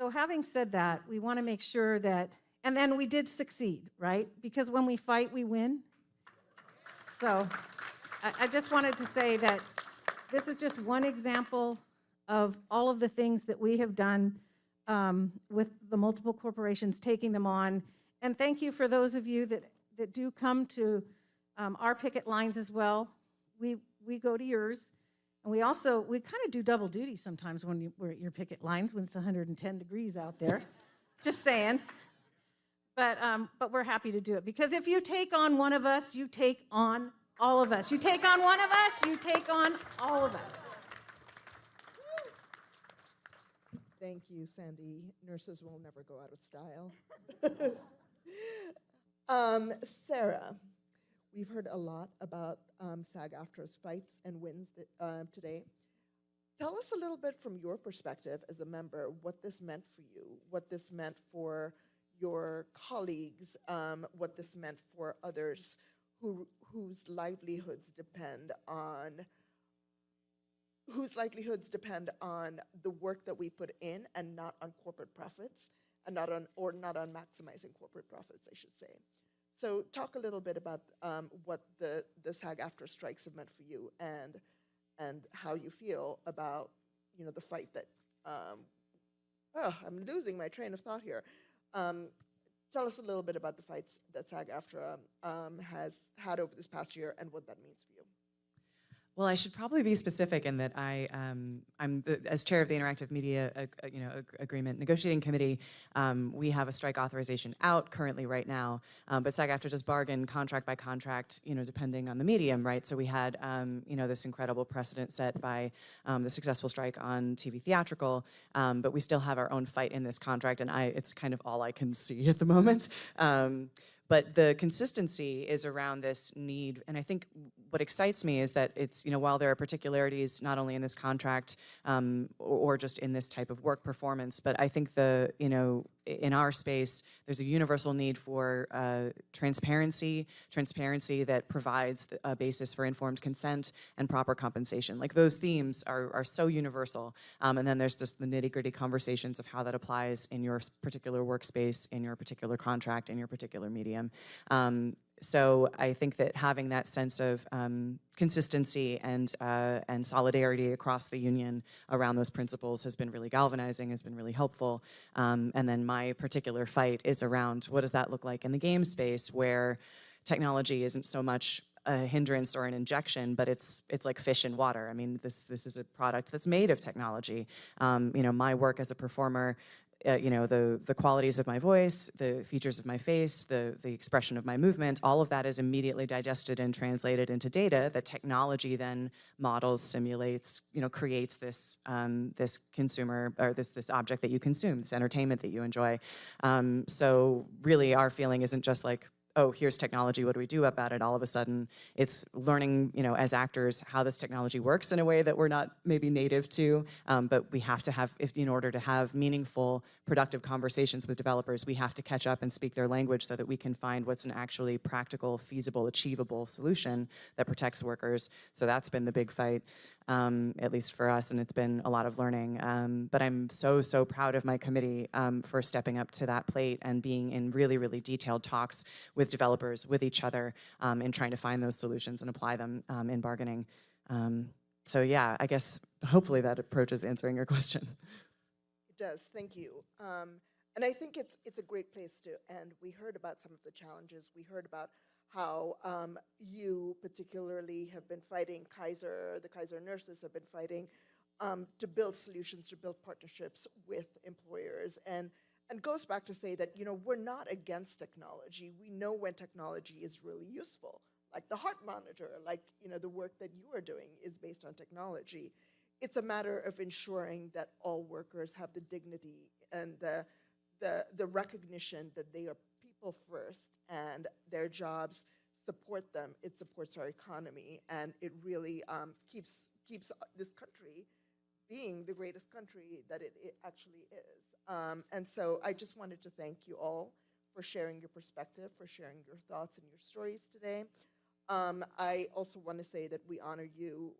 So having said that, we want to make sure that, and then we did succeed, right? Because when we fight, we win. So I just wanted to say that this is just one example of all of the things that we have done with the multiple corporations taking them on. And thank you for those of you that do come to our picket lines as well. We go to yours. And we kind of do double duty sometimes when we're at your picket lines when it's 110 degrees out there. Just saying. But we're happy to do it, because if you take on one of us, you take on all of us. You take on one of us, you take on all of us. Thank you, Sandy. Nurses will never go out of style. Sarah, we've heard a lot about SAG-AFTRA's fights and wins today. Tell us a little bit from your perspective as a member what this meant for you, what this meant for your colleagues, what this meant for others whose livelihoods depend on the work that we put in and not on corporate profits, and not on maximizing corporate profits, I should say. So talk a little bit about what the SAG-AFTRA strikes have meant for you, and how you feel about, you know, the fight that, I'm losing my train of thought here. Tell us a little bit about the fights that SAG-AFTRA has had over this past year and what that means for you. Well, I should probably be specific in that as chair of the Interactive Media Agreement Negotiating Committee, we have a strike authorization out currently right now, but SAG-AFTRA does bargain contract by contract, depending on the medium, right? So we had, this incredible precedent set by the successful strike on TV theatrical, but we still have our own fight in this contract, and it's kind of all I can see at the moment. But the consistency is around this need, and I think what excites me is that it's, while there are particularities not only in this contract or just in this type of work performance, but I think in our space, there's a universal need for transparency that provides a basis for informed consent and proper compensation. Like, those themes are so universal, and then there's just the nitty-gritty conversations of how that applies in your particular workspace, in your particular contract, in your particular medium. So I think that having that sense of consistency and solidarity across the union around those principles has been really galvanizing, has been really helpful. And then my particular fight is around what does that look like in the game space, where technology isn't so much a hindrance or an injection, but it's like fish in water. I mean, this is a product that's made of technology. My work as a performer, the qualities of my voice, the features of my face, the expression of my movement, all of that is immediately digested and translated into data that technology then models, simulates, creates this consumer, or this object that you consume, this entertainment that you enjoy. So really, our feeling isn't just like, oh, here's technology, what do we do about it? All of a sudden, it's learning, as actors, how this technology works in a way that we're not maybe native to, but we have to have, in order to have meaningful, productive conversations with developers, we have to catch up and speak their language so that we can find what's an actually practical, feasible, achievable solution that protects workers. So that's been the big fight, at least for us, and it's been a lot of learning. But I'm so proud of my committee for stepping up to that plate and being in really, really detailed talks with developers, with each other, and trying to find those solutions and apply them in bargaining. So yeah, I guess hopefully that approach is answering your question. It does, thank you. And I think it's a great place to end. We heard about some of the challenges. We heard about how you particularly have been fighting the Kaiser nurses have been fighting to build solutions, to build partnerships with employers. And goes back to say that, we're not against technology. We know when technology is really useful, like the heart monitor, like, the work that you are doing is based on technology. It's a matter of ensuring that all workers have the dignity and the recognition that they are people first and their jobs support them. It supports our economy, and it really keeps this country being the greatest country that it actually is. And so I just wanted to thank you all for sharing your perspective, for sharing your thoughts and your stories today. I also want to say that we honor you,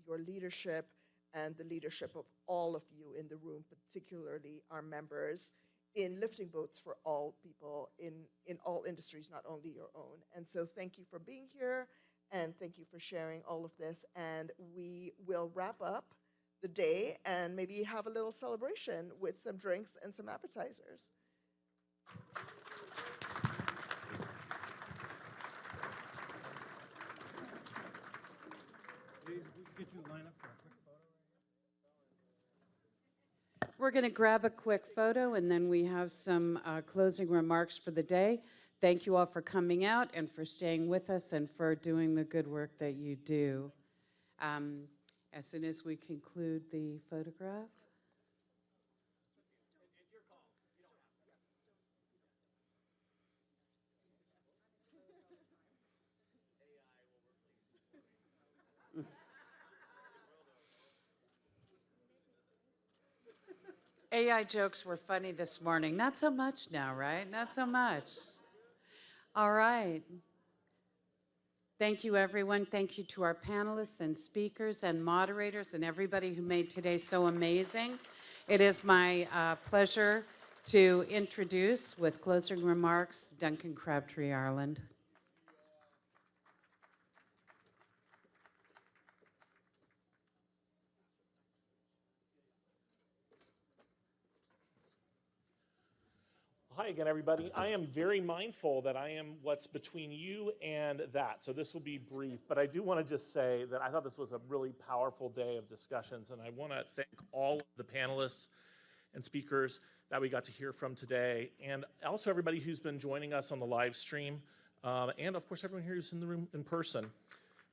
your leadership, and the leadership of all of you in the room, particularly our members, in lifting votes for all people in all industries, not only your own. And so thank you for being here, and thank you for sharing all of this. And we will wrap up the day and maybe have a little celebration with some drinks and some appetizers. Please, if we could get you to line up for a quick photo. we're going to grab a quick photo, and then we have some closing remarks for the day. Thank you all for coming out and for staying with us and for doing the good work that you do. As soon as we conclude the photograph. AI jokes were funny this morning. Not so much now, right? Not so much. All right. Thank you, everyone. Thank you to our panelists and speakers and moderators and everybody who made today so amazing. It is my pleasure to introduce, with closing remarks, Duncan Crabtree Ireland. Hi again, everybody. I am very mindful that I am what's between you and that, so this will be brief. But I do want to just say that I thought this was a really powerful day of discussions, and I want to thank all of the panelists and speakers that we got to hear from today, and also everybody who's been joining us on the live stream, and of course everyone here who's in the room in person.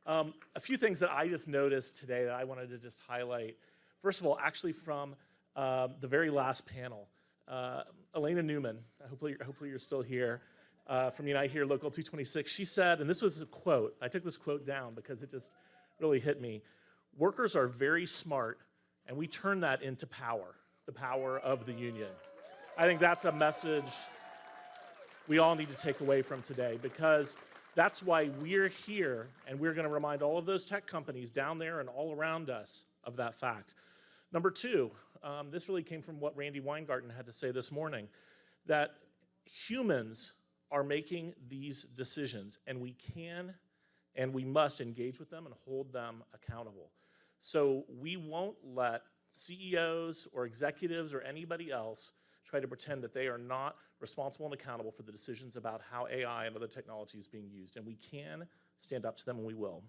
A few things that I just noticed today that I wanted to just highlight. First of all, actually from the very last panel, Elena Newman, hopefully you're still here, from Unite Here Local 226, she said, and this was a quote, I took this quote down because it just really hit me, workers are very smart and we turn that into power, the power of the union. I think that's a message we all need to take away from today, because that's why we're here, and we're going to remind all of those tech companies down there and all around us of that fact. Number two, this really came from what Randy Weingarten had to say this morning, that humans are making these decisions, and we can and we must engage with them and hold them accountable. So we won't let CEOs or executives or anybody else try to pretend that they are not responsible and accountable for the decisions about how AI and other technology is being used, and we can stand up to them, and we will.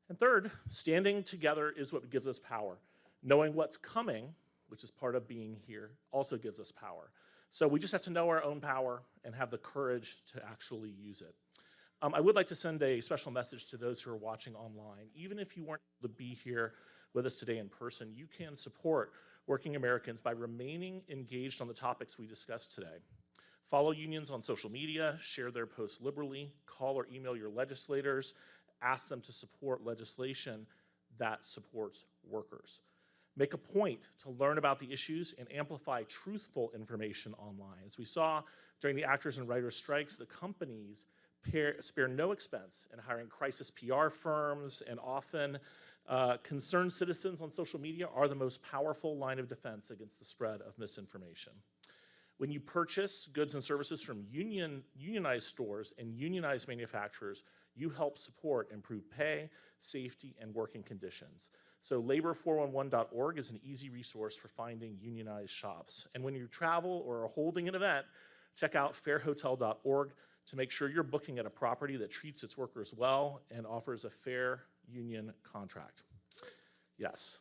And third, standing together is what gives us power. Knowing what's coming, which is part of being here, also gives us power. So we just have to know our own power and have the courage to actually use it. I would like to send a special message to those who are watching online. Even if you weren't able to be here with us today in person, you can support working Americans by remaining engaged on the topics we discussed today. Follow unions on social media, share their posts liberally, call or email your legislators, ask them to support legislation that supports workers. Make a point to learn about the issues and amplify truthful information online. As we saw during the actors and writers strikes, the companies spare no expense in hiring crisis PR firms, and often concerned citizens on social media are the most powerful line of defense against the spread of misinformation. When you purchase goods and services from unionized stores and unionized manufacturers, you help support improved pay, safety, and working conditions. So labor411.org is an easy resource for finding unionized shops. And when you travel or are holding an event, check out fairhotel.org to make sure you're booking at a property that treats its workers well and offers a fair union contract. Yes.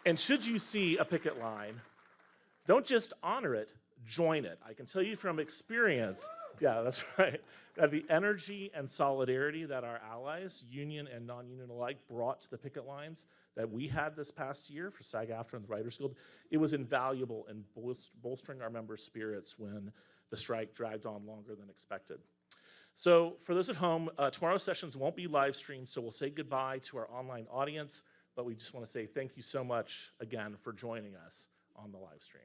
And should you see a picket line, don't just honor it, join it. I can tell you from experience, yeah, that's right, that the energy and solidarity that our allies, union and non-union alike, brought to the picket lines that we had this past year for SAG-AFTRA and the Writers Guild, it was invaluable in bolstering our members' spirits when the strike dragged on longer than expected. So for those at home, tomorrow's sessions won't be live streamed, so we'll say goodbye to our online audience, but we just want to say thank you so much again for joining us on the live stream.